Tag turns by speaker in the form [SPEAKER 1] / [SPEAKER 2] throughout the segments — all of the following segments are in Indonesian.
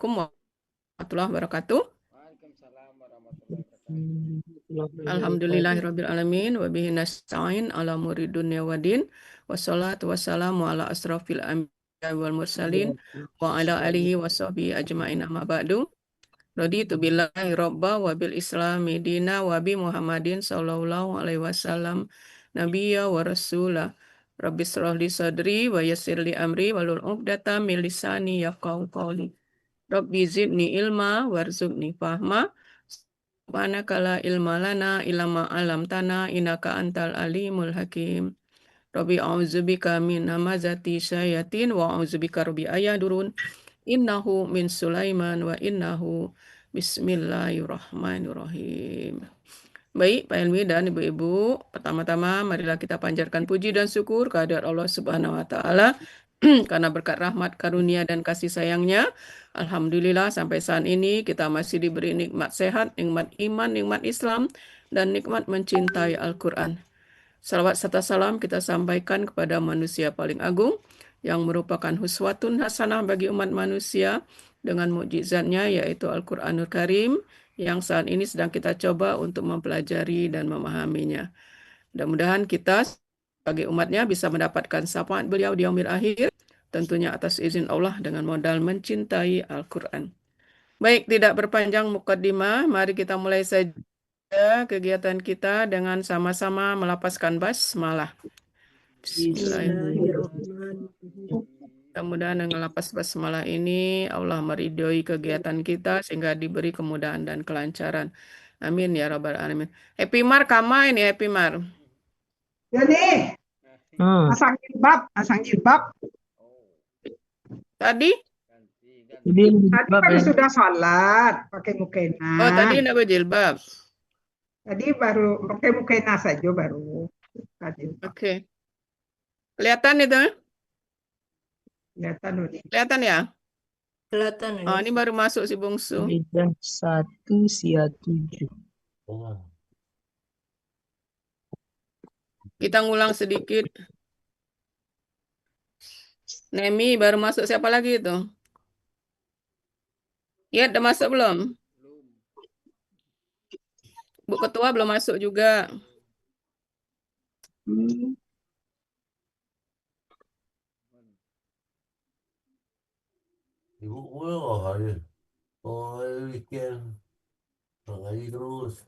[SPEAKER 1] warahmatullahi wabarakatuh.
[SPEAKER 2] Waalaikumsalam warahmatullahi wabarakatuh.
[SPEAKER 1] Alhamdulillahirabbil alamin wa bihi nasta'in ala umuri dunya waddin. Wassalatu wassalamu ala asrofil anbiya wal mursalin wa ala alihi wa sahbihi ajmain amma ba'du. Raditu billahi robba wa bil islami dina wa bi Muhammadin sallallahu alaihi wasallam nabiyya wa rasulah. Rabbi shrah li sadri wa yassir li amri walul 'uqdatam min lisani yafqahu qawli. Rabbi zidni ilma warzuqni fahma. Subhanaka la ilma lana illa ma 'allamtana innaka antal alimul hakim. Rabbi a'udzubika min hamazati syayatin wa a'udzubika rabbi ayadurun. Innahu min Sulaiman wa innahu bismillahirrahmanirrahim. Baik, Pak Helmi dan Ibu-Ibu, pertama-tama marilah kita panjatkan puji dan syukur kehadirat Allah Subhanahu wa taala karena berkat rahmat, karunia dan kasih sayangnya. Alhamdulillah sampai saat ini kita masih diberi nikmat sehat, nikmat iman, nikmat Islam dan nikmat mencintai Al-Qur'an. Salawat serta salam kita sampaikan kepada manusia paling agung yang merupakan huswatun hasanah bagi umat manusia dengan mukjizatnya yaitu Al-Qur'anul Karim yang saat ini sedang kita coba untuk mempelajari dan memahaminya. Mudah-mudahan kita sebagai umatnya bisa mendapatkan syafaat beliau di yaumil akhir, tentunya atas izin Allah dengan modal mencintai Al-Quran. Baik, tidak berpanjang mukaddimah, mari kita mulai saja kegiatan kita dengan sama-sama melapaskan basmalah. Bismillahirrahmanirrahim. Mudah-mudahan dengan lapas basmalah ini Allah meridhoi kegiatan kita sehingga diberi kemudahan dan kelancaran. Amin ya rabbal alamin. Happy Mar kama ini Happy Mar.
[SPEAKER 3] Ya nih, pasang jilbab.
[SPEAKER 1] Tadi?
[SPEAKER 3] Tadi baru sudah sholat pakai mukena.
[SPEAKER 1] Oh, tadi enggak berjilbab.
[SPEAKER 3] Tadi baru pakai mukena saja baru.
[SPEAKER 1] Oke. Kelihatan itu?
[SPEAKER 3] Kelihatan udah.
[SPEAKER 1] Kelihatan ya?
[SPEAKER 4] Kelihatan
[SPEAKER 1] Oh, ini baru masuk si bungsu.
[SPEAKER 5] Beda 1 sia 7.
[SPEAKER 1] Kita ngulang sedikit. Nemi baru masuk, siapa lagi itu? Ya, udah masuk belum? Bu Ketua belum masuk juga.
[SPEAKER 6] Ibu murah aja. Oh, weekend. Ngaji terus.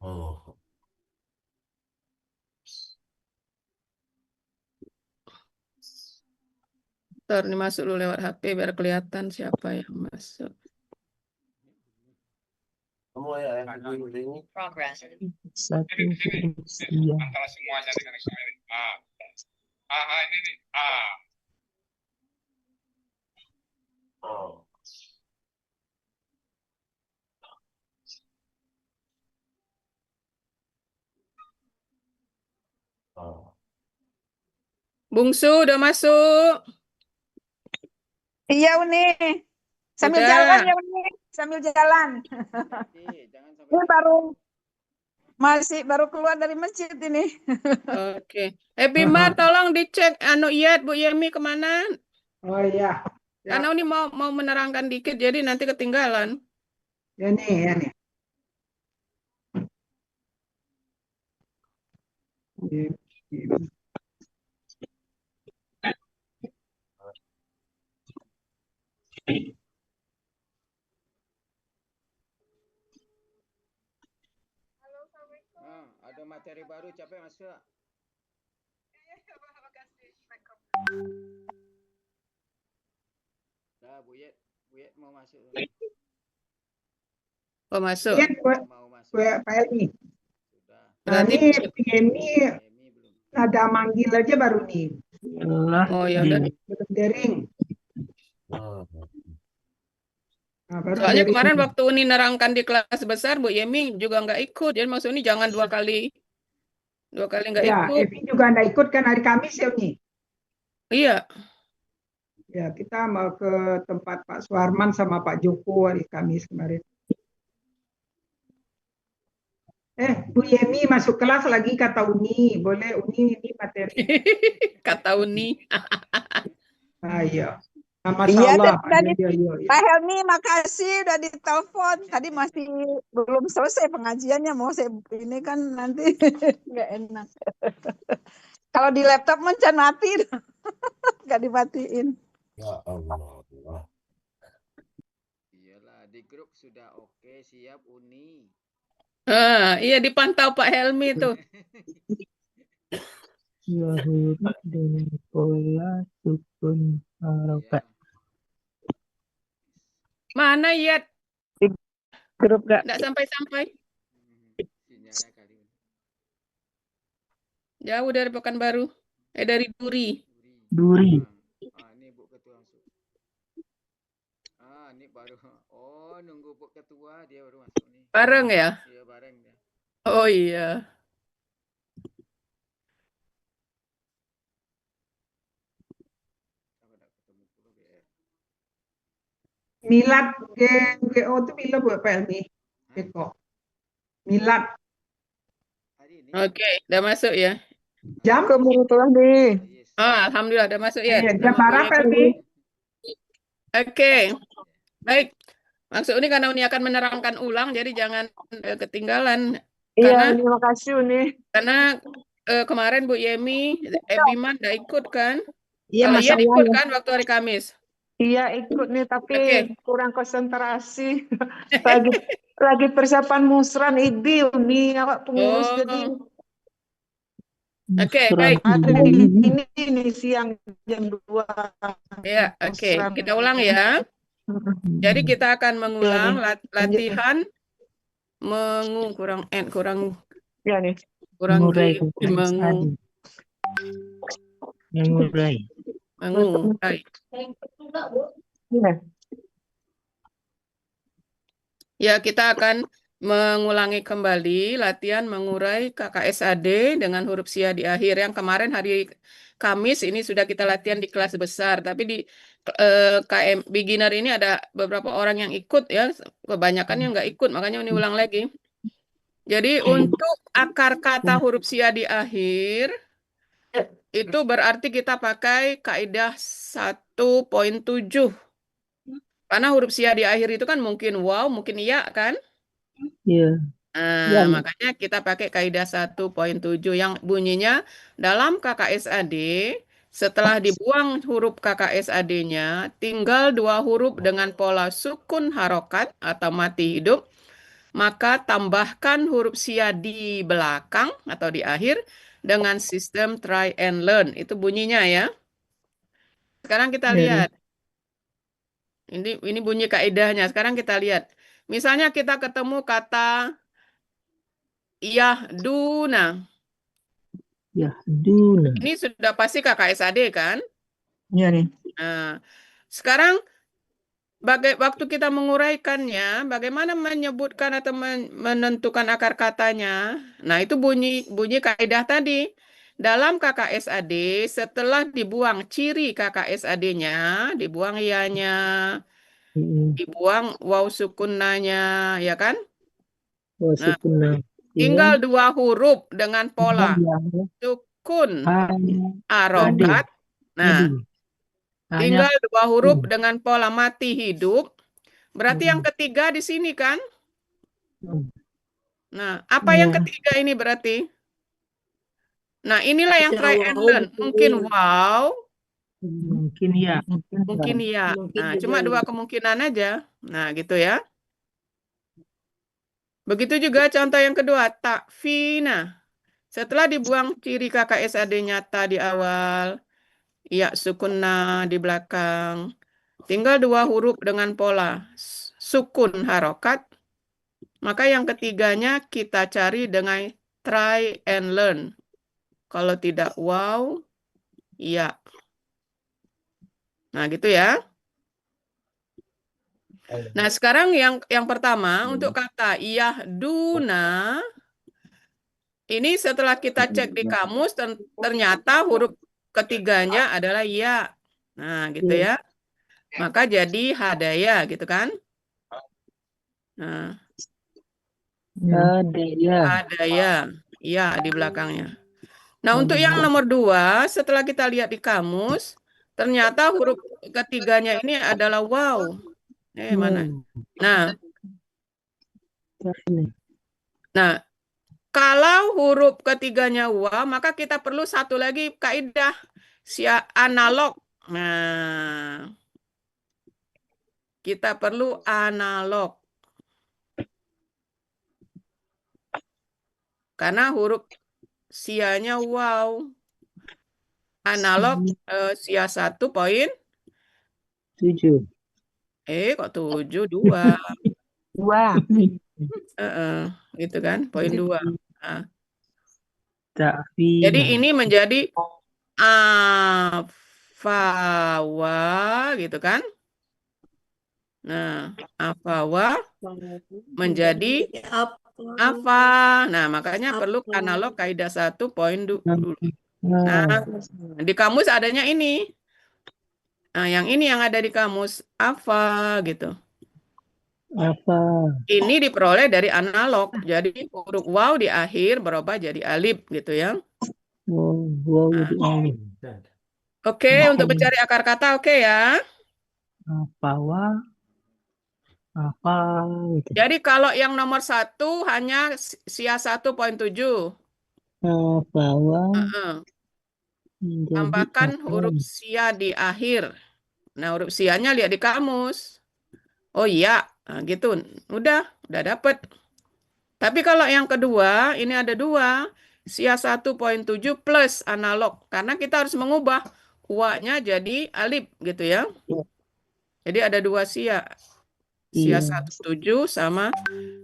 [SPEAKER 6] Oh.
[SPEAKER 1] Ntar ini masuk dulu lewat HP biar kelihatan siapa yang masuk.
[SPEAKER 6] Kamu ya yang ini.
[SPEAKER 4] Progress.
[SPEAKER 5] 1 sia.
[SPEAKER 7] Antara semuanya dengan Israel. Ini nih.
[SPEAKER 6] Oh. Oh.
[SPEAKER 1] Bungsu udah masuk.
[SPEAKER 3] Iya Uni, sambil
[SPEAKER 1] Udah.
[SPEAKER 3] jalan ya Uni, sambil jalan. Ini baru keluar dari masjid ini.
[SPEAKER 1] Oke. Happy Mar, tolong dicek Iyat Bu Yemi kemana?
[SPEAKER 3] Oh iya. Ya.
[SPEAKER 1] Karena ini mau menerangkan dikit, jadi nanti ketinggalan.
[SPEAKER 3] Ya nih.
[SPEAKER 2] Ada materi baru capek masuk. Dah, Bu Yet mau masuk.
[SPEAKER 1] Oh, masuk.
[SPEAKER 3] Iya,
[SPEAKER 2] Mau masuk.
[SPEAKER 3] Pak Helmi.
[SPEAKER 2] Sudah.
[SPEAKER 1] Berarti
[SPEAKER 3] ini
[SPEAKER 2] belum.
[SPEAKER 3] ada manggil aja baru nih.
[SPEAKER 1] oh ya udah.
[SPEAKER 3] Belum daring.
[SPEAKER 6] Oh.
[SPEAKER 3] Nah, baru
[SPEAKER 1] Soalnya
[SPEAKER 3] daring.
[SPEAKER 1] kemarin waktu Uni nerangkan di kelas besar, Bu Yemi juga nggak ikut. Jadi maksud ini jangan dua kali nggak
[SPEAKER 3] Ya,
[SPEAKER 1] ikut.
[SPEAKER 3] Evi juga nggak ikut kan hari Kamis ya Uni.
[SPEAKER 1] Iya.
[SPEAKER 3] Ya, kita mau ke tempat Pak Suharman sama Pak Joko hari Kamis kemarin. Bu Yemi masuk kelas lagi kata Uni. Boleh Uni ini materi.
[SPEAKER 1] Kata Uni.
[SPEAKER 3] Iya. Nah,
[SPEAKER 4] Iya,
[SPEAKER 3] Masya Allah, Pak.
[SPEAKER 4] tadi
[SPEAKER 3] Iya, iya, iya.
[SPEAKER 4] Pak Helmi, makasih udah ditelepon. Tadi masih belum selesai pengajiannya, mau saya ini kan nanti nggak enak. Kalau di laptop mencan mati, nggak dimatiin.
[SPEAKER 6] Ya Allah.
[SPEAKER 2] Iyalah, di grup sudah oke, siap Uni.
[SPEAKER 1] Iya dipantau Pak Helmi tuh.
[SPEAKER 5] Dua huruf dengan pola sukun
[SPEAKER 2] Iya.
[SPEAKER 5] harokat.
[SPEAKER 1] Mana ya?
[SPEAKER 4] Grup nggak?
[SPEAKER 1] Nggak sampai-sampai.
[SPEAKER 2] Sinyalnya kali ini.
[SPEAKER 1] Jauh dari Pekanbaru. Dari Duri.
[SPEAKER 5] Duri.
[SPEAKER 2] Ini Bu Ketua masuk. Ini baru. Oh, nunggu Bu Ketua, dia baru masuk nih.
[SPEAKER 1] Bareng ya?
[SPEAKER 2] Iya, bareng dia.
[SPEAKER 1] Oh iya.
[SPEAKER 2] Apa dah ketemu dulu, BR.
[SPEAKER 3] Milad GO itu bila buat Pak Helmi? Eko. Milad
[SPEAKER 2] Hari ini.
[SPEAKER 1] Oke, udah masuk ya.
[SPEAKER 3] jam?
[SPEAKER 4] Kebetulan nih.
[SPEAKER 2] Yes.
[SPEAKER 1] Alhamdulillah udah masuk ya.
[SPEAKER 3] Jam berapa, Helmi?
[SPEAKER 1] Oke, baik. Maksud ini karena Uni akan menerangkan ulang, jadi jangan ketinggalan.
[SPEAKER 4] Iya,
[SPEAKER 1] Karena
[SPEAKER 4] terima kasih Uni.
[SPEAKER 1] kemarin Bu Yemi, Biman udah ikut kan?
[SPEAKER 4] Iya,
[SPEAKER 1] Kalau
[SPEAKER 4] Mas
[SPEAKER 1] Ian ikut
[SPEAKER 4] saya.
[SPEAKER 1] kan waktu hari Kamis.
[SPEAKER 4] Iya, ikut nih, tapi
[SPEAKER 1] Oke.
[SPEAKER 4] kurang konsentrasi. lagi persiapan musran IDI Uni, awak pengurus
[SPEAKER 1] Oh.
[SPEAKER 4] jadi
[SPEAKER 1] Oke,
[SPEAKER 5] Musrah
[SPEAKER 1] baik.
[SPEAKER 4] hari
[SPEAKER 5] ini.
[SPEAKER 4] ini siang jam 2.
[SPEAKER 1] Ya, oke.
[SPEAKER 4] Musran.
[SPEAKER 1] Kita ulang ya. Jadi kita akan mengulang latihan kurang
[SPEAKER 4] Ya nih.
[SPEAKER 5] Mengurai
[SPEAKER 1] mengurai.
[SPEAKER 4] Iya.
[SPEAKER 1] Ya, kita akan mengulangi kembali latihan mengurai KKSAD dengan huruf sia di akhir. Yang kemarin hari Kamis ini sudah kita latihan di kelas besar, tapi di KM beginner ini ada beberapa orang yang ikut ya, kebanyakan yang nggak ikut, makanya ini ulang lagi. Jadi untuk akar kata huruf sia di akhir, itu berarti kita pakai kaidah 1.7. Karena huruf sia di akhir itu kan mungkin wow, mungkin iya kan?
[SPEAKER 5] Iya.
[SPEAKER 1] Nah, makanya kita pakai kaidah 1.7 yang bunyinya dalam KKSAD, setelah dibuang huruf KKSAD-nya, tinggal 2 huruf dengan pola sukun harokat atau mati hidup, maka tambahkan huruf sia di belakang atau di akhir dengan sistem try and learn. Itu bunyinya ya. Sekarang kita lihat. Ini bunyi kaidahnya. Sekarang kita lihat. Misalnya kita ketemu kata yahduna.
[SPEAKER 5] Yahduna.
[SPEAKER 1] Ini sudah pasti KKSAD kan?
[SPEAKER 4] Iya nih.
[SPEAKER 1] Nah, sekarang waktu kita menguraikannya, bagaimana menyebutkan atau menentukan akar katanya? Nah, itu bunyi kaidah tadi. Dalam KKSAD, setelah dibuang ciri KKSAD-nya, dibuang ianya, dibuang waw sukunnanya, ya kan?
[SPEAKER 5] Nah,
[SPEAKER 1] tinggal 2 huruf dengan pola sukun harokat. Nah, tinggal 2 huruf dengan pola mati hidup. Berarti yang ketiga di sini kan? Nah, apa yang ketiga ini berarti? Nah, inilah yang try and learn. Mungkin wow,
[SPEAKER 5] mungkin ya.
[SPEAKER 1] mungkin iya. Nah, cuma 2 kemungkinan aja. Nah, gitu ya. Begitu juga contoh yang kedua, takfina. Setelah dibuang ciri KKSAD nyata di awal, ya sukunna di belakang, tinggal 2 huruf dengan pola sukun harokat, maka yang ketiganya kita cari dengan try and learn. Kalau tidak wow, iya. Nah, gitu ya. Nah, sekarang yang pertama untuk kata yahduna, ini setelah kita cek di kamus, ternyata huruf ketiganya adalah ya. Nah, gitu ya. Maka jadi hadaya, gitu kan? Nah, hadaya. Ya, di belakangnya. Nah, untuk yang nomor 2, setelah kita lihat di kamus, Ternyata huruf ketiganya ini adalah wow. Mana? Nah, nah, kalau huruf ketiganya wow, maka kita perlu satu lagi kaidah analog. Nah, kita perlu analog. Karena huruf sianya wow. Analog sia 1.7. Kok 7? 2.
[SPEAKER 4] 2.
[SPEAKER 1] Gitu kan, poin 2. Nah,
[SPEAKER 5] Tapi
[SPEAKER 1] jadi ini menjadi afawa gitu kan. Nah, afawa menjadi apa. Nah, makanya perlu analog kaidah 1.2. Nah, di kamus adanya ini. Nah, yang ini yang ada di kamus apa gitu.
[SPEAKER 5] apa?
[SPEAKER 1] Ini diperoleh dari analog. Jadi huruf waw di akhir berubah jadi alif gitu ya.
[SPEAKER 5] Wow, jadi alif.
[SPEAKER 1] Oke, untuk mencari akar kata oke ya.
[SPEAKER 5] Apa gitu.
[SPEAKER 1] Jadi kalau yang nomor 1 hanya sia 1.7.
[SPEAKER 5] Bahwa menjadi
[SPEAKER 1] Tambahkan
[SPEAKER 5] apa?
[SPEAKER 1] huruf sia di akhir. Nah, huruf sianya lihat di kamus. Oh iya, nah, gitu. Udah dapet. Tapi kalau yang kedua, ini ada 2. Sia 1.7 plus analog. Karena kita harus mengubah wa-nya jadi alif gitu ya. Jadi ada 2 sia. Sia
[SPEAKER 5] Iya.
[SPEAKER 1] 1.7 sama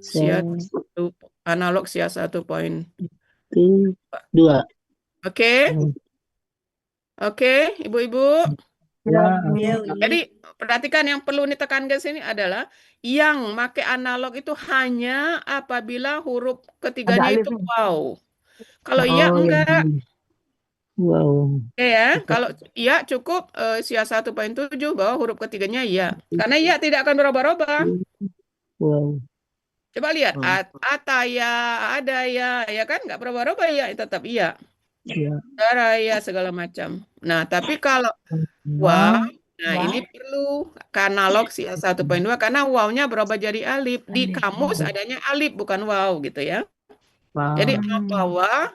[SPEAKER 1] sia 1 analog sia 1.2.
[SPEAKER 5] Itu 2.
[SPEAKER 1] Oke? Oke, Ibu-ibu.
[SPEAKER 5] Ya,
[SPEAKER 1] Jadi perhatikan yang perlu ditekan ke sini adalah yang pakai analog itu hanya apabila huruf ketiganya itu wow. Kalau iya enggak.
[SPEAKER 5] wow.
[SPEAKER 1] Oke ya, kalau iya cukup sia 1.7 bahwa huruf ketiganya iya. Karena iya tidak akan berubah-ubah.
[SPEAKER 5] Wow.
[SPEAKER 1] Coba lihat ataya, adaya, ya kan nggak berubah-ubah ya, tetap iya.
[SPEAKER 5] Ya.
[SPEAKER 1] Daraya segala macam. Nah, tapi kalau wow, nah ini perlu analog sia 1.2 karena wow-nya berubah jadi alif. Di kamus adanya alif bukan wow gitu ya. Jadi apa wow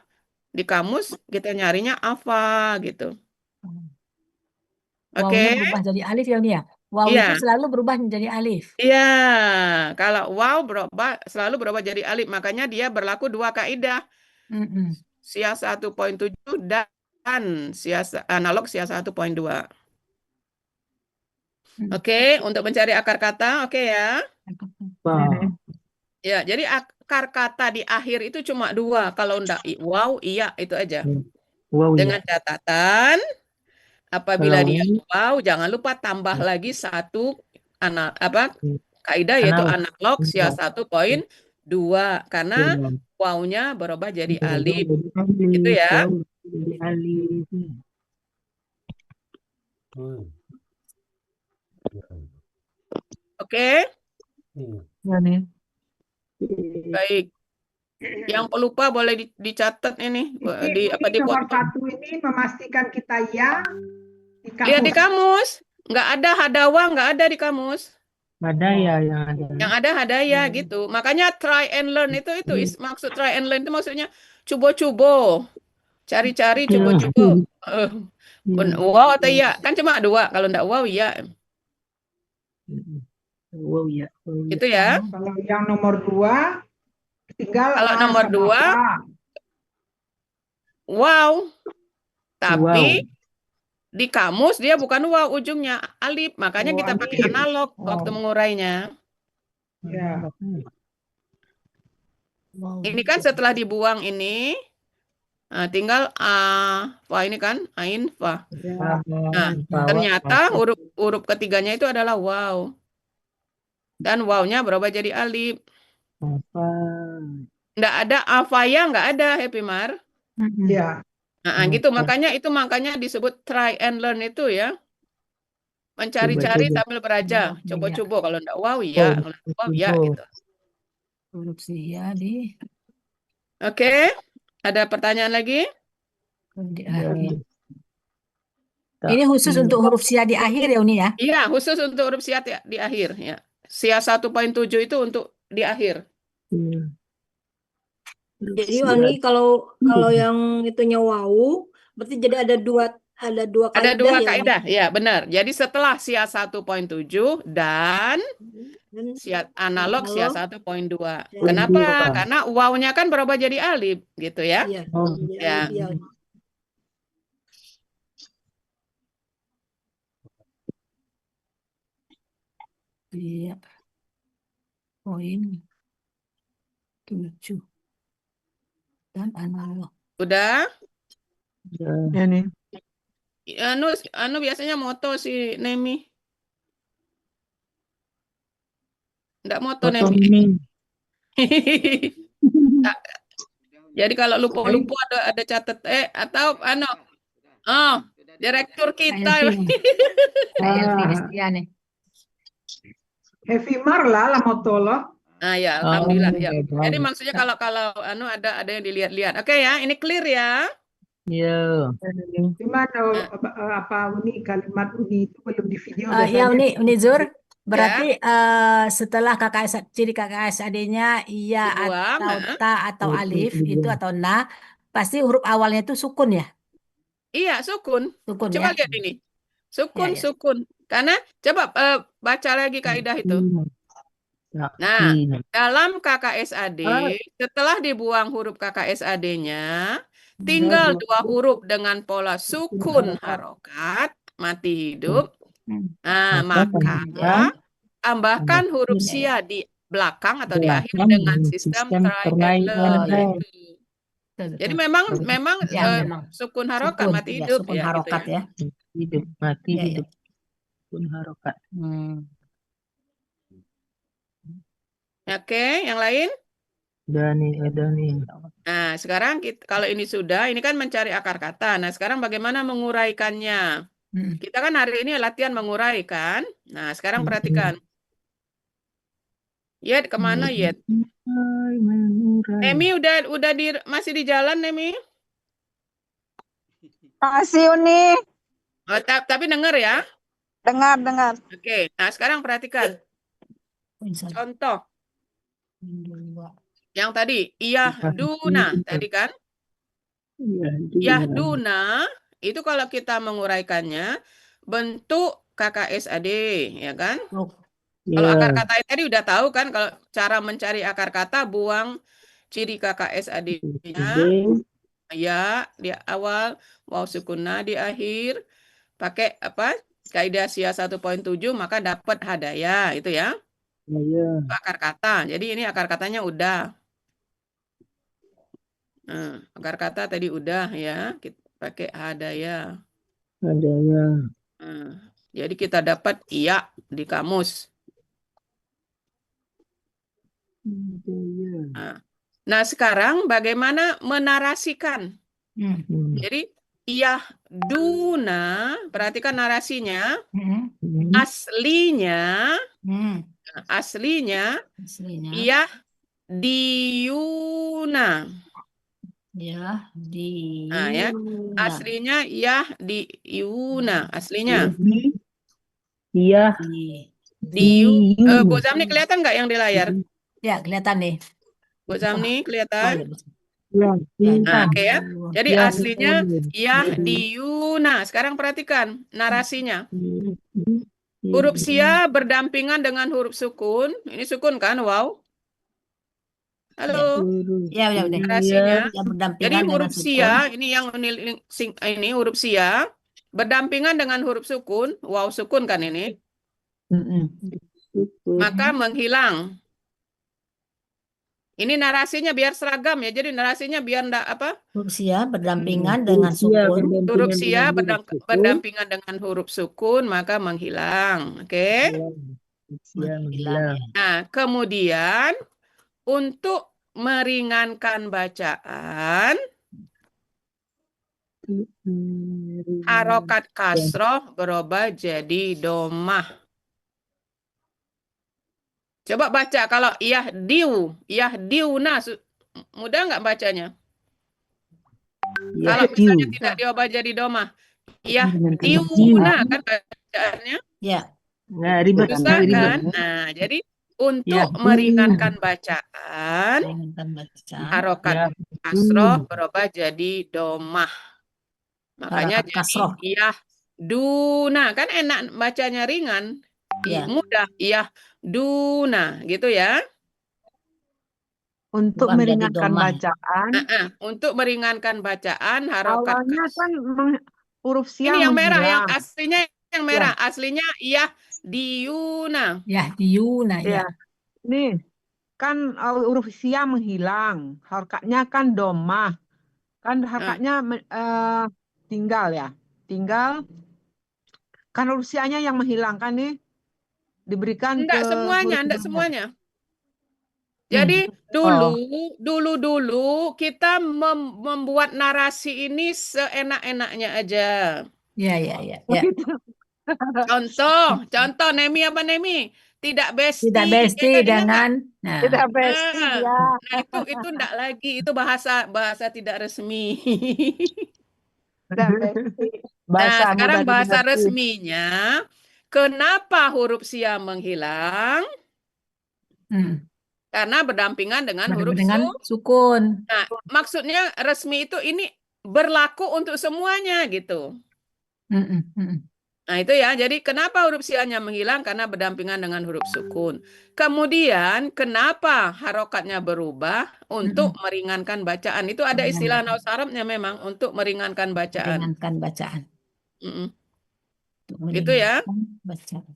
[SPEAKER 1] di kamus kita nyarinya apa gitu.
[SPEAKER 8] Wow-nya
[SPEAKER 1] Oke?
[SPEAKER 8] berubah jadi alif ya, Uni ya? Wow itu
[SPEAKER 1] Iya.
[SPEAKER 8] selalu berubah menjadi alif.
[SPEAKER 1] Iya, kalau wow selalu berubah jadi alif, makanya dia berlaku 2 kaidah. Sia 1.7 dan analog sia 1.2. Oke, untuk mencari akar kata, oke ya. Ya, jadi akar kata di akhir itu cuma 2. Kalau enggak wow, iya itu aja.
[SPEAKER 5] Wow,
[SPEAKER 1] Dengan
[SPEAKER 5] ya.
[SPEAKER 1] catatan apabila
[SPEAKER 5] Kalau
[SPEAKER 1] dia wow, jangan lupa tambah lagi 1 kaidah yaitu analog sia 1.2 karena wow-nya berubah jadi alif. Gitu ya.
[SPEAKER 5] Wow, jadi alif.
[SPEAKER 1] Oke.
[SPEAKER 8] Ya, nih.
[SPEAKER 1] Baik. Yang pelupa boleh dicatat ini di
[SPEAKER 3] nomor 1 ini memastikan kita ya di kamus.
[SPEAKER 1] Lihat di kamus. Nggak ada hadawa, nggak ada di kamus.
[SPEAKER 5] Hadaya yang ada.
[SPEAKER 1] Yang ada hadaya gitu. Makanya try and learn itu maksud try and learn itu maksudnya coba-coba. Cari-cari coba-coba. Wow atau iya? Kan cuma 2. Kalau nggak wow iya.
[SPEAKER 5] Wow, ya.
[SPEAKER 1] Itu ya.
[SPEAKER 3] Kalau yang nomor 2 tinggal
[SPEAKER 1] kalau nomor 2 wow. Tapi di kamus dia bukan wow ujungnya alif. Makanya kita pakai analog waktu mengurainya.
[SPEAKER 3] Ya.
[SPEAKER 1] Ini kan setelah dibuang ini tinggal fa ini kan ain fa. Nah, ternyata huruf ketiganya itu adalah wow. Dan wow-nya berubah jadi alif. Nggak ada afaya, nggak ada Happy Mar.
[SPEAKER 3] Ya.
[SPEAKER 1] Nah, gitu makanya disebut try and learn itu ya. Mencari-cari sambil belajar. Coba-coba kalau nggak wow ya, kalau nggak wow ya gitu.
[SPEAKER 8] Huruf sia di
[SPEAKER 1] Oke, ada pertanyaan lagi?
[SPEAKER 8] di akhir. Ini khusus untuk huruf sia di akhir ya Uni ya.
[SPEAKER 1] Iya, khusus untuk huruf sia di akhir ya. Sia 1.7 itu untuk di akhir.
[SPEAKER 9] Jadi Wani kalau yang itunya wau berarti jadi ada dua
[SPEAKER 1] Ada
[SPEAKER 9] kaidah
[SPEAKER 1] dua
[SPEAKER 9] ya, Wani?
[SPEAKER 1] kaidah, ya benar. Jadi setelah sia 1.7 dan
[SPEAKER 9] Dan
[SPEAKER 1] sia analog sia 1.2.
[SPEAKER 9] Ya.
[SPEAKER 1] Kenapa? Karena wawunya kan berubah jadi alif gitu ya.
[SPEAKER 9] Iya,
[SPEAKER 5] Oh.
[SPEAKER 9] jadi
[SPEAKER 1] Ya.
[SPEAKER 9] alif ya.
[SPEAKER 8] Iya. Poin 7 dan analog.
[SPEAKER 1] Udah?
[SPEAKER 5] Ya nih.
[SPEAKER 1] Anu biasanya moto si Nemi. Enggak moto
[SPEAKER 5] Foto
[SPEAKER 1] Nemi.
[SPEAKER 5] ini.
[SPEAKER 1] Jadi kalau lupa-lupa ada catat atau anu. Oh, direktur kita.
[SPEAKER 8] Ya nih.
[SPEAKER 3] Heavy Mar lah moto loh.
[SPEAKER 1] Ah ya, alhamdulillah ya.
[SPEAKER 5] bagus.
[SPEAKER 1] Jadi maksudnya kalau anu ada yang dilihat-lihat. Oke ya, ini clear ya.
[SPEAKER 5] Iya.
[SPEAKER 3] Cuman apa Uni kalimat Uni itu belum di video
[SPEAKER 8] Ya
[SPEAKER 3] biasanya.
[SPEAKER 8] Uni Zur, berarti setelah ciri KKSAD-nya iya
[SPEAKER 1] Dibuang,
[SPEAKER 8] atau ta atau alif itu atau na, pasti huruf awalnya itu sukun ya?
[SPEAKER 1] Iya, sukun.
[SPEAKER 8] Sukun
[SPEAKER 1] Coba
[SPEAKER 8] ya.
[SPEAKER 1] lihat ini. Sukun,
[SPEAKER 8] Ya.
[SPEAKER 1] sukun. Karena coba baca lagi kaidah itu. Nah, dalam KKSAD, setelah dibuang huruf KKSAD-nya, tinggal dua huruf dengan pola sukun harokat, mati hidup. Nah, maka tambahkan huruf sia di belakang atau di akhir dengan sistem triangle. Jadi memang sukun harokat, mati hidup
[SPEAKER 8] sukun
[SPEAKER 1] ya,
[SPEAKER 8] harokat
[SPEAKER 1] gitu ya.
[SPEAKER 5] Hidup, mati,
[SPEAKER 8] Ya, ya.
[SPEAKER 5] hidup. Pun harokat.
[SPEAKER 1] Oke, yang lain?
[SPEAKER 5] Ada nih.
[SPEAKER 1] Nah, sekarang kalau ini sudah, ini kan mencari akar kata. Nah, sekarang bagaimana menguraikannya? Kita kan hari ini latihan mengurai kan? Nah, sekarang perhatikan. Yet, kemana Yet? Nemi masih di jalan, Nemi?
[SPEAKER 4] Makasih Uni.
[SPEAKER 1] Oh, tapi dengar ya.
[SPEAKER 4] Dengar.
[SPEAKER 1] Oke, nah sekarang perhatikan. Contoh. Yang tadi, Yahduna tadi kan? Yahduna itu kalau kita menguraikannya bentuk KKSAD, ya kan? Kalau akar kata tadi udah tahu kan, kalau cara mencari akar kata buang ciri KKSAD-nya, ya di awal, waw sukunna di akhir, pakai apa? Kaidah sia 1.7 maka dapat hadaya, itu ya. Akar kata. Jadi ini akar katanya udah. Nah, akar kata tadi udah ya, kita pakai hadaya.
[SPEAKER 5] Hadaya.
[SPEAKER 1] Nah, jadi kita dapat iya di kamus. Nah, sekarang bagaimana menarasikan? Jadi Yahduna, perhatikan narasinya. Aslinya Yahdiyuna. Nah, ya. Aslinya Yahdiyuna. Aslinya.
[SPEAKER 5] Iya.
[SPEAKER 1] Bu Zamni kelihatan nggak yang di layar?
[SPEAKER 8] Ya, kelihatan nih.
[SPEAKER 1] Bu Zamni kelihatan?
[SPEAKER 8] Oh, ya.
[SPEAKER 1] Nah, oke ya. Jadi aslinya Yahdiyuna. Sekarang perhatikan narasinya. Huruf sia berdampingan dengan huruf sukun. Ini sukun kan? Wow. Halo.
[SPEAKER 8] Ya, udah.
[SPEAKER 1] Narasinya.
[SPEAKER 8] Ya, berdampingan
[SPEAKER 1] Jadi
[SPEAKER 8] dengan
[SPEAKER 1] huruf
[SPEAKER 8] sukun.
[SPEAKER 1] sia, ini yang ini huruf sia berdampingan dengan huruf sukun. Wow, sukun kan ini. Maka menghilang. Ini narasinya biar seragam ya. Jadi narasinya biar enggak apa?
[SPEAKER 8] Huruf sia berdampingan dengan sukun.
[SPEAKER 1] Huruf sia berdampingan dengan huruf sukun maka menghilang. Oke?
[SPEAKER 8] Menghilang.
[SPEAKER 1] Nah, kemudian untuk meringankan bacaan, harokat kasroh berubah jadi domah. Coba baca kalau Yahdiuna, mudah nggak bacanya? Kalau misalnya tidak diubah jadi domah, Iya,
[SPEAKER 4] Meringankan
[SPEAKER 1] diuna
[SPEAKER 4] bacaan.
[SPEAKER 1] kan bacaannya.
[SPEAKER 8] Ya.
[SPEAKER 5] Nggak ribet,
[SPEAKER 1] Susah
[SPEAKER 5] nggak ribet.
[SPEAKER 1] kan? Nah, jadi untuk
[SPEAKER 5] Ya,
[SPEAKER 1] meringankan bacaan,
[SPEAKER 8] Ringankan bacaan.
[SPEAKER 1] harokat
[SPEAKER 5] ya,
[SPEAKER 1] kasroh berubah jadi domah. Makanya
[SPEAKER 8] Harakat
[SPEAKER 1] jadi
[SPEAKER 8] kasroh.
[SPEAKER 1] iyah duna. Kan enak bacanya ringan.
[SPEAKER 8] Ya.
[SPEAKER 1] Mudah. Iyah duna. Gitu ya.
[SPEAKER 4] Untuk
[SPEAKER 8] Berubah menjadi
[SPEAKER 4] meringankan
[SPEAKER 8] domah.
[SPEAKER 4] bacaan,
[SPEAKER 1] Untuk meringankan bacaan, harokat
[SPEAKER 4] awalnya
[SPEAKER 1] kasroh.
[SPEAKER 4] kan huruf
[SPEAKER 1] Ini
[SPEAKER 4] siang
[SPEAKER 1] yang merah, yang
[SPEAKER 4] menghilang.
[SPEAKER 1] aslinya yang
[SPEAKER 4] Ya,
[SPEAKER 1] merah. Aslinya iyah diuna.
[SPEAKER 8] Ya, diuna
[SPEAKER 4] ya.
[SPEAKER 8] ya.
[SPEAKER 4] Nih, kan huruf siang menghilang. Harokatnya kan domah. Kan
[SPEAKER 1] Ah,
[SPEAKER 4] harokatnya tinggal ya. Tinggal, kan huruf siangnya yang menghilangkan nih. Diberikan
[SPEAKER 1] Enggak
[SPEAKER 4] ke
[SPEAKER 1] semuanya,
[SPEAKER 4] huruf
[SPEAKER 1] enggak
[SPEAKER 4] domah.
[SPEAKER 1] semuanya. Jadi
[SPEAKER 4] Oh,
[SPEAKER 1] dulu kita membuat narasi ini seenak-enaknya aja.
[SPEAKER 8] Ya, ya, ya, ya.
[SPEAKER 4] begitu.
[SPEAKER 1] Contoh Nemi apa Nemi? Tidak
[SPEAKER 8] Tidak
[SPEAKER 1] besti,
[SPEAKER 8] besti
[SPEAKER 1] ingat nggak?
[SPEAKER 8] dengan, nah,
[SPEAKER 4] Tidak besti
[SPEAKER 1] Ah,
[SPEAKER 4] dia.
[SPEAKER 1] nah itu enggak lagi, itu bahasa tidak resmi.
[SPEAKER 4] Tidak besti.
[SPEAKER 1] Nah,
[SPEAKER 4] Bahasa mudah
[SPEAKER 1] sekarang bahasa
[SPEAKER 4] dimengerti.
[SPEAKER 1] resminya, kenapa huruf siam menghilang?
[SPEAKER 8] hmm,
[SPEAKER 1] Karena berdampingan dengan huruf
[SPEAKER 8] dengan sukun.
[SPEAKER 1] Nah, maksudnya resmi itu ini berlaku untuk semuanya gitu.
[SPEAKER 8] Mm, mm, mm.
[SPEAKER 1] Nah, itu ya. Jadi kenapa huruf sianya menghilang? Karena berdampingan dengan huruf sukun. Kemudian, kenapa harokatnya berubah untuk meringankan bacaan? Itu ada istilah naus Arabnya memang untuk meringankan bacaan.
[SPEAKER 8] Meringankan bacaan.
[SPEAKER 1] Mm-mm.
[SPEAKER 8] Untuk
[SPEAKER 1] Gitu ya.
[SPEAKER 8] meringankan bacaan.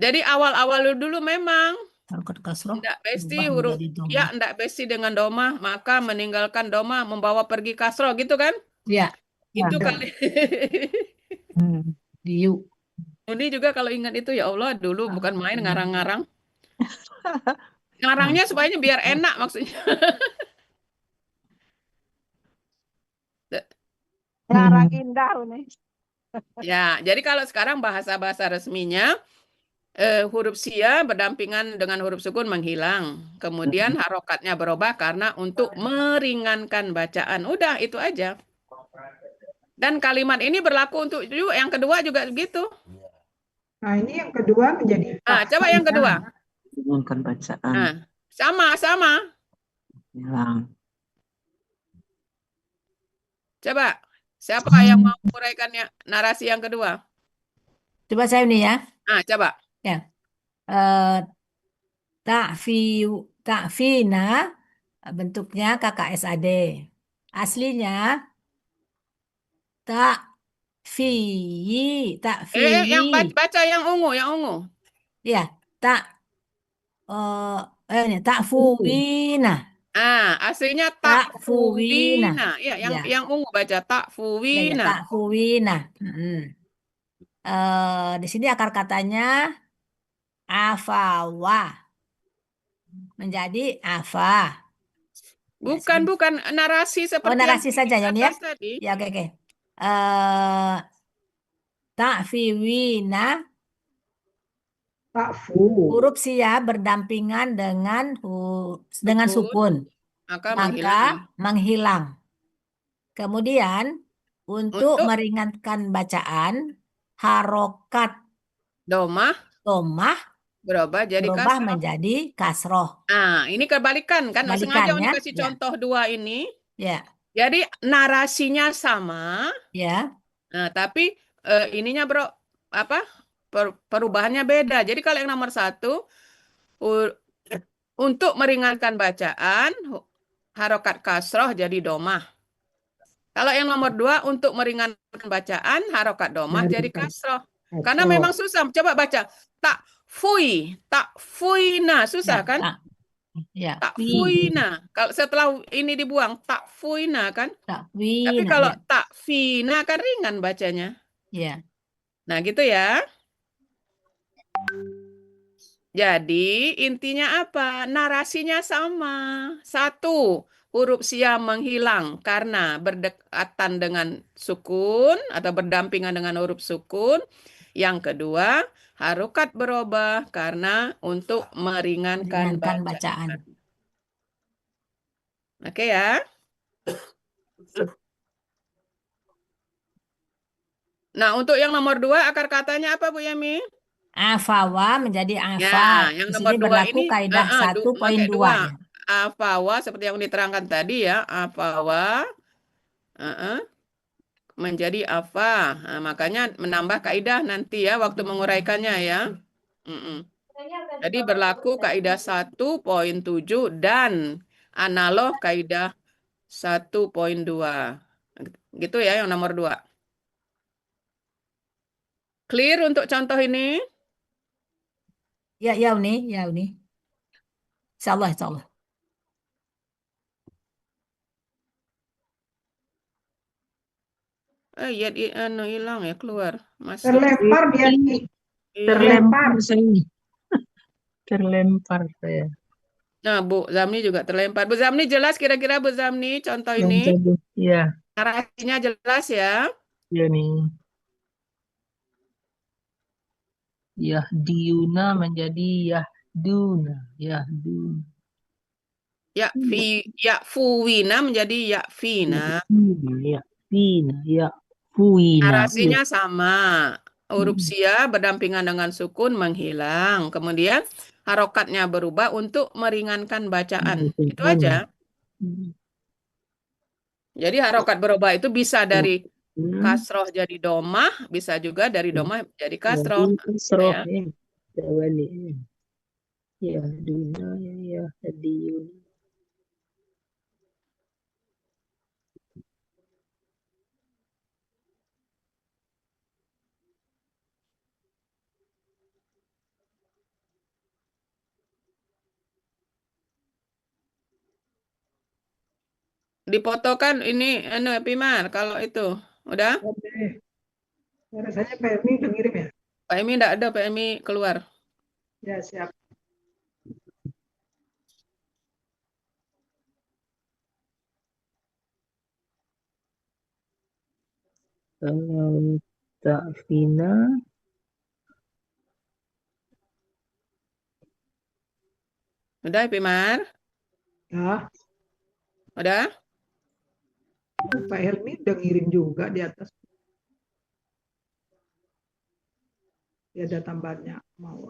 [SPEAKER 1] Jadi awal-awal dulu memang
[SPEAKER 8] Harokat kasroh
[SPEAKER 1] ndak besti
[SPEAKER 8] berubah
[SPEAKER 1] huruf
[SPEAKER 8] menjadi domah.
[SPEAKER 1] ya ndak besti dengan domah, maka meninggalkan domah membawa pergi kasroh gitu kan?
[SPEAKER 8] Ya,
[SPEAKER 1] Itu
[SPEAKER 8] betul.
[SPEAKER 1] kali.
[SPEAKER 8] Diu.
[SPEAKER 1] Uni juga kalau ingat itu ya Allah dulu bukan main ngarang-ngarang. Ngarangnya supaya biar enak maksudnya.
[SPEAKER 4] Ngarang indah ini.
[SPEAKER 1] Ya, jadi kalau sekarang bahasa-bahasa resminya huruf sia berdampingan dengan huruf sukun menghilang. Kemudian harokatnya berubah karena untuk meringankan bacaan. Udah itu aja. Dan kalimat ini berlaku untuk yang kedua juga begitu.
[SPEAKER 3] Nah, ini yang kedua menjadi
[SPEAKER 1] Nah, coba yang kedua.
[SPEAKER 4] Meringankan bacaan.
[SPEAKER 1] Nah, sama.
[SPEAKER 4] Hilang.
[SPEAKER 1] Coba, siapa yang mau uraikannya narasi yang kedua?
[SPEAKER 8] Coba saya ini ya.
[SPEAKER 1] Nah, coba.
[SPEAKER 8] Ya. Ta'fina bentuknya KKSAD. Aslinya ta'fiyi.
[SPEAKER 1] Yang baca yang ungu.
[SPEAKER 8] Ya, ta'fuwina.
[SPEAKER 1] Aslinya
[SPEAKER 8] Ta'fuwina.
[SPEAKER 1] takfuwina. Ya,
[SPEAKER 8] Ya.
[SPEAKER 1] yang ungu baca
[SPEAKER 8] Ya,
[SPEAKER 1] takfuwina.
[SPEAKER 8] ta'fuwina. Di sini akar katanya afawa menjadi afa.
[SPEAKER 1] Bukan narasi seperti
[SPEAKER 8] narasi
[SPEAKER 1] yang
[SPEAKER 8] saja
[SPEAKER 1] di
[SPEAKER 8] ya, Uni, ya?
[SPEAKER 1] atas tadi.
[SPEAKER 8] Ya, oke. Ta'fiwina
[SPEAKER 3] takfu.
[SPEAKER 8] huruf sia berdampingan dengan sukun, maka menghilang. Kemudian untuk meringankan bacaan, harokat
[SPEAKER 1] domah berubah
[SPEAKER 8] menjadi kasroh.
[SPEAKER 1] Nah, ini kebalikan kan? Sengaja Uni kasih contoh dua ini.
[SPEAKER 8] Ya.
[SPEAKER 1] Jadi narasinya sama.
[SPEAKER 8] Ya.
[SPEAKER 1] Nah, tapi ininya perubahannya beda. Jadi kalau yang nomor 1 untuk meringankan bacaan harokat kasroh jadi domah. Kalau yang nomor 2 untuk meringankan bacaan harokat domah jadi kasroh. Karena memang susah. Coba baca takfuina susah kan?
[SPEAKER 8] Ya.
[SPEAKER 1] Takfuina. Kalau setelah ini dibuang takfuina kan?
[SPEAKER 8] Takfina,
[SPEAKER 1] tapi kalau takfina kan ringan bacanya.
[SPEAKER 8] Ya.
[SPEAKER 1] Nah, gitu ya. Jadi intinya apa? Narasinya sama. 1, huruf sia menghilang karena berdekatan dengan sukun atau berdampingan dengan huruf sukun. Yang kedua, harokat berubah karena untuk meringankan bacaan. Oke ya. Nah, untuk yang nomor 2 akar katanya apa Bu Yemi?
[SPEAKER 8] Afawa menjadi
[SPEAKER 1] Ya,
[SPEAKER 8] afa.
[SPEAKER 1] yang
[SPEAKER 8] Di
[SPEAKER 1] nomor
[SPEAKER 8] sini
[SPEAKER 1] 2
[SPEAKER 8] berlaku
[SPEAKER 1] ini
[SPEAKER 8] kaidah
[SPEAKER 1] pakai
[SPEAKER 8] 1.2
[SPEAKER 1] 2.
[SPEAKER 8] ya.
[SPEAKER 1] Afawa seperti yang diterangkan tadi ya, afawa menjadi afa. Nah, makanya menambah kaidah nanti ya waktu menguraikannya ya. Mm-mm. Jadi berlaku kaidah 1.7 dan analog kaidah 1.2. Gitu ya yang nomor 2. Clear untuk contoh ini?
[SPEAKER 8] Ya, ya Uni, ya Uni. Insyaallah, insyaallah.
[SPEAKER 1] Ya hilang ya keluar. Masih.
[SPEAKER 3] Terlempar dia nih.
[SPEAKER 1] Iya.
[SPEAKER 5] Terlempar saya. Terlempar saya.
[SPEAKER 1] Nah, Bu Zamni juga terlempar. Bu Zamni jelas kira-kira Bu Zamni contoh ini?
[SPEAKER 5] Iya,
[SPEAKER 1] Narasinya jelas ya?
[SPEAKER 5] iya nih. Yahdiuna menjadi yahduna. Yahduna.
[SPEAKER 1] Fuwina menjadi yakfina.
[SPEAKER 5] Yafina. Yafuina.
[SPEAKER 1] Narasinya sama. Huruf sia berdampingan dengan sukun menghilang. Kemudian harokatnya berubah untuk meringankan bacaan. Itu aja. Jadi harokat berubah itu bisa dari kasroh jadi domah, bisa juga dari domah jadi kasroh.
[SPEAKER 5] Kasroh
[SPEAKER 1] Ya.
[SPEAKER 5] ya. Yahduna ya yahdiyuna.
[SPEAKER 1] Dipotokan ini Pimar kalau itu. Udah?
[SPEAKER 3] Oke. Rasanya Pak Emi udah ngirim ya?
[SPEAKER 1] Pak Emi enggak ada, Pak Emi keluar.
[SPEAKER 3] Ya, siap.
[SPEAKER 5] Kalau ta'fina
[SPEAKER 1] Udah, Pimar?
[SPEAKER 3] Ya,
[SPEAKER 1] Udah?
[SPEAKER 3] Pak Helmi udah ngirim juga di atas. Ya, ada tambahannya. Mau.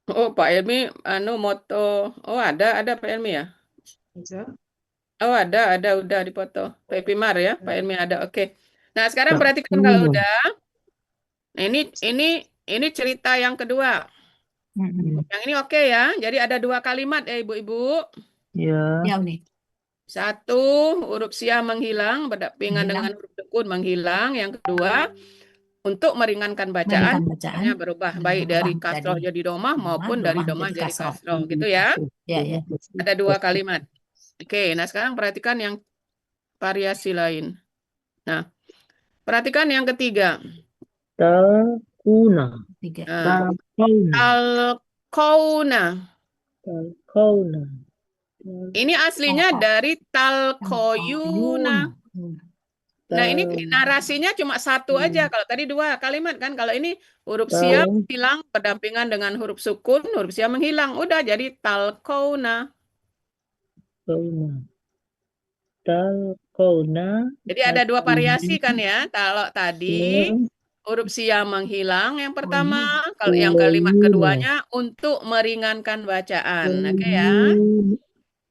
[SPEAKER 1] Oh, Pak Helmi moto. Oh, ada Pak Helmi ya?
[SPEAKER 3] Bisa?
[SPEAKER 1] Oh, ada udah dipoto. Pak Pimar ya, Pak Helmi ada. Oke. Nah, sekarang perhatikan
[SPEAKER 5] ta'fina.
[SPEAKER 1] kalau udah. Nah, ini cerita yang kedua. Yang ini oke ya. Jadi ada 2 kalimat ya Ibu-ibu.
[SPEAKER 5] Ya.
[SPEAKER 8] Ya Uni.
[SPEAKER 1] 1, huruf sia menghilang, berdampingan dengan huruf sukun menghilang. Yang kedua, untuk meringankan bacaan,
[SPEAKER 8] Meringankan bacaan.
[SPEAKER 1] bacanya berubah. Baik dari kasroh jadi domah maupun dari domah jadi kasroh. Gitu ya.
[SPEAKER 8] Ya, ya.
[SPEAKER 1] Ada 2 kalimat. Oke, nah sekarang perhatikan yang variasi lain. Nah, perhatikan yang ketiga.
[SPEAKER 5] Talquna.
[SPEAKER 1] Nah,
[SPEAKER 5] Talqauna.
[SPEAKER 1] Talqauna.
[SPEAKER 5] Talqauna.
[SPEAKER 1] Ini aslinya dari talqoyuna. Nah, ini narasinya cuma 1 aja. Kalau tadi 2 kalimat kan. Kalau ini huruf sia hilang berdampingan dengan huruf sukun, huruf sia menghilang. Udah jadi talqauna.
[SPEAKER 5] Talqauna.
[SPEAKER 1] Jadi ada 2 variasi kan ya. Kalau tadi huruf sia menghilang yang pertama, kalau yang kalimat keduanya untuk meringankan bacaan. Oke ya.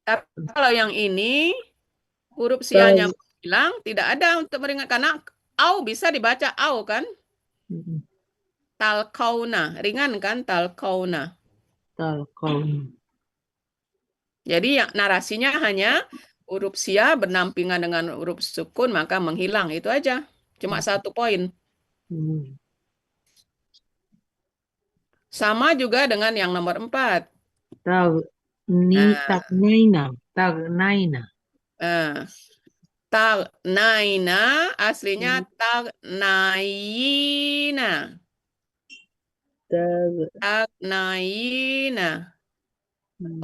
[SPEAKER 1] Tapi kalau yang ini huruf sianya menghilang, tidak ada untuk meringankan karena au bisa dibaca au kan? Talqauna, ringan kan talqauna.
[SPEAKER 5] Talqauna.
[SPEAKER 1] Jadi yang narasinya hanya huruf sia berdampingan dengan huruf sukun maka menghilang, itu aja. Cuma 1 poin. Sama juga dengan yang nomor 4.
[SPEAKER 5] Tagnaina.
[SPEAKER 1] Tagnaina aslinya tagnaina. Tagnaina.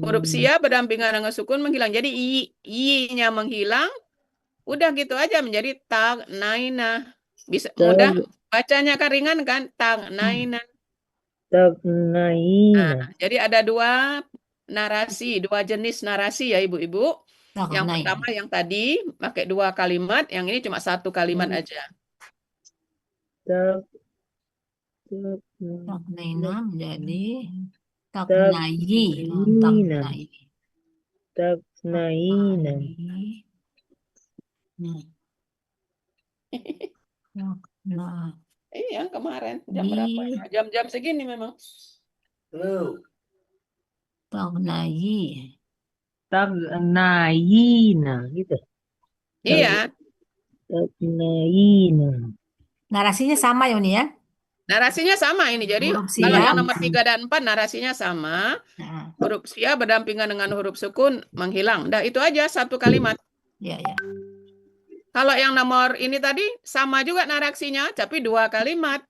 [SPEAKER 1] Huruf sia berdampingan dengan sukun menghilang. Jadi i-nya menghilang. Udah gitu aja menjadi tagnaina. Bisa mudah bacanya kan ringan kan? Tagnaina. Nah, jadi ada 2 narasi, 2 jenis narasi ya Ibu-ibu. Yang
[SPEAKER 8] Tagnaina.
[SPEAKER 1] pertama yang tadi pakai 2 kalimat, yang ini cuma 1 kalimat aja.
[SPEAKER 5] Tak, tak,
[SPEAKER 8] Tagnaina menjadi tagnai.
[SPEAKER 5] Tagnaina.
[SPEAKER 8] Tagnai.
[SPEAKER 5] Tagnaina.
[SPEAKER 8] Tagnai. Tagnai.
[SPEAKER 1] Yang kemarin jam berapa ya? Jam-jam segini memang.
[SPEAKER 8] Tagnai.
[SPEAKER 5] Tagnaina gitu.
[SPEAKER 1] Iya,
[SPEAKER 5] Tagnaina.
[SPEAKER 8] Narasinya sama ya Uni ya?
[SPEAKER 1] narasinya sama ini. Jadi
[SPEAKER 8] Huruf
[SPEAKER 1] kalau
[SPEAKER 8] siap.
[SPEAKER 1] yang nomor 3 dan 4 narasinya sama.
[SPEAKER 8] Nah,
[SPEAKER 1] Huruf sia berdampingan dengan huruf sukun menghilang. Nah, itu aja 1 kalimat.
[SPEAKER 8] ya.
[SPEAKER 1] Kalau yang nomor ini tadi sama juga narasinya, tapi 2 kalimat.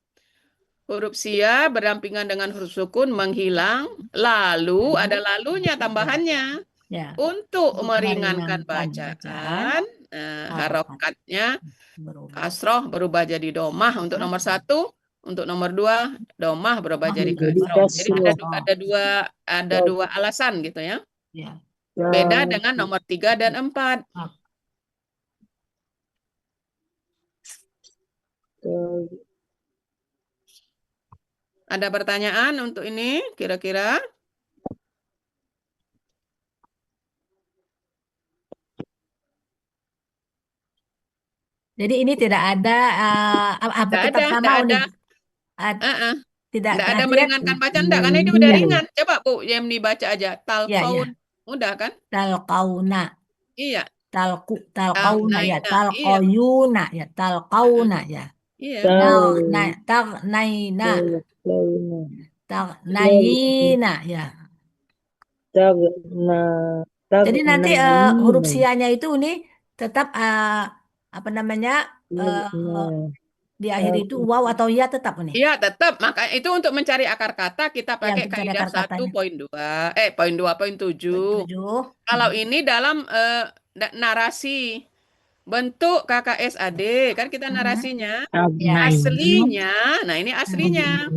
[SPEAKER 1] Huruf sia berdampingan dengan huruf sukun menghilang, lalu ada lalunya tambahannya.
[SPEAKER 8] Ya.
[SPEAKER 1] Untuk
[SPEAKER 8] Meringankan
[SPEAKER 1] meringankan
[SPEAKER 8] bacaan,
[SPEAKER 1] bacaan, harokatnya
[SPEAKER 8] berubah.
[SPEAKER 1] kasroh berubah jadi domah untuk nomor 1, untuk nomor 2 domah berubah jadi
[SPEAKER 5] Jadi
[SPEAKER 1] kasroh. Jadi
[SPEAKER 5] kasroh.
[SPEAKER 1] ada dua alasan gitu ya.
[SPEAKER 8] Ya.
[SPEAKER 1] Beda dengan nomor 3 dan 4. Ada pertanyaan untuk ini kira-kira?
[SPEAKER 8] Jadi ini tidak ada apa
[SPEAKER 1] Tidak
[SPEAKER 8] tetap
[SPEAKER 1] ada,
[SPEAKER 8] sama
[SPEAKER 1] tidak
[SPEAKER 8] Uni?
[SPEAKER 1] ada.
[SPEAKER 8] Tidak
[SPEAKER 1] Tidak ada
[SPEAKER 8] berarti ya.
[SPEAKER 1] meringankan bacaan enggak, karena itu udah ringan. Coba Bu Yemni baca aja. Talqaun. Mudah kan?
[SPEAKER 8] Talqauna.
[SPEAKER 1] Iya.
[SPEAKER 8] Talqauna ya.
[SPEAKER 1] Iya.
[SPEAKER 8] Talqayuna ya. Talqauna ya.
[SPEAKER 1] Iya.
[SPEAKER 8] Tagnaina. Tagnayina ya. Jadi nanti huruf sianya itu Uni tetap apa namanya di akhir itu waw atau ya tetap Uni?
[SPEAKER 1] Iya, tetap. Maka itu untuk mencari akar kata kita pakai
[SPEAKER 8] untuk mencari
[SPEAKER 1] kaidah
[SPEAKER 8] akar katanya.
[SPEAKER 1] 1.2, poin 2.7. Kalau ini dalam narasi bentuk KKSAD, kan kita narasinya aslinya. Nah, ini aslinya.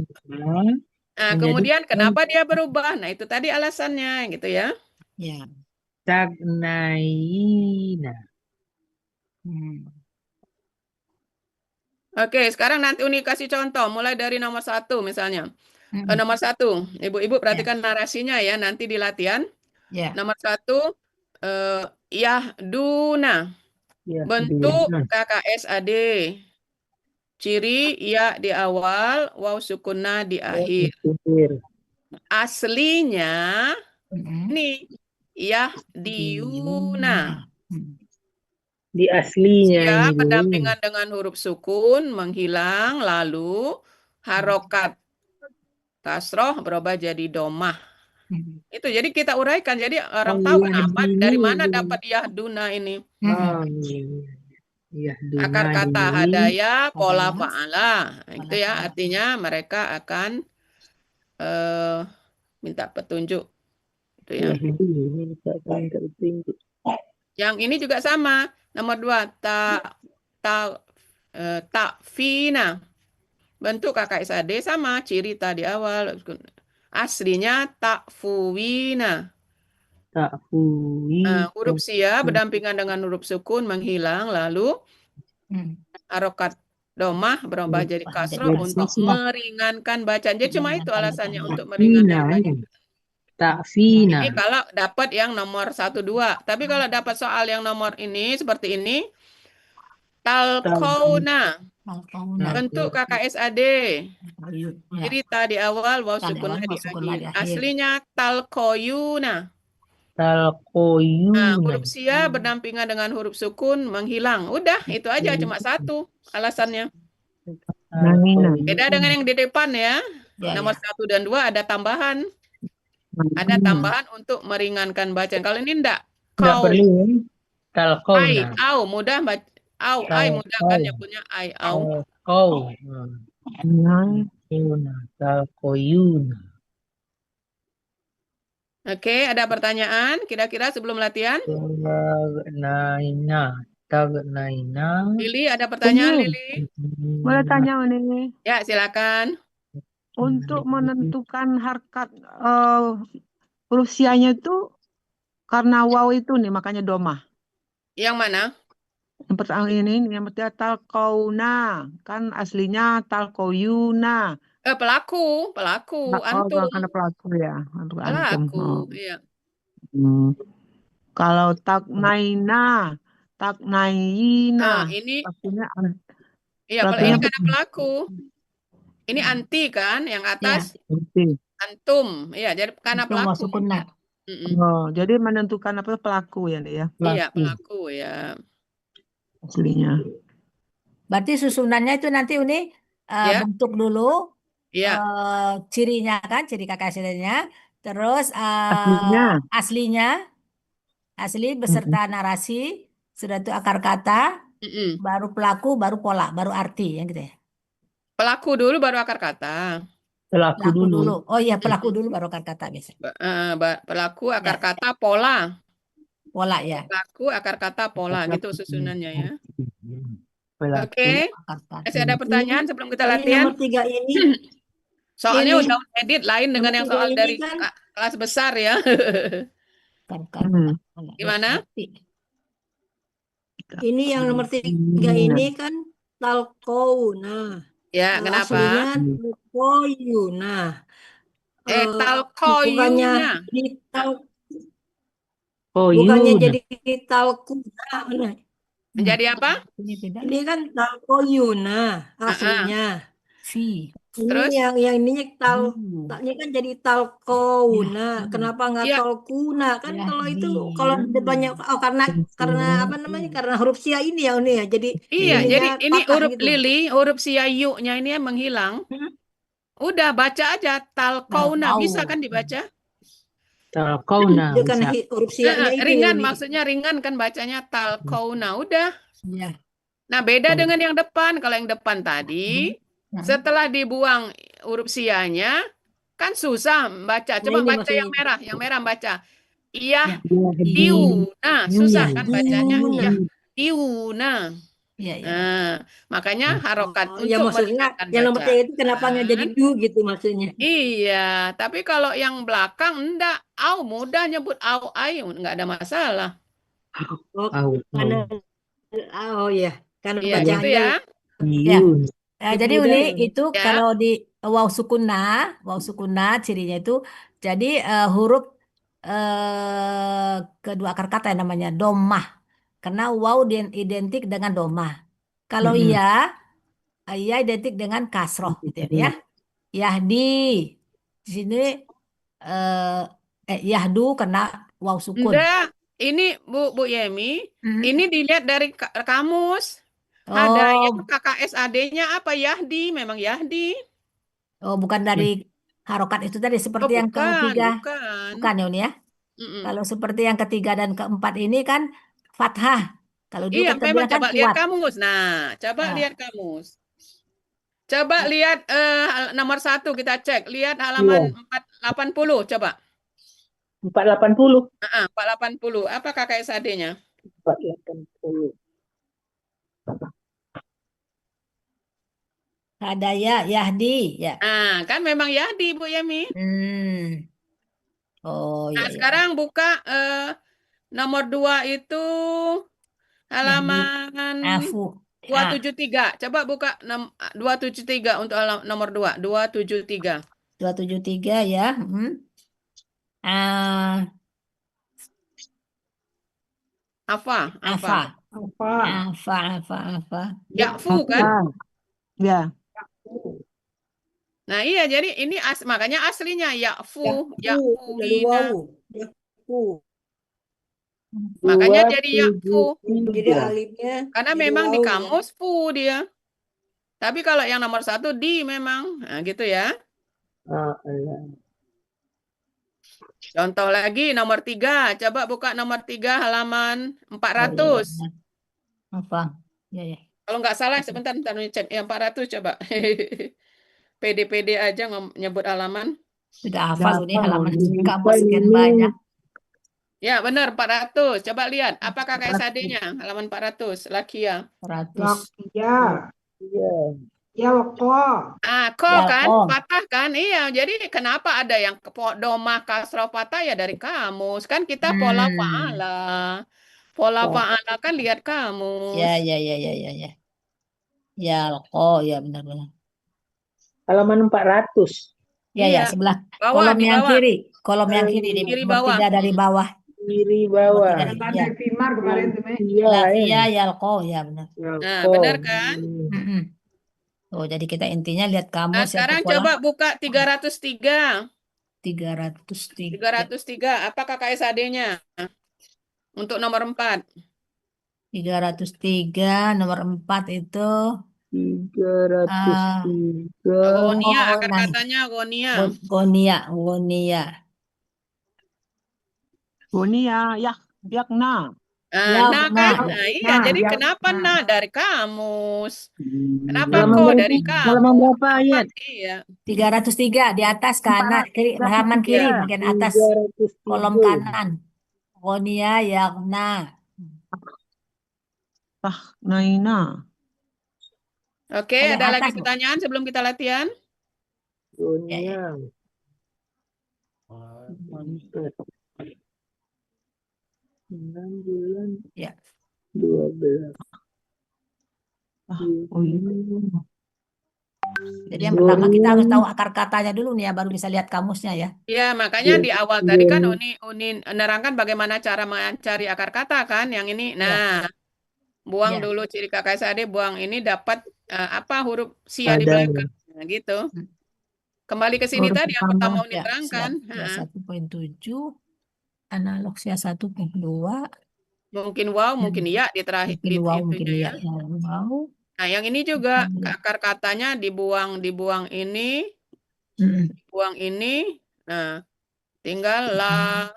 [SPEAKER 1] Nah, kemudian kenapa dia berubah? Nah, itu tadi alasannya gitu ya.
[SPEAKER 8] Ya.
[SPEAKER 5] Tagnaina.
[SPEAKER 1] Oke, sekarang nanti Uni kasih contoh, mulai dari nomor 1 misalnya. Nomor 1, Ibu-ibu perhatikan narasinya ya, nanti di latihan. Nomor 1, Yahduna. Bentuk KKSAD. Ciri ya di awal, waw sukunna di akhir. Aslinya ini Yahdiyuna.
[SPEAKER 5] Di aslinya
[SPEAKER 1] Ya,
[SPEAKER 5] ini
[SPEAKER 1] berdampingan dengan huruf sukun menghilang, lalu harokat kasroh berubah jadi domah. Itu jadi kita uraikan, jadi orang tahu kenapa, dari mana dapat yahduna ini. Akar kata hadaya, pola fa'ala. Itu ya, artinya mereka akan minta petunjuk. Itu ya. Yang ini juga sama. Nomor 2, ta'fina. Bentuk KKSAD sama, ciri ta di awal. Aslinya ta'fuwina. Huruf sia berdampingan dengan huruf sukun menghilang, lalu harokat domah berubah jadi kasroh untuk meringankan bacaan. Jadi cuma itu alasannya, untuk meringankan bacaan. Ini kalau dapat yang nomor 1, 2. Tapi kalau dapat soal yang nomor ini, seperti ini, talqauna. Bentuk KKSAD. Cerita di awal, waw sukunna di akhir. Aslinya talqoyuna. Huruf sia berdampingan dengan huruf sukun menghilang. Udah, itu aja, cuma 1 alasannya. Beda dengan yang di depan ya. Nomor 1 dan 2 ada tambahan. Ada tambahan untuk meringankan bacaan. Kalau ini enggak. Kau. Ai, au, mudah baca. Au, ai mudah kan yang punya ai, au. Oke, ada pertanyaan kira-kira sebelum latihan? Lili, ada pertanyaan Lili?
[SPEAKER 10] Boleh tanya Uni?
[SPEAKER 1] Ya, silakan.
[SPEAKER 10] Untuk menentukan harkat huruf sianya itu Karena waw itu nih makanya domah.
[SPEAKER 1] Yang mana?
[SPEAKER 10] Yang pertama ini yang pertama talqauna kan aslinya talqauyuna.
[SPEAKER 1] Pelaku, antum,
[SPEAKER 10] Karena pelaku ya, untuk antum.
[SPEAKER 1] pelaku,
[SPEAKER 10] Oh.
[SPEAKER 1] iya.
[SPEAKER 10] Kalau taknaina, taknaina,
[SPEAKER 1] Ini,
[SPEAKER 10] pelakunya
[SPEAKER 1] iya, ini
[SPEAKER 10] pelakunya
[SPEAKER 1] karena pelaku. Ini anti kan, yang atas
[SPEAKER 10] berarti.
[SPEAKER 1] antum, iya, jadi karena
[SPEAKER 8] Antum waw
[SPEAKER 1] pelaku.
[SPEAKER 8] sukunna.
[SPEAKER 10] Oh, jadi menentukan apa pelaku ya, Nek, ya,
[SPEAKER 1] Iya,
[SPEAKER 10] pelaku
[SPEAKER 1] pelaku ya.
[SPEAKER 10] aslinya.
[SPEAKER 8] Berarti susunannya itu nanti Uni
[SPEAKER 1] Ya,
[SPEAKER 8] bentuk dulu
[SPEAKER 1] iya.
[SPEAKER 8] cirinya kan, ciri KKSD-nya, terus
[SPEAKER 10] Aslinya.
[SPEAKER 8] asli beserta narasi, sudah itu akar kata, baru pelaku, baru pola, baru arti, yang gitu ya.
[SPEAKER 1] Pelaku dulu baru akar kata.
[SPEAKER 10] Pelaku
[SPEAKER 8] Pelaku
[SPEAKER 10] dulu.
[SPEAKER 8] dulu. Oh iya, pelaku dulu baru akar kata biasa.
[SPEAKER 1] Pelaku akar
[SPEAKER 8] Ya.
[SPEAKER 1] kata pola.
[SPEAKER 8] Pola ya.
[SPEAKER 1] Pelaku akar kata pola, gitu susunannya ya.
[SPEAKER 10] Pelaku.
[SPEAKER 1] Oke.
[SPEAKER 8] Akar kata.
[SPEAKER 1] Masih ada pertanyaan sebelum kita
[SPEAKER 9] Ini
[SPEAKER 1] latihan?
[SPEAKER 9] nomor 3 ini.
[SPEAKER 1] Soalnya
[SPEAKER 9] Ini.
[SPEAKER 1] udah edit lain dengan
[SPEAKER 9] Nomor
[SPEAKER 1] yang
[SPEAKER 9] 3
[SPEAKER 1] soal
[SPEAKER 9] ini
[SPEAKER 1] dari
[SPEAKER 9] kan.
[SPEAKER 1] kelas besar ya.
[SPEAKER 8] Akar kata.
[SPEAKER 1] Gimana?
[SPEAKER 9] Ini yang nomor 3 ini kan talqauna.
[SPEAKER 1] Ya, kenapa?
[SPEAKER 9] Aslinya talqauyuna.
[SPEAKER 1] Talqauyuna.
[SPEAKER 9] Bukannya jadi talquna.
[SPEAKER 1] Menjadi apa?
[SPEAKER 9] Ini kan talqauyuna aslinya. Ini
[SPEAKER 1] Terus?
[SPEAKER 9] yang ininya ini kan jadi talqauna. Kenapa nggak talquna? Kan kalau itu kalau banyak karena apa namanya? Karena huruf sia ini ya Uni ya. Jadi
[SPEAKER 1] Iya,
[SPEAKER 9] ininya
[SPEAKER 1] jadi ini
[SPEAKER 9] patah
[SPEAKER 1] huruf
[SPEAKER 9] gitu.
[SPEAKER 1] Lili, huruf siayunya ini yang menghilang. Udah baca aja talqauna, bisa kan dibaca?
[SPEAKER 5] Talqauna
[SPEAKER 9] Dia kan
[SPEAKER 5] bisa.
[SPEAKER 9] huruf sianya itu ya
[SPEAKER 1] Ringan,
[SPEAKER 9] Uni.
[SPEAKER 1] maksudnya ringan kan bacanya talqauna. Udah.
[SPEAKER 8] Iya.
[SPEAKER 1] Nah, beda dengan yang depan. Kalau yang depan tadi, setelah dibuang huruf sianya, kan susah baca. Coba
[SPEAKER 9] ini
[SPEAKER 1] baca yang merah. Yang merah baca. Iya,
[SPEAKER 5] Yahdi.
[SPEAKER 1] diuna. Susah kan bacanya.
[SPEAKER 9] Diuna.
[SPEAKER 1] Iya, diuna.
[SPEAKER 8] Iya, iya.
[SPEAKER 1] Nah, makanya harokat
[SPEAKER 9] Ya
[SPEAKER 1] untuk
[SPEAKER 9] maksudnya
[SPEAKER 1] meringankan
[SPEAKER 9] yang nomor 3 itu kenapa nggak jadi
[SPEAKER 1] bacaan.
[SPEAKER 9] du gitu maksudnya.
[SPEAKER 1] Iya, tapi kalau yang belakang enggak. Au, mudah nyebut au, ai. Enggak ada masalah.
[SPEAKER 9] Oh, karena ya, karena
[SPEAKER 1] Iya, gitu
[SPEAKER 9] bacaannya
[SPEAKER 1] ya.
[SPEAKER 8] Ya.
[SPEAKER 5] Yun.
[SPEAKER 8] Jadi
[SPEAKER 9] mudah
[SPEAKER 8] Uni
[SPEAKER 9] ya.
[SPEAKER 8] itu
[SPEAKER 1] Ya.
[SPEAKER 8] kalau di waw sukuna cirinya itu jadi huruf kedua akar kata yang namanya domah. Karena waw identik dengan domah. Kalau iya identik dengan kasroh gitu ya. Yahdi di sini yahdu karena waw sukun.
[SPEAKER 1] Enggak, ini Bu Yemi, ini dilihat dari kamus. Ada yang
[SPEAKER 8] Oh,
[SPEAKER 1] KKSAD-nya apa Yahdi, memang Yahdi.
[SPEAKER 8] oh bukan dari harokat itu tadi seperti yang
[SPEAKER 1] bukan,
[SPEAKER 8] ketiga.
[SPEAKER 1] bukan.
[SPEAKER 8] Bukan ya Uni ya? Kalau seperti yang ketiga dan keempat ini kan fathah. Kalau dulu
[SPEAKER 1] Iya,
[SPEAKER 8] kita
[SPEAKER 1] memang
[SPEAKER 8] bilang kan
[SPEAKER 1] coba lihat
[SPEAKER 8] kuat.
[SPEAKER 1] kamus. Nah, coba
[SPEAKER 8] Nah.
[SPEAKER 1] lihat kamus. Coba lihat nomor 1 kita cek. Lihat halaman 480, coba.
[SPEAKER 5] 480.
[SPEAKER 1] 480. Apa KKSAD-nya?
[SPEAKER 5] 480.
[SPEAKER 8] Ada Yahdi ya.
[SPEAKER 1] Nah, kan memang Yahdi Bu Yemi.
[SPEAKER 8] Oh
[SPEAKER 1] Nah,
[SPEAKER 8] iya.
[SPEAKER 1] sekarang buka nomor 2 itu halaman 273. Coba buka 273 untuk nomor 2. 273.
[SPEAKER 8] 273 ya.
[SPEAKER 1] Apa?
[SPEAKER 10] Yakfu
[SPEAKER 1] kan?
[SPEAKER 10] Ya.
[SPEAKER 1] Nah, iya jadi ini makanya aslinya yakfu,
[SPEAKER 9] dari wawu. Yakfu.
[SPEAKER 1] Makanya jadi yakfu.
[SPEAKER 9] Jadi alifnya
[SPEAKER 1] karena
[SPEAKER 9] jadi
[SPEAKER 1] memang di
[SPEAKER 9] wawu,
[SPEAKER 1] kamus fu dia. Tapi kalau yang nomor 1 di memang. Nah, gitu ya. Contoh lagi nomor 3. Coba buka nomor 3 halaman 400.
[SPEAKER 8] Apa? Ya.
[SPEAKER 1] Kalau nggak salah sebentar cek yang 400 coba. PD aja nyebut halaman.
[SPEAKER 8] Sudah hafal ini halaman kamus sekian banyak.
[SPEAKER 1] Ya, benar 400. Coba lihat apakah KSAD-nya halaman 400 Lakia.
[SPEAKER 8] 400.
[SPEAKER 3] Lakia.
[SPEAKER 5] Iya.
[SPEAKER 3] Yalko.
[SPEAKER 1] Ko kan,
[SPEAKER 8] Yalko.
[SPEAKER 1] patah kan? Iya, jadi kenapa ada yang domah kasroh patah ya dari kamus. Kan kita pola
[SPEAKER 8] Hmm.
[SPEAKER 1] fa'ala. Pola
[SPEAKER 5] Pak.
[SPEAKER 1] fa'ala kan lihat
[SPEAKER 8] Ya,
[SPEAKER 1] kamus.
[SPEAKER 8] ya, ya, ya, ya, ya. Yalko, ya benar-benar.
[SPEAKER 5] Halaman 400.
[SPEAKER 8] Ya, ya,
[SPEAKER 1] Iya,
[SPEAKER 8] sebelah
[SPEAKER 1] bawah,
[SPEAKER 8] kolom
[SPEAKER 1] di
[SPEAKER 8] yang
[SPEAKER 1] bawah,
[SPEAKER 8] kiri, kolom yang kiri di
[SPEAKER 1] kiri
[SPEAKER 8] nomor
[SPEAKER 1] bawah.
[SPEAKER 8] 3 dari bawah,
[SPEAKER 5] Kiri
[SPEAKER 8] nomor
[SPEAKER 5] bawah.
[SPEAKER 8] 3
[SPEAKER 3] Kata
[SPEAKER 8] ya.
[SPEAKER 3] Pimar kemarin tuh, Mei.
[SPEAKER 5] Iya,
[SPEAKER 8] Lakia Yalko, ya benar.
[SPEAKER 1] Nah,
[SPEAKER 5] Yalko.
[SPEAKER 1] benar kan?
[SPEAKER 8] Mm-mm. Oh, jadi kita intinya lihat
[SPEAKER 1] Nah,
[SPEAKER 8] kamus ya
[SPEAKER 1] sekarang
[SPEAKER 8] pola
[SPEAKER 1] coba buka 303.
[SPEAKER 8] 303.
[SPEAKER 1] 303, apa KKSAD-nya? Untuk nomor 4.
[SPEAKER 8] 303 nomor 4 itu
[SPEAKER 5] 303.
[SPEAKER 1] Gonia,
[SPEAKER 8] oh,
[SPEAKER 1] akar
[SPEAKER 8] nah,
[SPEAKER 1] katanya gonia.
[SPEAKER 8] Gonia, Gonia.
[SPEAKER 10] Gonia, yakna.
[SPEAKER 1] Nah kan?
[SPEAKER 8] Ya.
[SPEAKER 1] Nah, iya,
[SPEAKER 3] Nah,
[SPEAKER 1] jadi
[SPEAKER 3] ya.
[SPEAKER 1] kenapa
[SPEAKER 3] Nah,
[SPEAKER 1] dari kamus? Kenapa
[SPEAKER 5] Halaman
[SPEAKER 1] kok
[SPEAKER 5] berapa?
[SPEAKER 1] dari
[SPEAKER 5] Halaman
[SPEAKER 1] kamus?
[SPEAKER 5] berapa
[SPEAKER 1] Kenapa?
[SPEAKER 5] ayat?
[SPEAKER 1] Iya.
[SPEAKER 8] 303 di atas kanan, kiri, halaman kiri
[SPEAKER 10] 303.
[SPEAKER 8] bagian atas kolom
[SPEAKER 5] 303.
[SPEAKER 8] kanan. Gonia, Yakna.
[SPEAKER 10] Naina.
[SPEAKER 1] Oke,
[SPEAKER 8] Paling
[SPEAKER 1] ada
[SPEAKER 8] atas,
[SPEAKER 1] lagi
[SPEAKER 8] Bu.
[SPEAKER 1] pertanyaan sebelum kita latihan?
[SPEAKER 8] Ya, ya.
[SPEAKER 5] Dunia. Mantap. 6 bulan
[SPEAKER 8] Ya.
[SPEAKER 5] 12.
[SPEAKER 10] Oh iya.
[SPEAKER 8] Jadi yang pertama kita harus tahu akar katanya dulu nih ya, baru bisa lihat kamusnya ya.
[SPEAKER 1] Ya, makanya di awal tadi kan Uni menerangkan bagaimana cara mencari akar kata kan, yang ini. Nah, buang
[SPEAKER 8] Ya.
[SPEAKER 1] dulu ciri KKSAD, buang ini dapat apa huruf sia di
[SPEAKER 5] Ada.
[SPEAKER 1] belakang. Nah, gitu. Kembali ke sini
[SPEAKER 10] Huruf
[SPEAKER 1] tadi yang
[SPEAKER 10] pertama.
[SPEAKER 1] pertama Uni
[SPEAKER 8] Ya,
[SPEAKER 1] terangkan.
[SPEAKER 8] sia 1.7, analog sia 1.2,
[SPEAKER 1] Mungkin wow, mungkin ya di terakhir
[SPEAKER 8] mungkin
[SPEAKER 1] di
[SPEAKER 8] wow,
[SPEAKER 1] itunya
[SPEAKER 8] mungkin
[SPEAKER 1] ya.
[SPEAKER 8] ya. Wow.
[SPEAKER 1] Nah, yang ini juga akar katanya dibuang ini, dibuang ini. Nah, tinggal nah,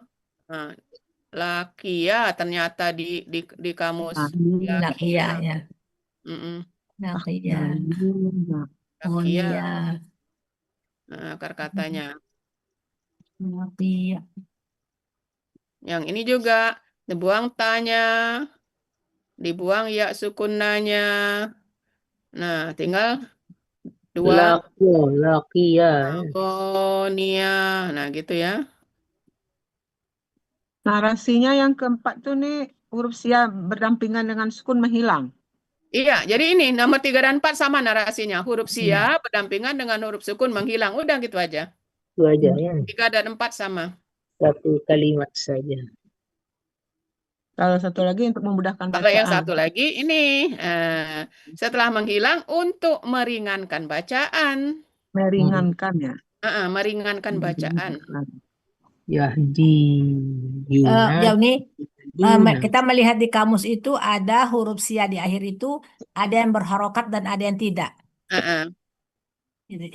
[SPEAKER 1] lakia ternyata di kamus
[SPEAKER 8] Lakia
[SPEAKER 1] lakia.
[SPEAKER 8] ya.
[SPEAKER 1] Mm-mm.
[SPEAKER 8] Lakia. Oh
[SPEAKER 1] Lakia.
[SPEAKER 8] iya.
[SPEAKER 1] Nah, akar katanya.
[SPEAKER 8] Lakia.
[SPEAKER 1] Yang ini juga dibuang tanya, dibuang ya sukunanya. Nah, tinggal 2
[SPEAKER 5] Lakia.
[SPEAKER 1] Nia. Nah, gitu ya.
[SPEAKER 10] Narasinya yang keempat tuh nih huruf sia berdampingan dengan sukun menghilang.
[SPEAKER 1] Iya, jadi ini nomor 3 dan 4 sama narasinya. Huruf sia berdampingan dengan huruf sukun menghilang. Udah gitu aja.
[SPEAKER 5] Itu aja ya.
[SPEAKER 1] 3 dan 4 sama.
[SPEAKER 5] Satu kalimat saja.
[SPEAKER 10] Kalau satu lagi untuk memudahkan
[SPEAKER 1] Kalau yang
[SPEAKER 10] bacaan.
[SPEAKER 1] satu lagi ini setelah menghilang untuk meringankan bacaan.
[SPEAKER 10] Meringankan ya.
[SPEAKER 1] Meringankan bacaan.
[SPEAKER 5] Yahdi. Yuna.
[SPEAKER 8] Ya ini
[SPEAKER 5] Yuna.
[SPEAKER 8] kita melihat di kamus itu ada huruf sia di akhir itu ada yang berharokat dan ada yang tidak.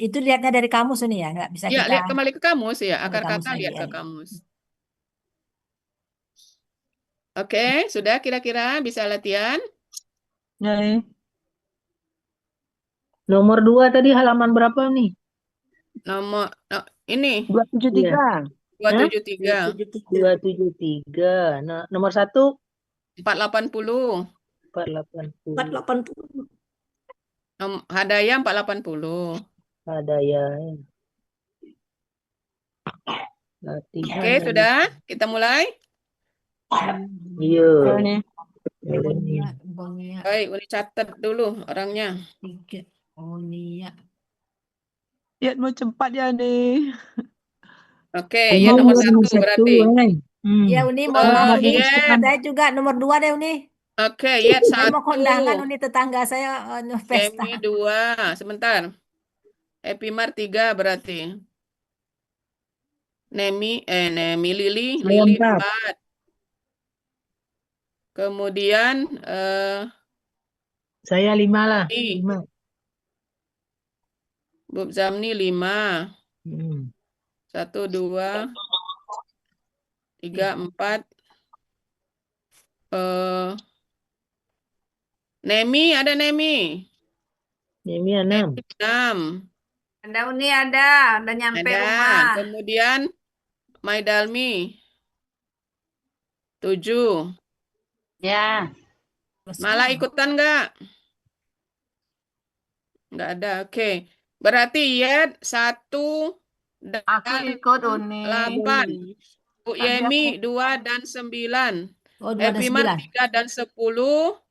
[SPEAKER 8] Itu lihatnya dari kamus ini ya, nggak bisa
[SPEAKER 1] Ya,
[SPEAKER 8] kita
[SPEAKER 1] lihat kembali ke kamus ya.
[SPEAKER 8] dari
[SPEAKER 1] Akar
[SPEAKER 8] kamus
[SPEAKER 1] kata
[SPEAKER 8] lagi
[SPEAKER 1] lihat
[SPEAKER 8] ya.
[SPEAKER 1] ke kamus. Oke, sudah kira-kira bisa latihan?
[SPEAKER 10] Ya,
[SPEAKER 5] Nomor 2 tadi halaman berapa nih?
[SPEAKER 1] Nomor ini
[SPEAKER 10] 273.
[SPEAKER 1] 273.
[SPEAKER 5] 273. Nah, nomor 1
[SPEAKER 1] 480.
[SPEAKER 5] 480.
[SPEAKER 9] 480.
[SPEAKER 1] Hadaya 480.
[SPEAKER 5] Hadaya. Latihan.
[SPEAKER 1] Oke, sudah. Kita mulai.
[SPEAKER 5] Iya.
[SPEAKER 8] Gonia.
[SPEAKER 1] Baik, Uni catat dulu orangnya.
[SPEAKER 8] Gonia.
[SPEAKER 10] Ya, mau cepat ya nih.
[SPEAKER 1] Oke, ya nomor 1 berarti.
[SPEAKER 8] Ya Uni, mohon maaf Uni.
[SPEAKER 1] Iya.
[SPEAKER 8] Saya juga nomor 2 deh Uni.
[SPEAKER 1] Oke, ya
[SPEAKER 8] Saya mau
[SPEAKER 1] 1.
[SPEAKER 8] kondangan Uni, tetangga saya pesta.
[SPEAKER 1] Emi 2. Sebentar. Epimar 3 berarti. Nemi Lili 4. Kemudian
[SPEAKER 5] saya 5 lah.
[SPEAKER 1] ini.
[SPEAKER 5] 5.
[SPEAKER 1] Bub Zamni 5. 1, 2, 3, 4. Nemi, ada Nemi.
[SPEAKER 5] Nemi 6.
[SPEAKER 1] 6.
[SPEAKER 4] Ada Uni, ada nyampe
[SPEAKER 1] Ada.
[SPEAKER 4] rumah.
[SPEAKER 1] Kemudian Maidalmi 7.
[SPEAKER 4] Ya.
[SPEAKER 1] Malah ikutan nggak? Nggak ada. Oke. Berarti Yed 1
[SPEAKER 9] Aku
[SPEAKER 1] dan
[SPEAKER 9] ikut Uni.
[SPEAKER 1] 8. Bu
[SPEAKER 9] Tadi
[SPEAKER 1] Yemi
[SPEAKER 9] aku
[SPEAKER 1] 2 dan 9.
[SPEAKER 8] Oh, 2 dan
[SPEAKER 1] Epimar
[SPEAKER 8] 9.
[SPEAKER 1] 3 dan 10.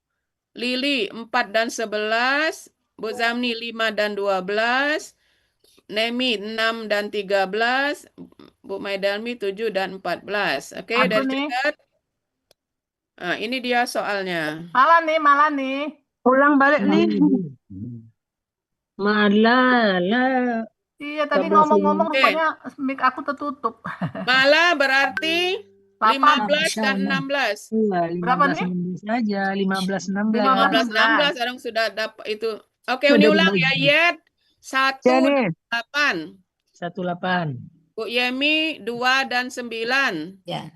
[SPEAKER 1] Lili 4 dan 11. Bu Zamni 5 dan 12. Nemi 6 dan 13. Bu Maidalmi 7 dan 14. Oke,
[SPEAKER 9] aku
[SPEAKER 1] dari
[SPEAKER 9] nih.
[SPEAKER 1] catat. Nah, ini dia soalnya.
[SPEAKER 9] Malah nih.
[SPEAKER 10] Ulang balik nih.
[SPEAKER 5] Malah,
[SPEAKER 9] Iya, tadi
[SPEAKER 5] 14
[SPEAKER 9] ngomong-ngomong
[SPEAKER 1] Oke.
[SPEAKER 9] rupanya mic aku tertutup.
[SPEAKER 1] Malah berarti
[SPEAKER 9] 8.
[SPEAKER 1] 15 dan 16.
[SPEAKER 9] Berapa
[SPEAKER 5] 15,
[SPEAKER 9] nih?
[SPEAKER 5] 16 aja, 15, 16.
[SPEAKER 1] 15, 16
[SPEAKER 9] 16.
[SPEAKER 1] orang sudah dapat itu. Oke,
[SPEAKER 5] Udah
[SPEAKER 1] Uni ulang ya,
[SPEAKER 5] dibagi.
[SPEAKER 1] Yed. 1
[SPEAKER 10] Ya
[SPEAKER 1] dan
[SPEAKER 10] nih.
[SPEAKER 1] 8.
[SPEAKER 5] 18.
[SPEAKER 1] Bu Yemi 2 dan 9.
[SPEAKER 8] Ya.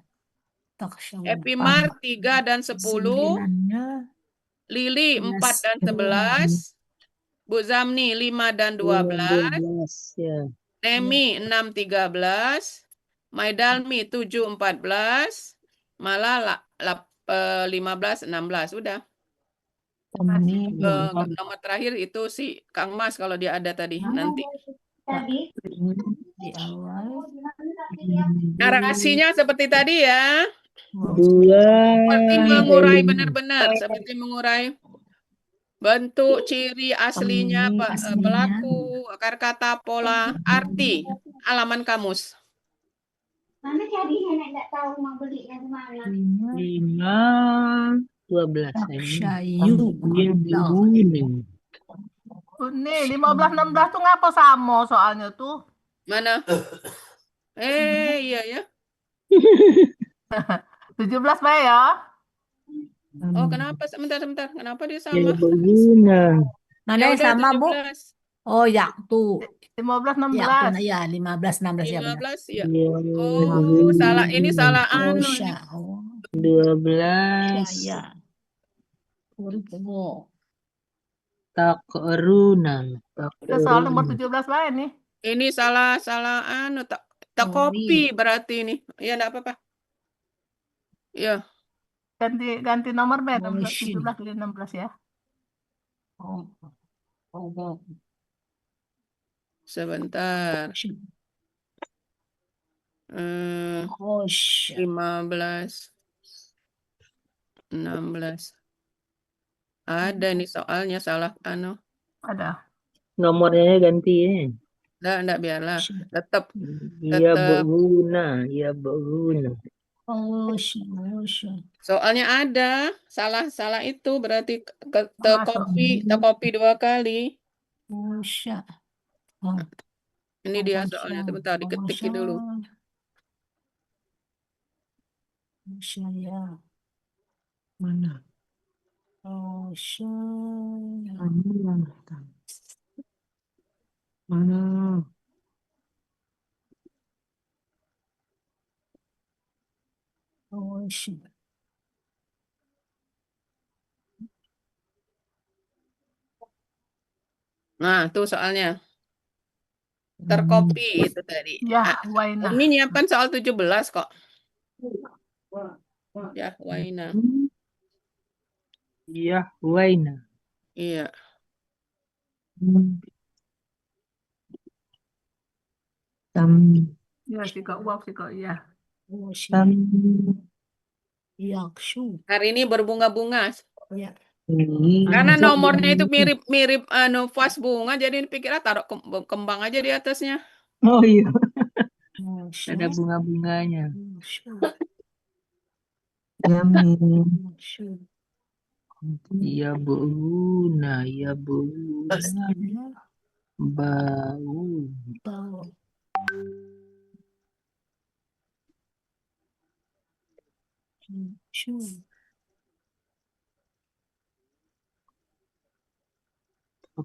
[SPEAKER 8] Taksyauna.
[SPEAKER 1] Epimar 3 dan 10.
[SPEAKER 8] 9-nya
[SPEAKER 1] Lili 4 dan 11. Bu Zamni 5 dan 12.
[SPEAKER 5] 12 ya.
[SPEAKER 1] Nemi 6, 13. Maidalmi 7, 14. Malah 15, 16. Udah.
[SPEAKER 8] Tommy.
[SPEAKER 1] Nomor terakhir itu si Kang Mas kalau dia ada tadi. Nanti.
[SPEAKER 8] Di awal.
[SPEAKER 1] Narasinya seperti tadi ya.
[SPEAKER 5] 2
[SPEAKER 1] Seperti
[SPEAKER 5] sampai
[SPEAKER 1] mengurai
[SPEAKER 5] 5.
[SPEAKER 1] benar-benar. Seperti mengurai bentuk, ciri aslinya,
[SPEAKER 8] Ciri aslinya.
[SPEAKER 1] pelaku, akar kata, pola, arti, halaman kamus.
[SPEAKER 11] Mana carinya nek nggak tahu mau belinya di mana?
[SPEAKER 5] 5, 12.
[SPEAKER 8] Taksyayu.
[SPEAKER 5] Iya, begini.
[SPEAKER 9] Uni 15 16 tuh ngapa sama soalnya tuh?
[SPEAKER 1] Mana? Iya ya.
[SPEAKER 9] 17 baik ya.
[SPEAKER 1] Oh, kenapa? Sebentar. Kenapa dia
[SPEAKER 5] Ya,
[SPEAKER 1] sama?
[SPEAKER 5] begini.
[SPEAKER 8] Mana
[SPEAKER 1] Ya
[SPEAKER 8] yang
[SPEAKER 1] udah
[SPEAKER 8] sama, Bu?
[SPEAKER 1] 17.
[SPEAKER 8] Oh, ya, tuh.
[SPEAKER 9] 15
[SPEAKER 8] Ya,
[SPEAKER 9] 16.
[SPEAKER 8] tuh, ya, 15, 16 ya benar.
[SPEAKER 1] 15 ya.
[SPEAKER 5] Ya,
[SPEAKER 1] Oh, salah. Ini salah
[SPEAKER 8] Oh,
[SPEAKER 1] anu ini.
[SPEAKER 8] sya. Oh,
[SPEAKER 5] 12.
[SPEAKER 8] ya. Purbo.
[SPEAKER 5] Takrunam.
[SPEAKER 9] Itu soal nomor 17 baik nih.
[SPEAKER 1] Ini salah anu tak kopi berarti ini. Ya enggak apa-apa. Ya.
[SPEAKER 9] Ganti nomor baik
[SPEAKER 8] Motion.
[SPEAKER 9] 17 jadi 16 ya.
[SPEAKER 8] Oh, oh,
[SPEAKER 1] Sebentar. 15, 16. Ada nih soalnya salah anu.
[SPEAKER 9] Ada.
[SPEAKER 5] Nomornya ganti ya.
[SPEAKER 1] Enggak biarlah. Tetap
[SPEAKER 5] Iya, berguna. Iya, berguna.
[SPEAKER 1] soalnya ada salah itu berarti
[SPEAKER 9] Masuk.
[SPEAKER 1] kopi 2 kali.
[SPEAKER 8] oh, sya. Oh,
[SPEAKER 1] Ini dia soalnya sebentar diketik dulu.
[SPEAKER 8] ya.
[SPEAKER 10] Mana?
[SPEAKER 8] Oh, sya.
[SPEAKER 10] Mana?
[SPEAKER 8] Oh, sya.
[SPEAKER 1] Nah, tuh soalnya. Terkopi itu tadi.
[SPEAKER 9] Ya, Waina.
[SPEAKER 1] Ini nyiapkan soal 17 kok. Ya, Waina.
[SPEAKER 5] Iya, Waina.
[SPEAKER 1] Iya.
[SPEAKER 9] Ya, sih kok uang sih kok ya.
[SPEAKER 1] Hari ini berbunga-bunga.
[SPEAKER 8] Ya.
[SPEAKER 1] Karena nomornya itu mirip anu vas bunga, jadi pikir taruh kembang aja di atasnya.
[SPEAKER 5] Oh iya. Ada bunga-bunganya. Iya, berguna. Iya, berguna. Bau.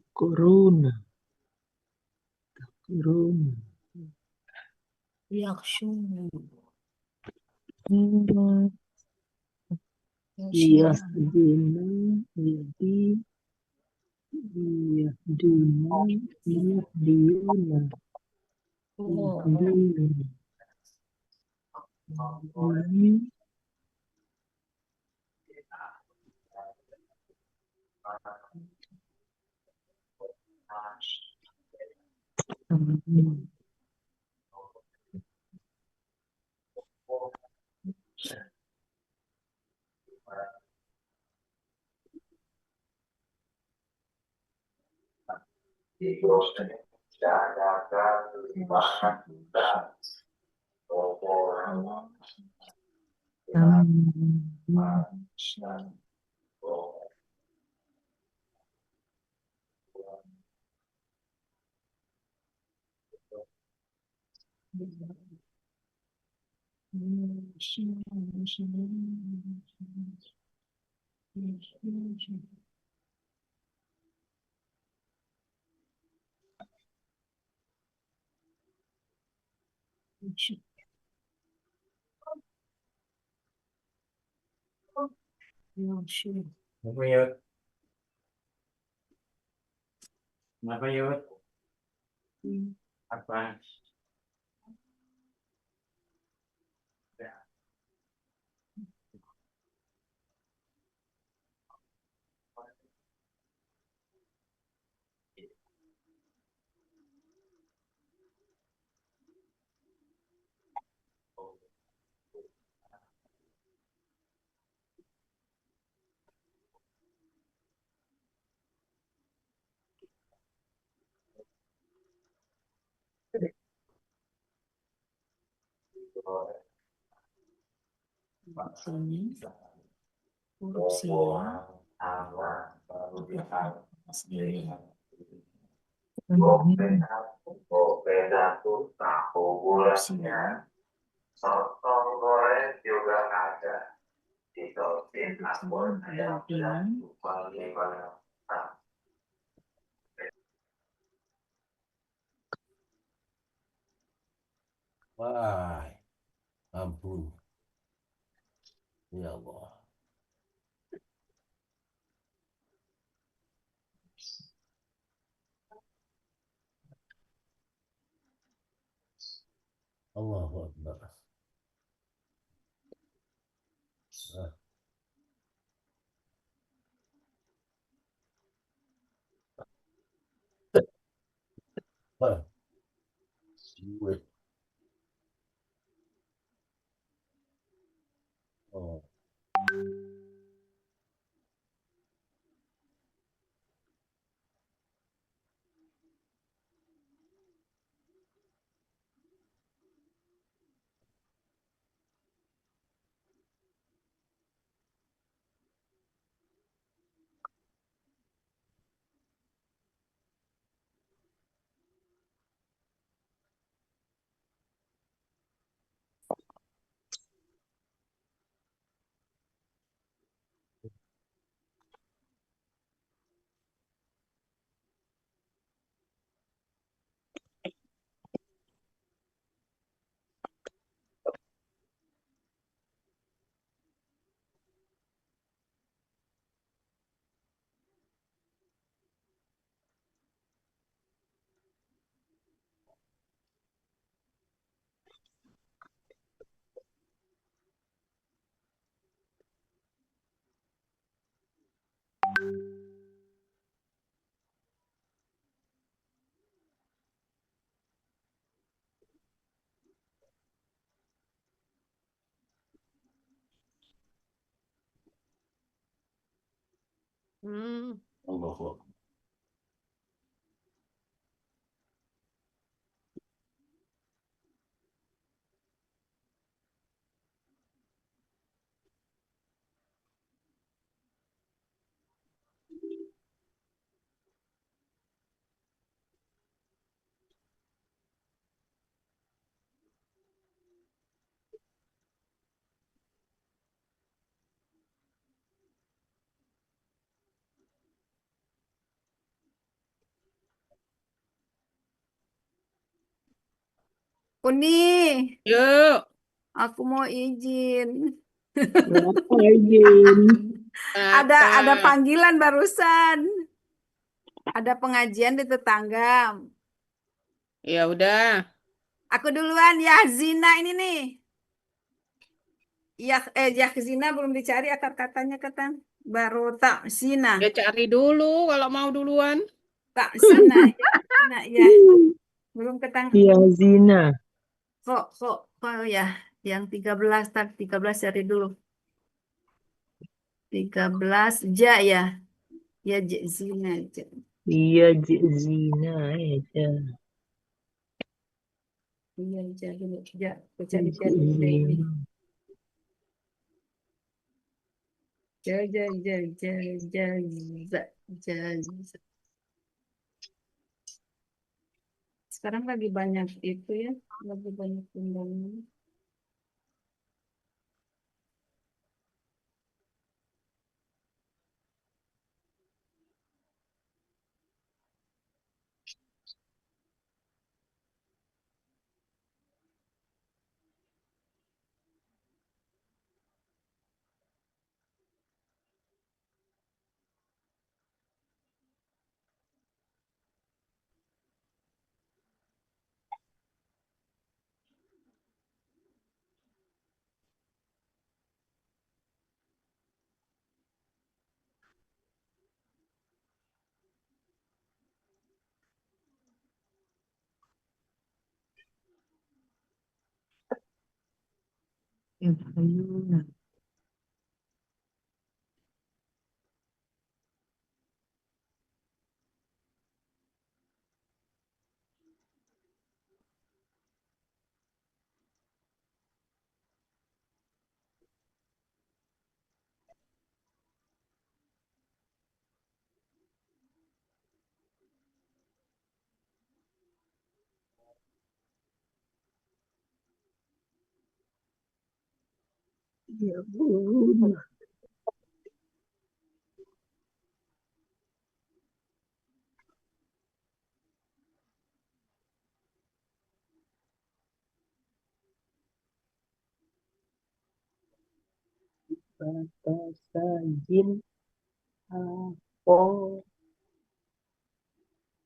[SPEAKER 5] Corona. Iya, duna. Jadi, iya, duna. Iya, duna.
[SPEAKER 6] Kenapa Yud? Kenapa Yud? Apa?
[SPEAKER 8] Huruf sia. Huruf sia.
[SPEAKER 7] Sotong goreng juga ada.
[SPEAKER 8] Pendampingan.
[SPEAKER 6] Wah, ampun. Ya Allah. Allahu Akbar. Ah, ah, siwet. Oh. Allahu Akbar.
[SPEAKER 9] Uni,
[SPEAKER 1] Yuk.
[SPEAKER 9] aku mau izin.
[SPEAKER 5] Kenapa izin?
[SPEAKER 9] Ada
[SPEAKER 1] Apa?
[SPEAKER 9] panggilan barusan. Ada pengajian di tetangga.
[SPEAKER 1] Ya udah.
[SPEAKER 9] Aku duluan ya Zina ini nih. Ya Zina belum dicari akar katanya kata. Baru tak Zina.
[SPEAKER 1] Ya cari dulu kalau mau duluan.
[SPEAKER 8] Tak sana ya, nak ya. Belum ketangkep.
[SPEAKER 5] Ya zina.
[SPEAKER 8] Kok ya. Yang 13 tadi 13 cari dulu. 13 ja ya. Ya zina ja.
[SPEAKER 5] Iya zina aja.
[SPEAKER 8] Iya ja dulu ja. Aku cari dulu ini. Ja. Sekarang lagi banyak itu ya, lagi banyak undangan.
[SPEAKER 10] Ayuna. Ya ampun. Batasajin apo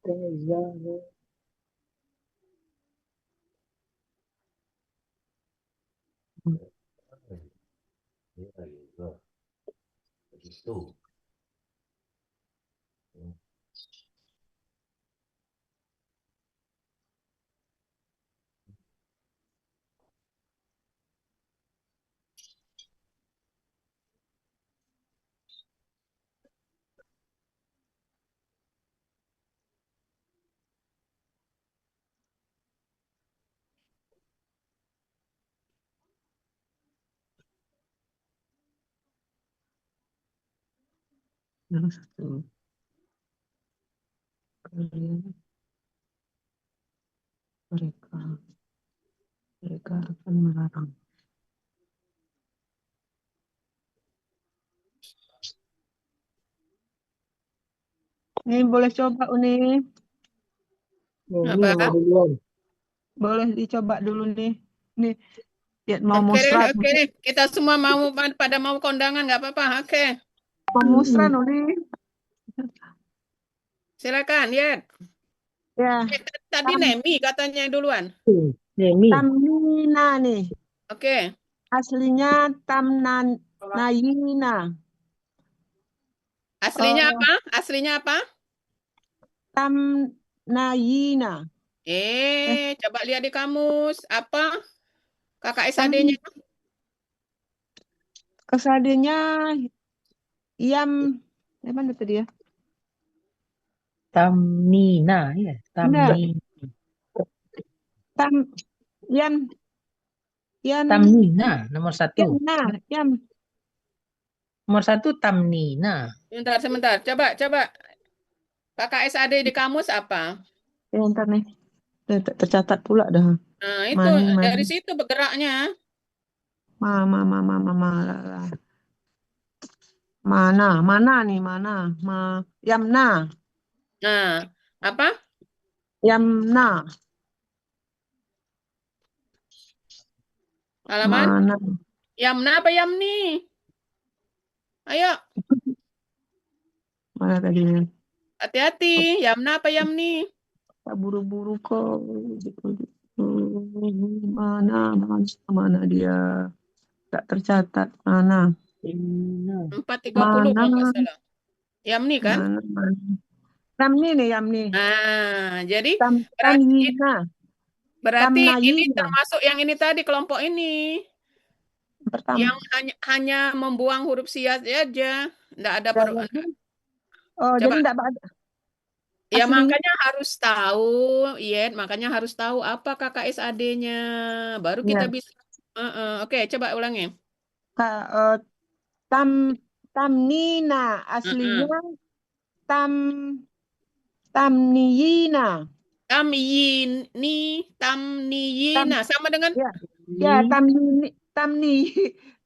[SPEAKER 10] tezaho.
[SPEAKER 6] Iya gitu. Begitu.
[SPEAKER 10] Terus tuh kalian mereka akan melarang. Ini boleh coba Uni.
[SPEAKER 5] Ini
[SPEAKER 1] Apa?
[SPEAKER 5] mau duluan.
[SPEAKER 10] Boleh dicoba dulu nih. Nih, lihat mau
[SPEAKER 1] Oke deh,
[SPEAKER 10] musran.
[SPEAKER 1] oke deh. Kita semua pada mau kondangan, nggak apa-apa. Oke,
[SPEAKER 10] Mau musran Uni.
[SPEAKER 1] silakan, Yet.
[SPEAKER 10] Ya,
[SPEAKER 1] Tadi Nemi katanya duluan.
[SPEAKER 5] Nemi.
[SPEAKER 10] Tamnina nih.
[SPEAKER 1] Oke.
[SPEAKER 10] Aslinya Tamnayina.
[SPEAKER 1] Aslinya apa? Aslinya apa?
[SPEAKER 10] Tamnayina.
[SPEAKER 1] Coba lihat di kamus. Apa? Kakak SAD-nya.
[SPEAKER 10] Kesadenya mana tadi ya?
[SPEAKER 5] Tamnina ya. Tamnina. Tamnina nomor 1. Nomor 1 Tamnina.
[SPEAKER 1] Sebentar. Coba. Kakak SAD di kamus apa?
[SPEAKER 10] Ntar nih. Tercatat pula dah.
[SPEAKER 1] Nah, itu dari situ bergeraknya.
[SPEAKER 10] Mana. Yamna.
[SPEAKER 1] Nah, apa?
[SPEAKER 10] Yamna.
[SPEAKER 1] Halaman?
[SPEAKER 10] Mana?
[SPEAKER 1] Yamna apa Yamni? Ayo.
[SPEAKER 10] Mana tadinya?
[SPEAKER 1] Hati-hati. Yamna apa Yamni?
[SPEAKER 10] Buru-buru kok. Mana dia? Tak tercatat. Mana?
[SPEAKER 1] 4.30 kalau nggak salah. Yamni kan?
[SPEAKER 10] Mana? Tamni nih, Yamni.
[SPEAKER 1] Nah, jadi berarti
[SPEAKER 10] Tamyina.
[SPEAKER 1] berarti ini
[SPEAKER 10] Tamnayina.
[SPEAKER 1] termasuk yang ini tadi, kelompok ini.
[SPEAKER 10] Pertama.
[SPEAKER 1] Yang hanya membuang huruf sia aja. Enggak ada
[SPEAKER 10] Oh, jadi
[SPEAKER 1] coba.
[SPEAKER 10] enggak ada.
[SPEAKER 1] Ya
[SPEAKER 10] Aslinya
[SPEAKER 1] makanya harus tahu, makanya harus tahu apa KKSAD-nya. Baru kita
[SPEAKER 10] ya.
[SPEAKER 1] bisa. Oke, coba ulangi.
[SPEAKER 10] Tamnina aslinya tamniyina.
[SPEAKER 1] Tamniyina sama dengan
[SPEAKER 10] Ya,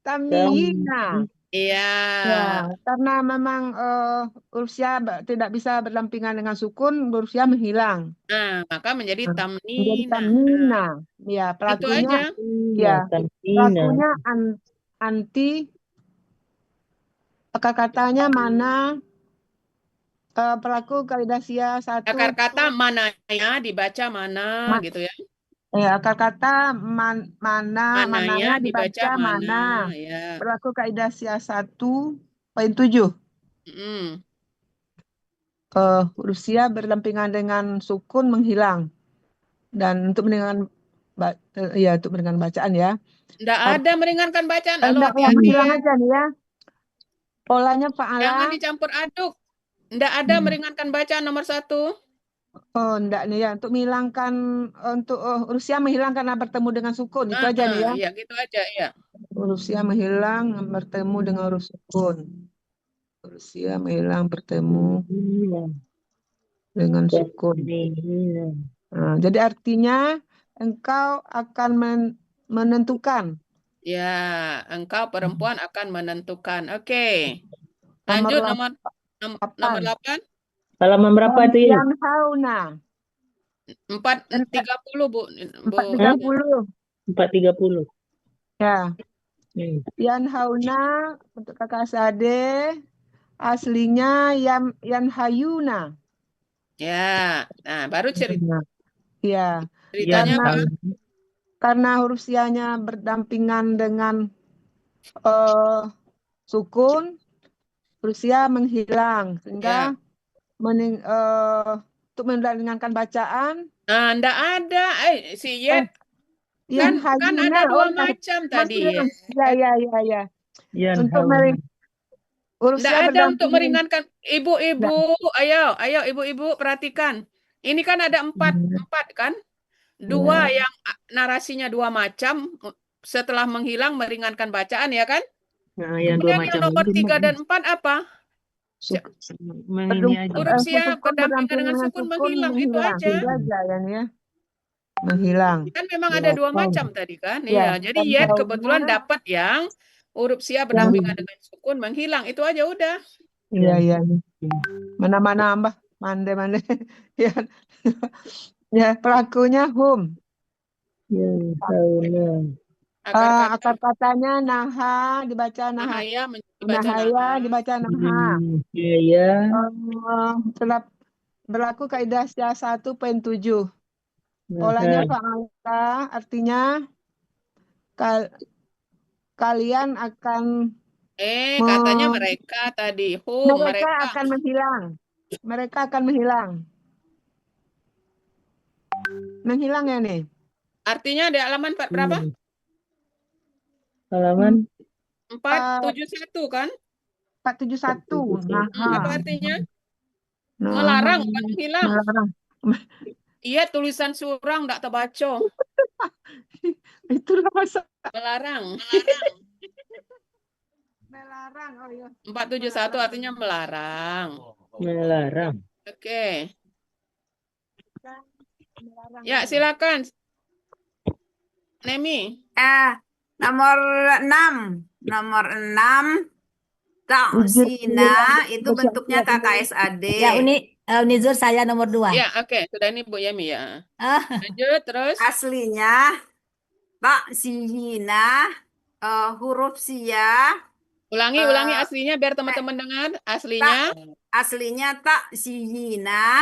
[SPEAKER 10] tamniyina.
[SPEAKER 1] Iya.
[SPEAKER 10] Ya, karena memang Ursia tidak bisa berdampingan dengan sukun, Ursia menghilang.
[SPEAKER 1] Nah, maka menjadi
[SPEAKER 10] Menjadi
[SPEAKER 1] tamnina.
[SPEAKER 10] tamnina. Ya,
[SPEAKER 1] Itu
[SPEAKER 10] pelakunya
[SPEAKER 1] aja.
[SPEAKER 10] ya, pelakunya anti, akar katanya mana, pelaku kaidah sia 1.
[SPEAKER 1] Akar kata mananya dibaca mana gitu ya.
[SPEAKER 10] Ya, akar kata mananya dibaca mana.
[SPEAKER 1] Ya.
[SPEAKER 10] Berlaku kaidah sia 1.7. Rusia berdampingan dengan sukun menghilang. Dan untuk meringankan bacaan ya.
[SPEAKER 1] Enggak ada meringankan bacaan.
[SPEAKER 10] Enggak, hilang aja nih ya. Polanya fa'ala.
[SPEAKER 1] Jangan dicampur aduk. Enggak ada meringankan bacaan nomor 1.
[SPEAKER 10] Oh, enggak nih ya. Untuk menghilangkan, untuk Rusia menghilang karena bertemu dengan sukun. Itu aja nih ya.
[SPEAKER 1] Iya, gitu aja ya.
[SPEAKER 10] Rusia menghilang bertemu dengan huruf sukun. Rusia menghilang bertemu dengan sukun. Nah, jadi artinya engkau akan menentukan.
[SPEAKER 1] Ya, engkau perempuan akan menentukan. Oke. Lanjut nomor 8.
[SPEAKER 5] Halaman berapa itu ya?
[SPEAKER 10] Yang hauna.
[SPEAKER 1] 430, Bu.
[SPEAKER 10] 430.
[SPEAKER 5] 430.
[SPEAKER 10] Ya. Yan hauna untuk KKSAD aslinya yan hayuna.
[SPEAKER 1] Ya. Nah, baru cerita.
[SPEAKER 10] Ya.
[SPEAKER 1] Ceritanya apa?
[SPEAKER 10] Karena huruf sianya berdampingan dengan sukun, huruf sia menghilang sehingga untuk meringankan bacaan.
[SPEAKER 1] Enggak ada. Si Yet. Kan ada 2 macam tadi.
[SPEAKER 10] Ya. Untuk
[SPEAKER 1] Enggak ada untuk meringankan. Ibu-ibu, ayo ibu-ibu perhatikan. Ini kan ada 4 kan? 2 yang narasinya 2 macam, setelah menghilang meringankan bacaan ya kan?
[SPEAKER 5] Nah, yang
[SPEAKER 1] Kemudian
[SPEAKER 5] 2 macam
[SPEAKER 1] yang nomor 3 dan 4 apa? Huruf sia berdampingan dengan sukun menghilang. Itu aja.
[SPEAKER 10] Ya. Menghilang.
[SPEAKER 1] Kan memang ada 2 macam tadi kan? Iya. Jadi Yet kebetulan dapat yang huruf sia berdampingan dengan sukun menghilang. Itu aja udah.
[SPEAKER 10] Iya. Mana-mana Mbah. Mande. Ya. Ya, pelakunya hum. Akar katanya naha dibaca naha. Nahaya dibaca naha.
[SPEAKER 5] Iya.
[SPEAKER 10] Berlaku kaidah sia 1.7. Polanya fa'ala artinya kalian akan
[SPEAKER 1] katanya mereka tadi
[SPEAKER 10] mereka akan menghilang. Mereka akan menghilang. Menghilang ya nih.
[SPEAKER 1] Artinya di halaman berapa?
[SPEAKER 5] Halaman
[SPEAKER 1] 471 kan?
[SPEAKER 10] 471.
[SPEAKER 1] Apa artinya? Melarang, bukan menghilang.
[SPEAKER 10] Melarang.
[SPEAKER 1] Iya, tulisan surang enggak terbaca.
[SPEAKER 10] Itulah masa.
[SPEAKER 1] Melarang.
[SPEAKER 10] Melarang. Oh iya.
[SPEAKER 1] 471 artinya melarang.
[SPEAKER 5] Melarang.
[SPEAKER 1] Oke. Ya, silakan. Nemi.
[SPEAKER 4] Nomor 6. Nomor 6. Ta'sina itu bentuknya KKSAD.
[SPEAKER 8] Ya, Unizur saya nomor 2.
[SPEAKER 1] Ya, oke. Sudah ini Bu Yemi ya. Lanjut terus.
[SPEAKER 4] Aslinya ta'sina huruf sia.
[SPEAKER 1] Ulangi aslinya biar teman-teman dengar. Aslinya
[SPEAKER 4] ta'sina.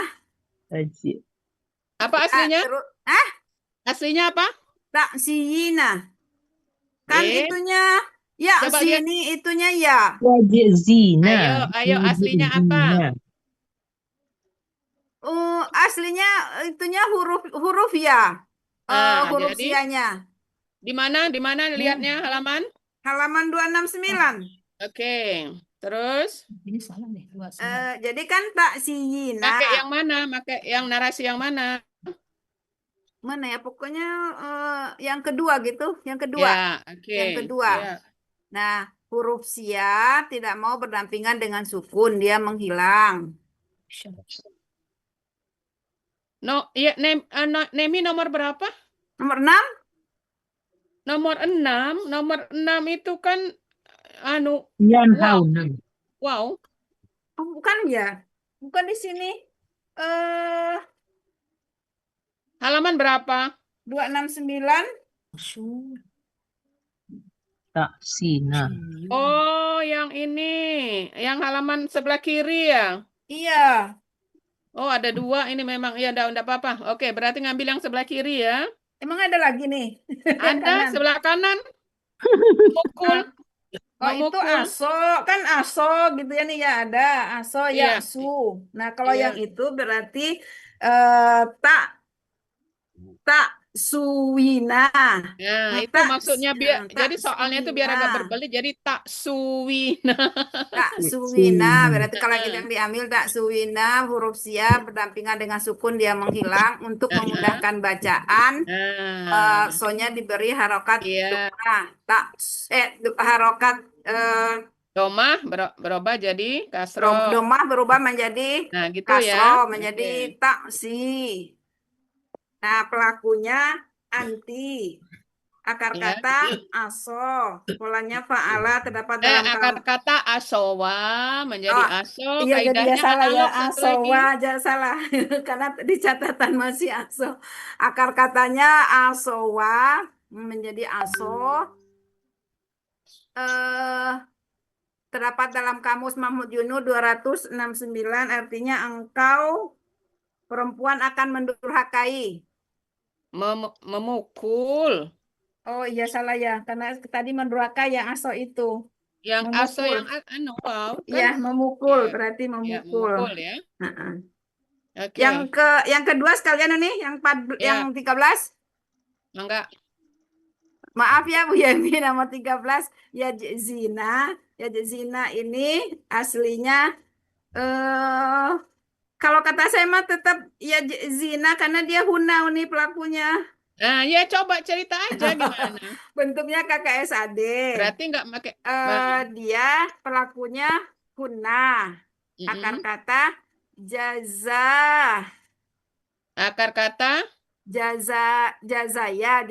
[SPEAKER 1] Apa aslinya? Aslinya apa?
[SPEAKER 4] Ta'sina. Kan itunya ya, sini itunya ya.
[SPEAKER 5] Zina.
[SPEAKER 1] Ayo aslinya apa?
[SPEAKER 4] Aslinya itunya huruf ya. Huruf
[SPEAKER 1] Jadi
[SPEAKER 4] sianya.
[SPEAKER 1] di mana lihatnya halaman?
[SPEAKER 4] Halaman 269.
[SPEAKER 1] Oke. Terus
[SPEAKER 8] Ini salah nih.
[SPEAKER 4] Jadi kan tak siyina.
[SPEAKER 1] pakai yang mana? Pakai yang narasi yang mana?
[SPEAKER 4] Mana ya? Pokoknya yang kedua gitu. Yang kedua.
[SPEAKER 1] Ya, oke.
[SPEAKER 4] Yang kedua.
[SPEAKER 1] Ya.
[SPEAKER 4] Nah, huruf sia tidak mau berdampingan dengan sukun, dia menghilang.
[SPEAKER 1] Iya, Nemi nomor berapa?
[SPEAKER 4] Nomor 6?
[SPEAKER 1] Nomor 6 itu kan
[SPEAKER 5] Yan
[SPEAKER 1] wow.
[SPEAKER 5] haunan.
[SPEAKER 1] Wow.
[SPEAKER 4] Oh, bukan ya. Bukan di sini.
[SPEAKER 1] Halaman berapa?
[SPEAKER 4] 269.
[SPEAKER 5] Tak sina.
[SPEAKER 1] Oh, yang ini. Yang halaman sebelah kiri ya?
[SPEAKER 4] Iya.
[SPEAKER 1] Oh, ada 2 ini memang. Ya, enggak apa-apa. Oke, berarti ngambil yang sebelah kiri ya.
[SPEAKER 4] Emang ada lagi nih?
[SPEAKER 1] Ada
[SPEAKER 4] Kanan.
[SPEAKER 1] sebelah kanan. Mukul.
[SPEAKER 4] Oh, itu
[SPEAKER 1] Mukul.
[SPEAKER 4] aso. Kan aso gitu ya nih ya ada. Aso
[SPEAKER 1] Iya.
[SPEAKER 4] yaksu. Nah, kalau
[SPEAKER 1] Iya.
[SPEAKER 4] yang itu berarti tak suwina.
[SPEAKER 1] Nah, itu
[SPEAKER 4] Tak-
[SPEAKER 1] maksudnya biar
[SPEAKER 4] tak
[SPEAKER 1] jadi soalnya itu biar agak
[SPEAKER 4] suwina.
[SPEAKER 1] berbelit jadi tak suwina.
[SPEAKER 4] Tak suwina, berarti kalau kita yang diambil tak suwina, huruf sia berdampingan dengan sukun dia menghilang. Untuk memudahkan bacaan, so-nya diberi harokat
[SPEAKER 1] Iya.
[SPEAKER 4] harokat
[SPEAKER 1] Domah berubah jadi kasroh.
[SPEAKER 4] domah berubah menjadi
[SPEAKER 1] Nah, gitu
[SPEAKER 4] kasroh,
[SPEAKER 1] ya.
[SPEAKER 4] menjadi
[SPEAKER 1] Oke.
[SPEAKER 4] taksi. Nah, pelakunya anti. Akar
[SPEAKER 1] Ya.
[SPEAKER 4] kata aso, polanya fa'ala terdapat dalam
[SPEAKER 1] Akar kata asowa menjadi aso.
[SPEAKER 4] Iya, jadi ya
[SPEAKER 1] Kaidahnya
[SPEAKER 4] salah ya,
[SPEAKER 1] analog satu lagi.
[SPEAKER 4] asowa aja salah. Karena di catatan masih aso. Akar katanya asowa menjadi aso. Terdapat dalam kamus Mahmud Yunu 269, artinya engkau perempuan akan mendurhakai.
[SPEAKER 1] Memukul.
[SPEAKER 4] Oh iya salah ya, karena tadi mendurhakai yang aso itu.
[SPEAKER 1] Yang aso
[SPEAKER 4] Memukul.
[SPEAKER 1] yang wow kan?
[SPEAKER 4] Iya, memukul,
[SPEAKER 1] Ya.
[SPEAKER 4] berarti
[SPEAKER 1] Ya,
[SPEAKER 4] memukul.
[SPEAKER 1] memukul ya. Oke.
[SPEAKER 4] Yang kedua sekalian nih, yang 13.
[SPEAKER 1] Enggak.
[SPEAKER 4] Maaf ya Bu Yemi, nomor 13 ya zina. Ya zina ini aslinya kalau kata saya mah tetap ya zina karena dia huna nih pelakunya.
[SPEAKER 1] Nah, ya coba cerita aja gimana.
[SPEAKER 4] Bentuknya KKSAD.
[SPEAKER 1] Berarti enggak pakai
[SPEAKER 4] dia pelakunya huna. Akar kata jaza.
[SPEAKER 1] Akar kata
[SPEAKER 4] jazaya.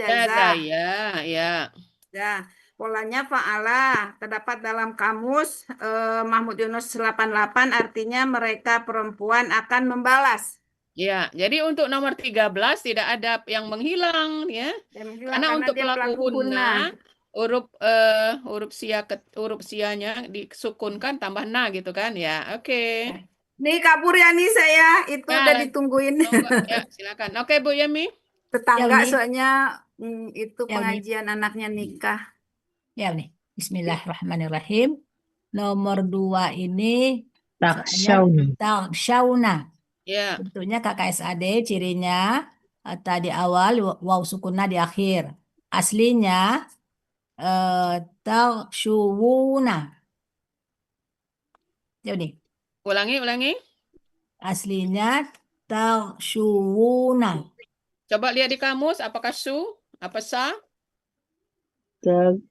[SPEAKER 1] Ya.
[SPEAKER 4] Nah, polanya fa'ala terdapat dalam kamus Mahmud Yunus 88, artinya mereka perempuan akan membalas.
[SPEAKER 1] Ya, jadi untuk nomor 13 tidak ada yang menghilang ya. Karena untuk pelaku huna huruf sianya disukunkan tambah na gitu kan ya. Oke.
[SPEAKER 4] Nih Kak Puryani saya itu udah ditungguin.
[SPEAKER 1] Ya, silakan. Oke, Bu Yemi.
[SPEAKER 4] Tetangga soalnya itu pengajian anaknya nikah.
[SPEAKER 8] Ya nih. Bismillahirrahmanirrahim. Nomor 2 ini taksyauna.
[SPEAKER 1] Ya.
[SPEAKER 8] Bentuknya KKSAD, cirinya tadi awal waw sukunna di akhir. Aslinya takshuwuna. Jadi
[SPEAKER 1] Ulangi.
[SPEAKER 8] Aslinya takshuwuna.
[SPEAKER 1] Coba lihat di kamus apakah su, apa sa?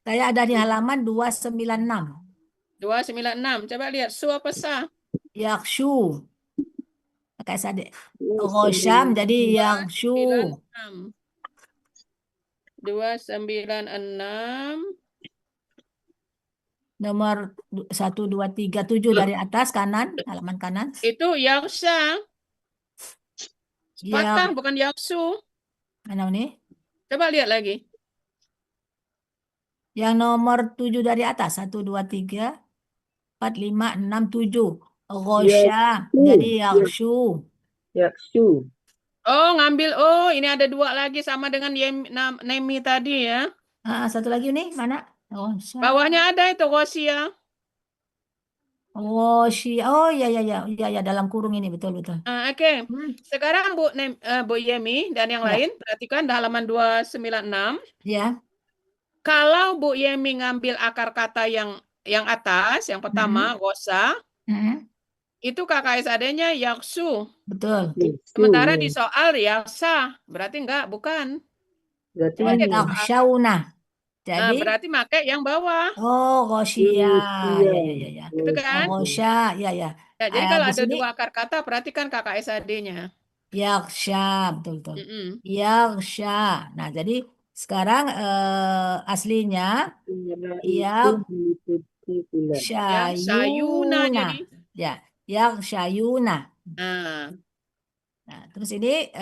[SPEAKER 8] Saya ada di halaman 296.
[SPEAKER 1] 296. Coba lihat su apa sa?
[SPEAKER 8] Yakshu. Kayak sadek. Ghosyam jadi yakshu.
[SPEAKER 1] 296.
[SPEAKER 8] Nomor 1, 2, 3, 7 dari atas kanan, halaman kanan.
[SPEAKER 1] Itu yaksha. Patah bukan yaksu.
[SPEAKER 8] Mana ini?
[SPEAKER 1] Coba lihat lagi.
[SPEAKER 8] Yang nomor 7 dari atas. 1, 2, 3, 4, 5, 6, 7. Ghosyam. Jadi yakshu.
[SPEAKER 5] Yaksu.
[SPEAKER 1] Oh, ngambil. Oh, ini ada 2 lagi sama dengan Nemi tadi ya.
[SPEAKER 8] Satu lagi nih, mana?
[SPEAKER 1] Bawahnya ada itu Ghosia.
[SPEAKER 8] Oh, oh ya ya ya ya ya dalam kurung ini betul betul.
[SPEAKER 1] Oke.
[SPEAKER 8] Hmm,
[SPEAKER 1] Sekarang Bu Yemi dan yang
[SPEAKER 8] ya
[SPEAKER 1] lain, perhatikan di halaman 296.
[SPEAKER 8] ya.
[SPEAKER 1] Kalau Bu Yemi ngambil akar kata yang atas, yang pertama, gosa,
[SPEAKER 8] Mm-mm,
[SPEAKER 1] itu KKSAD-nya yaksu.
[SPEAKER 8] betul.
[SPEAKER 1] Sementara
[SPEAKER 5] Yaksu,
[SPEAKER 1] di
[SPEAKER 5] ya.
[SPEAKER 1] soal yaksa, berarti enggak, bukan.
[SPEAKER 5] Berarti
[SPEAKER 1] Coba lihat
[SPEAKER 5] ini.
[SPEAKER 1] ke soal.
[SPEAKER 8] Yakshauna. Jadi
[SPEAKER 1] Berarti pakai yang bawah,
[SPEAKER 8] oh Ghosia.
[SPEAKER 5] Yaksia.
[SPEAKER 8] Ya ya ya ya.
[SPEAKER 1] gitu kan?
[SPEAKER 8] Ghosya, ya ya.
[SPEAKER 1] Ya, jadi kalau
[SPEAKER 8] Di
[SPEAKER 1] ada
[SPEAKER 8] sini
[SPEAKER 1] dua akar kata, perhatikan KKSAD-nya.
[SPEAKER 8] Yaksha, betul betul.
[SPEAKER 1] Mm-mm.
[SPEAKER 8] Yaksha. Nah, jadi sekarang aslinya
[SPEAKER 5] Merah itu
[SPEAKER 8] Yak
[SPEAKER 5] meliputi bulan.
[SPEAKER 1] Ya, sayuna
[SPEAKER 8] Syayuna.
[SPEAKER 1] jadi.
[SPEAKER 8] Ya, Yak Syayuna.
[SPEAKER 1] Nah,
[SPEAKER 8] Nah, terus ini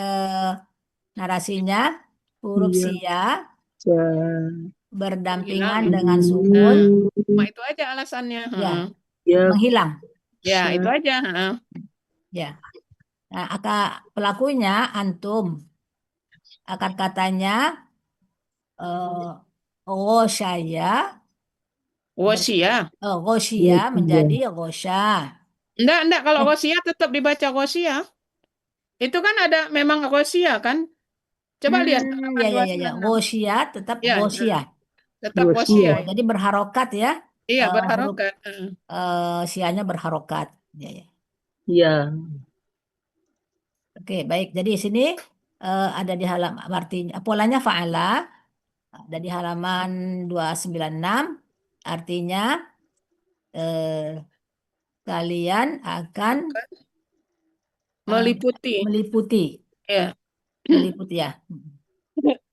[SPEAKER 8] narasinya huruf
[SPEAKER 5] Iya.
[SPEAKER 8] sia berdampingan
[SPEAKER 1] hilang.
[SPEAKER 8] dengan sukun
[SPEAKER 1] Cuma itu aja alasannya.
[SPEAKER 8] ya
[SPEAKER 5] Ya,
[SPEAKER 8] menghilang.
[SPEAKER 1] Ya, itu aja.
[SPEAKER 8] Ya. Nah, pelakunya antum. Akar katanya Ghosyaya
[SPEAKER 1] Wosia.
[SPEAKER 8] Ghosia menjadi Ghosya.
[SPEAKER 1] Enggak. Kalau Wosia tetap dibaca Wosia. Itu kan ada memang Wosia kan? Coba lihat halaman
[SPEAKER 8] Ya.
[SPEAKER 1] 296.
[SPEAKER 8] Ghosia tetap
[SPEAKER 1] Ya,
[SPEAKER 8] Ghosia.
[SPEAKER 1] tetap
[SPEAKER 5] Wosia.
[SPEAKER 1] Wosia.
[SPEAKER 8] Oh, jadi berharokat ya.
[SPEAKER 1] Iya,
[SPEAKER 8] Huruf
[SPEAKER 1] berharokat.
[SPEAKER 8] sianya berharokat. Ya, ya.
[SPEAKER 5] Ya.
[SPEAKER 8] Oke, baik. Jadi di sini ada di halaman artinya polanya fa'ala ada di halaman 296 artinya kalian akan
[SPEAKER 1] Meliputi.
[SPEAKER 8] meliputi
[SPEAKER 1] Ya.
[SPEAKER 8] meliputi ya.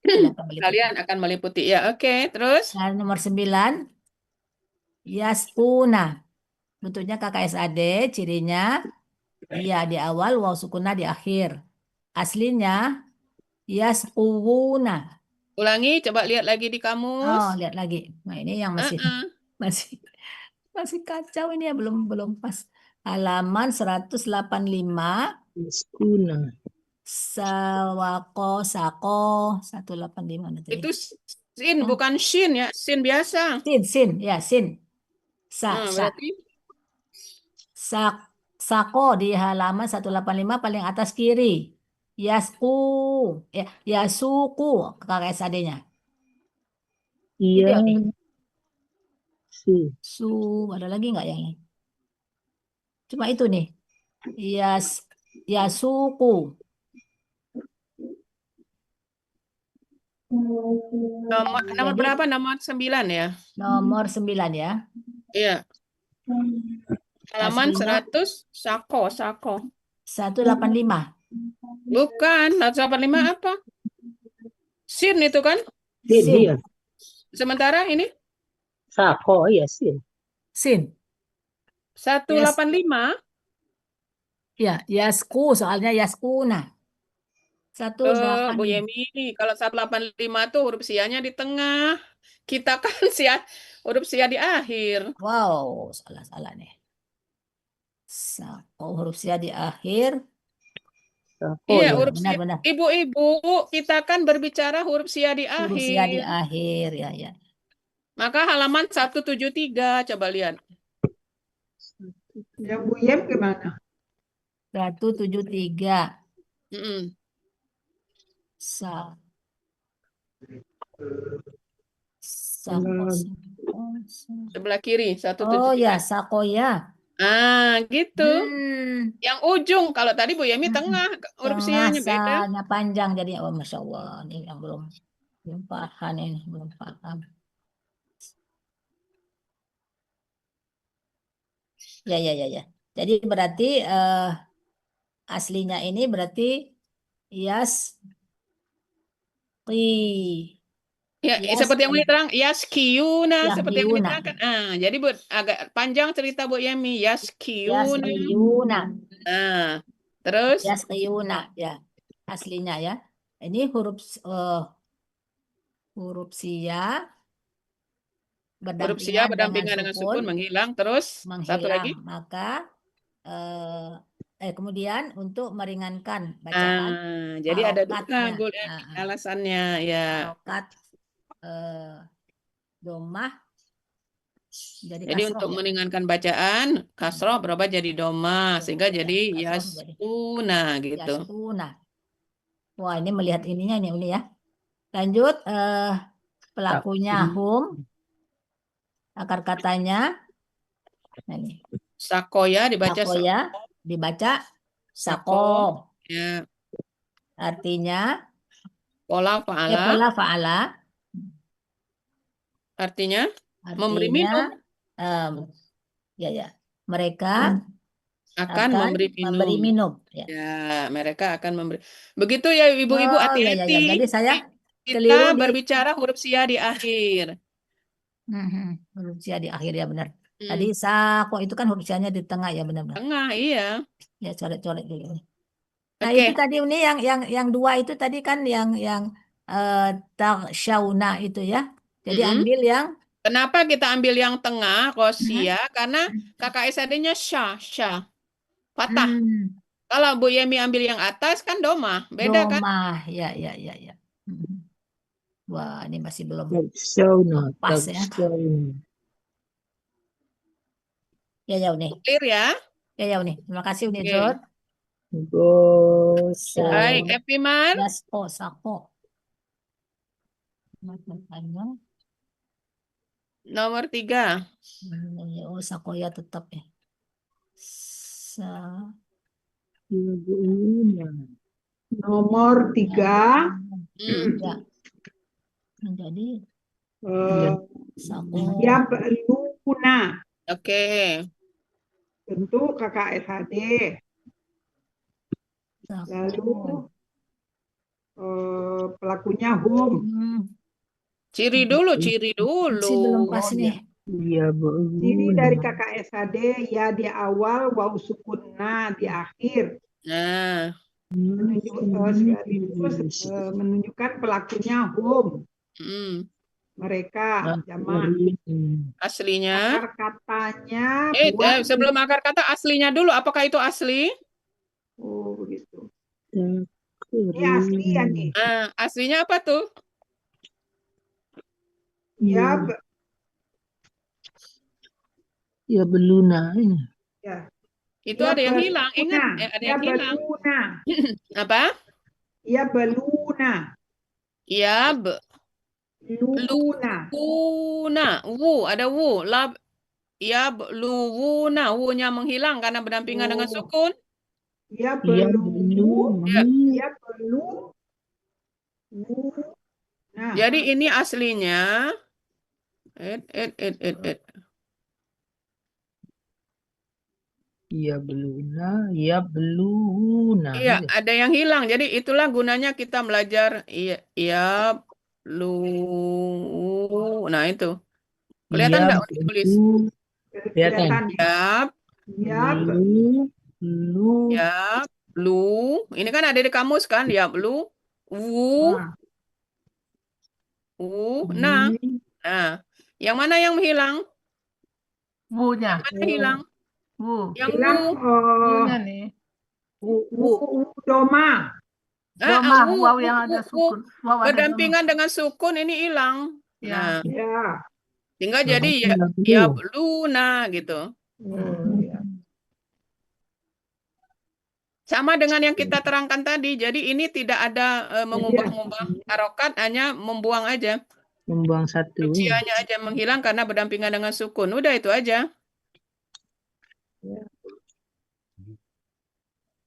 [SPEAKER 8] Kalian akan meliputi.
[SPEAKER 1] Kalian akan meliputi. Ya, oke. Terus?
[SPEAKER 8] Nah, nomor 9 Yaskuna. Bentuknya KKSAD, cirinya iya di awal, waw sukuna di akhir. Aslinya Yaskuna.
[SPEAKER 1] Ulangi, coba lihat lagi di kamus.
[SPEAKER 8] Oh, lihat lagi. Nah, ini yang masih masih kacau ini ya, belum pas. Halaman 185
[SPEAKER 5] Yaskuna.
[SPEAKER 8] Sawako Sako 185 nanti.
[SPEAKER 1] Itu sin bukan shin ya, sin biasa.
[SPEAKER 8] Sin ya, sin.
[SPEAKER 1] Berarti
[SPEAKER 8] Sako di halaman 185 paling atas kiri. Yasuku KKSAD-nya.
[SPEAKER 5] Iya.
[SPEAKER 8] Su, ada lagi nggak yang lain? Cuma itu nih. Yasuku.
[SPEAKER 1] Nomor berapa? Nomor 9 ya?
[SPEAKER 8] Nomor 9 ya.
[SPEAKER 1] Iya. Halaman 100 Sako.
[SPEAKER 8] 185.
[SPEAKER 1] Bukan, 185 apa? Sin itu kan?
[SPEAKER 5] Sin, iya.
[SPEAKER 1] Sementara ini?
[SPEAKER 5] Sako, iya sin.
[SPEAKER 8] Sin.
[SPEAKER 1] 185.
[SPEAKER 8] Ya, Yasku soalnya Yaskuna. 185.
[SPEAKER 1] Bu Yemi, kalau 185 tuh huruf sianya di tengah. Kita kan huruf sia di akhir.
[SPEAKER 8] Wow, salah nih. Huruf sia di akhir.
[SPEAKER 1] Iya, huruf sia.
[SPEAKER 8] Benar.
[SPEAKER 1] Ibu-ibu, kita kan berbicara huruf sia di akhir.
[SPEAKER 8] Huruf sia di akhir, ya.
[SPEAKER 1] Maka halaman 173, coba lihat.
[SPEAKER 3] Yang Bu Yem gimana?
[SPEAKER 8] 173.
[SPEAKER 1] Sebelah kiri, 173.
[SPEAKER 8] Oh ya, Sakoya.
[SPEAKER 1] Gitu. Yang ujung, kalau tadi Bu Yemi tengah, huruf sianya beda.
[SPEAKER 8] Panjang jadi, oh Masya Allah, ini yang belum paham ini, belum paham. Ya. Jadi berarti aslinya ini berarti
[SPEAKER 1] Ya, seperti yang diterang, Yaskiyuna, seperti yang diterangkan. Jadi agak panjang cerita Bu Yemi, Yaskiyuna. Terus?
[SPEAKER 8] Yaskiyuna, ya, aslinya ya. Ini huruf sia berdampingan dengan sukun
[SPEAKER 1] menghilang. Terus? Satu lagi?
[SPEAKER 8] Maka kemudian untuk meringankan bacaan.
[SPEAKER 1] Jadi ada dua alasannya ya.
[SPEAKER 8] Harokat domah Jadi
[SPEAKER 1] Jadi
[SPEAKER 8] kasroh
[SPEAKER 1] untuk
[SPEAKER 8] ya.
[SPEAKER 1] meringankan bacaan, kasroh berubah jadi doma,
[SPEAKER 8] Ya,
[SPEAKER 1] sehingga
[SPEAKER 8] ya,
[SPEAKER 1] jadi
[SPEAKER 8] kasroh jadi
[SPEAKER 1] yasuna gitu.
[SPEAKER 8] yastuna. Wah, ini melihat ininya nih Uni ya. Lanjut, pelakunya hum, akar katanya, nah ini,
[SPEAKER 1] Sakoya dibaca
[SPEAKER 8] sakoya, dibaca
[SPEAKER 1] sako.
[SPEAKER 8] sako.
[SPEAKER 1] Ya.
[SPEAKER 8] Artinya,
[SPEAKER 1] Pola fa'ala,
[SPEAKER 8] pola fa'ala,
[SPEAKER 1] artinya memberi minum.
[SPEAKER 8] artinya, ya, mereka
[SPEAKER 1] Akan memberi minum.
[SPEAKER 8] memberi minum. Ya.
[SPEAKER 1] Ya, mereka akan memberi. Begitu ya ibu-ibu,
[SPEAKER 8] Oh, ya.
[SPEAKER 1] hati-hati.
[SPEAKER 8] Jadi saya
[SPEAKER 1] Kita
[SPEAKER 8] keliru di
[SPEAKER 1] berbicara huruf sia di akhir.
[SPEAKER 8] huruf sia di akhir ya benar.
[SPEAKER 1] Hmm.
[SPEAKER 8] Tadi sako itu kan huruf sianya di tengah ya benar-benar.
[SPEAKER 1] Tengah, iya.
[SPEAKER 8] Ya coret-coret dulu. Nah,
[SPEAKER 1] Oke.
[SPEAKER 8] itu tadi ini yang dua itu tadi kan yang tarsyauna itu ya. Jadi ambil yang
[SPEAKER 1] Kenapa kita ambil yang tengah, kosia? Karena kakak SAD-nya syah. Patah. Kalau Bu Yemi ambil yang atas kan doma. Beda kan?
[SPEAKER 8] doma. Ya. Wah, ini masih belum
[SPEAKER 5] Taksyauna,
[SPEAKER 8] pas ya.
[SPEAKER 5] taksyauna.
[SPEAKER 8] Ya Uni.
[SPEAKER 1] Clear ya?
[SPEAKER 8] Ya Uni. Terima kasih Uni
[SPEAKER 1] Oke.
[SPEAKER 8] Jod.
[SPEAKER 5] Gosa.
[SPEAKER 1] Baik, Epimar.
[SPEAKER 8] Sako.
[SPEAKER 1] Nomor 3.
[SPEAKER 8] Oh, sako ya tetap ya.
[SPEAKER 3] Nomor 3.
[SPEAKER 8] Ya. Jadi sako.
[SPEAKER 3] Ya beluna.
[SPEAKER 1] Oke.
[SPEAKER 3] Tentu kakak SHD. Lalu pelakunya hum.
[SPEAKER 1] Ciri dulu.
[SPEAKER 8] Masih belum pas nih.
[SPEAKER 5] Iya,
[SPEAKER 3] Ciri dari kakak SHD ya di awal, waw sukun na di akhir.
[SPEAKER 1] Nah.
[SPEAKER 3] Sekaligus menunjukkan pelakunya hum. Mereka jamak.
[SPEAKER 1] Aslinya.
[SPEAKER 3] Akar katanya
[SPEAKER 1] sebelum akar kata aslinya dulu. Apakah itu asli?
[SPEAKER 3] Oh, begitu. Ini asli ya nih.
[SPEAKER 1] Aslinya apa tuh?
[SPEAKER 5] Ya beluna.
[SPEAKER 3] Ya.
[SPEAKER 1] Itu ada yang hilang. Ingat, ada yang hilang. Apa?
[SPEAKER 3] Ya beluna.
[SPEAKER 1] Ya
[SPEAKER 3] Luna.
[SPEAKER 1] Wu, ada wu. Ya luwuna. Wu-nya menghilang karena berdampingan dengan sukun.
[SPEAKER 3] Ya belum. Ya belum. Nah.
[SPEAKER 1] Jadi ini aslinya.
[SPEAKER 5] Ya beluna.
[SPEAKER 1] Iya, ada yang hilang. Jadi itulah gunanya kita belajar. Iya, nah itu. Kelihatan nggak untuk tulis?
[SPEAKER 5] Kelihatan.
[SPEAKER 1] Lu. Ini kan ada di kamus kan? Ya, lu. Nah. Yang mana yang menghilang?
[SPEAKER 10] Wu-nya.
[SPEAKER 1] Yang mana hilang?
[SPEAKER 10] Wu.
[SPEAKER 1] Yang
[SPEAKER 10] Wu-nya nih.
[SPEAKER 3] Doma.
[SPEAKER 10] Waw yang ada sukun.
[SPEAKER 1] Berdampingan dengan sukun ini hilang.
[SPEAKER 10] Ya.
[SPEAKER 1] Nah. Sehingga jadi ya luna gitu. Sama dengan yang kita terangkan tadi. Jadi ini tidak ada mengubah-ubah harokat, hanya membuang aja.
[SPEAKER 5] Membuang satu.
[SPEAKER 1] Kuncianya aja menghilang karena berdampingan dengan sukun. Udah itu aja.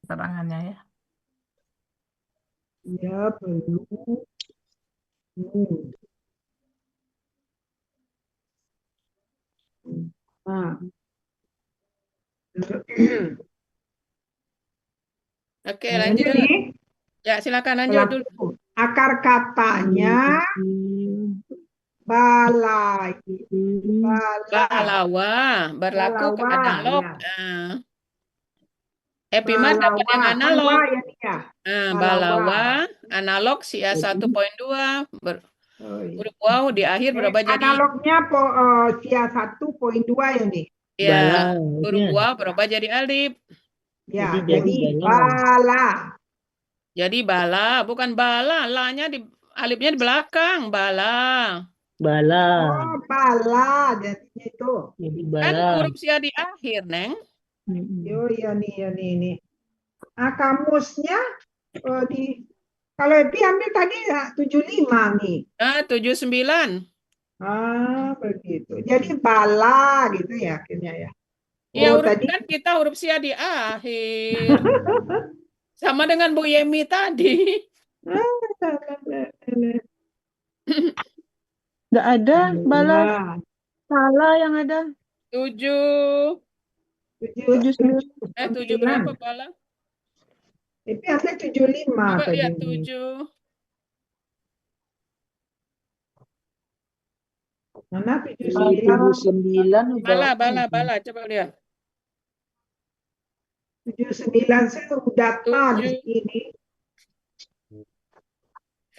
[SPEAKER 10] Terangannya ya.
[SPEAKER 3] Ya belum.
[SPEAKER 1] Oke, lanjut. Ya, silakan lanjut dulu.
[SPEAKER 3] Akar katanya
[SPEAKER 1] balawa, berlaku analog. Epimar dapat yang analog. Balawa, analog sia 1.2 huruf waw di akhir berubah jadi
[SPEAKER 3] analognya sia 1.2 ya nih.
[SPEAKER 1] Ya, huruf waw berubah jadi alif.
[SPEAKER 3] Ya, jadi bala.
[SPEAKER 1] Jadi bala, bukan bala, la-nya alifnya di belakang, bala.
[SPEAKER 5] Bala.
[SPEAKER 3] Oh, bala jadinya itu.
[SPEAKER 5] Jadi
[SPEAKER 1] Kan
[SPEAKER 5] bala.
[SPEAKER 1] huruf sia di akhir, Neng.
[SPEAKER 3] Oh iya nih, ini. Kamusnya kalau Epi ambil tadi ya 75 nih.
[SPEAKER 1] 79.
[SPEAKER 3] Begitu. Jadi bala gitu ya akhirnya ya.
[SPEAKER 1] Ya,
[SPEAKER 3] Oh,
[SPEAKER 1] huruf
[SPEAKER 3] tadi
[SPEAKER 1] kan kita huruf sia di akhir. Sama dengan Bu Yemi tadi.
[SPEAKER 10] Nggak ada bala.
[SPEAKER 3] Nah,
[SPEAKER 10] Bala yang ada.
[SPEAKER 1] 7.
[SPEAKER 10] 79.
[SPEAKER 1] 7 berapa, Pala?
[SPEAKER 3] Epi ambil 75
[SPEAKER 1] Coba
[SPEAKER 3] tadi.
[SPEAKER 1] lihat 7.
[SPEAKER 3] Mana 79?
[SPEAKER 5] 79
[SPEAKER 1] Bala. Coba lihat.
[SPEAKER 3] 79 saya udah di
[SPEAKER 1] 7.
[SPEAKER 3] sini.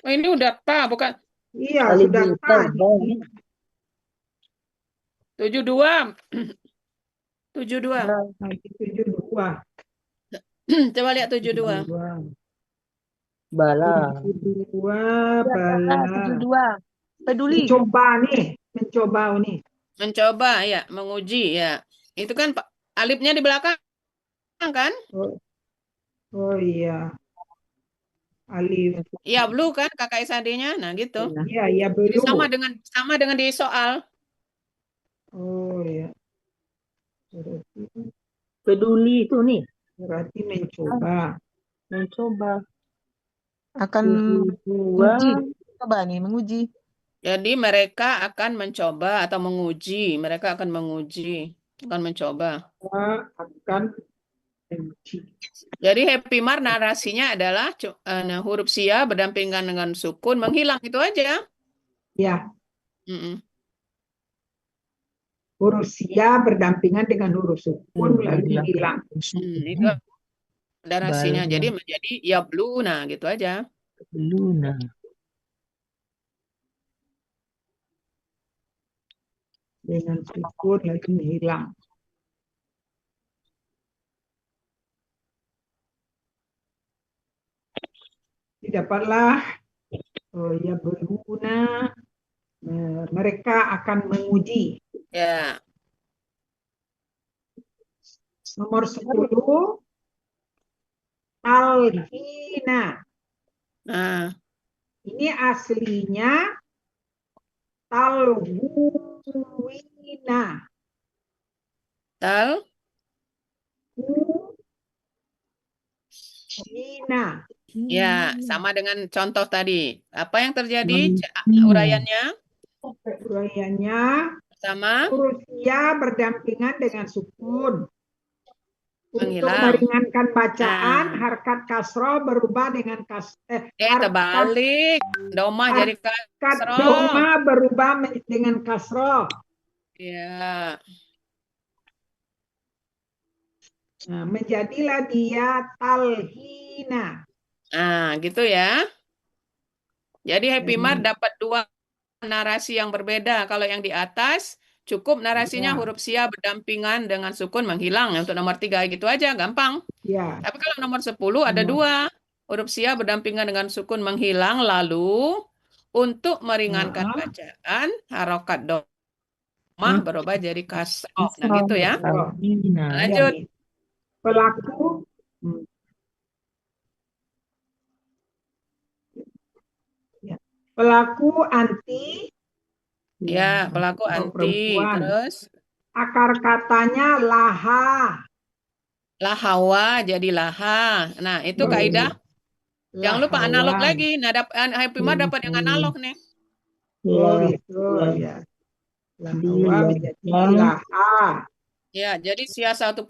[SPEAKER 1] Oh, ini udah ta, bukan
[SPEAKER 3] Iya,
[SPEAKER 5] Kali
[SPEAKER 3] sudah
[SPEAKER 5] besar,
[SPEAKER 3] di
[SPEAKER 5] Bang.
[SPEAKER 3] sini.
[SPEAKER 1] 72. 72.
[SPEAKER 3] Lagi 72.
[SPEAKER 1] Coba lihat 72.
[SPEAKER 5] Bala.
[SPEAKER 3] 72 bala.
[SPEAKER 10] 72. Peduli.
[SPEAKER 3] Mencoba nih.
[SPEAKER 1] Mencoba ya, menguji ya. Itu kan alifnya di belakang kan?
[SPEAKER 3] Oh iya. Alif.
[SPEAKER 1] Iya, blue kan kakak SAD-nya. Nah, gitu.
[SPEAKER 3] Iya,
[SPEAKER 1] Jadi
[SPEAKER 3] belum.
[SPEAKER 1] sama dengan di soal.
[SPEAKER 3] Oh iya.
[SPEAKER 5] Peduli itu nih.
[SPEAKER 3] Berarti mencoba.
[SPEAKER 10] Akan
[SPEAKER 5] Dua.
[SPEAKER 10] menguji. Coba nih, menguji.
[SPEAKER 1] Jadi mereka akan mencoba atau menguji. Mereka akan menguji, akan mencoba.
[SPEAKER 3] Akan menguji.
[SPEAKER 1] Jadi Happy Mar narasinya adalah huruf sia berdampingan dengan sukun menghilang, itu aja.
[SPEAKER 3] Ya,
[SPEAKER 1] Mm-mm.
[SPEAKER 3] huruf sia berdampingan dengan huruf sukun lalu hilang.
[SPEAKER 1] Itu narasinya. Jadi menjadi yabluna gitu aja.
[SPEAKER 5] Luna.
[SPEAKER 3] Dengan sukun lalu hilang. Didapatlah ya berguna, mereka akan menguji.
[SPEAKER 1] Ya.
[SPEAKER 3] Nomor 10 talhina.
[SPEAKER 1] Nah,
[SPEAKER 3] ini aslinya talhuina. Talhuina.
[SPEAKER 1] Ya, sama dengan contoh tadi. Apa yang terjadi? Uraiannya?
[SPEAKER 3] Uraiannya
[SPEAKER 1] Sama
[SPEAKER 3] huruf sia berdampingan dengan sukun. Untuk
[SPEAKER 1] menghilang.
[SPEAKER 3] meringankan bacaan, harkat kasroh berubah dengan
[SPEAKER 1] terbalik. Domah jadi
[SPEAKER 3] harkat
[SPEAKER 1] kasroh.
[SPEAKER 3] domah berubah dengan kasroh.
[SPEAKER 1] Ya.
[SPEAKER 3] Nah, menjadilah dia talhina.
[SPEAKER 1] Nah, gitu ya. Jadi Happy Mar dapat 2 narasi yang berbeda. Kalau yang di atas cukup narasinya huruf sia berdampingan dengan sukun menghilang. Untuk nomor 3 gitu aja, gampang.
[SPEAKER 3] Ya.
[SPEAKER 1] Tapi kalau nomor 10 ada 2. Huruf sia berdampingan dengan sukun menghilang. Lalu untuk meringankan bacaan, harokat domah berubah jadi kasroh. Nah, gitu ya. Lanjut.
[SPEAKER 3] Pelaku pelaku anti.
[SPEAKER 1] Ya, pelaku anti.
[SPEAKER 3] Perempuan.
[SPEAKER 1] Terus
[SPEAKER 3] akar katanya laha.
[SPEAKER 1] Lahawa jadi laha. Nah, itu kaidah. Jangan lupa analog lagi. Nah, Happy Mar dapat yang analog nih.
[SPEAKER 3] Oh, itu ya. Lahawa menjadi laha.
[SPEAKER 1] Ya, jadi sia 1.7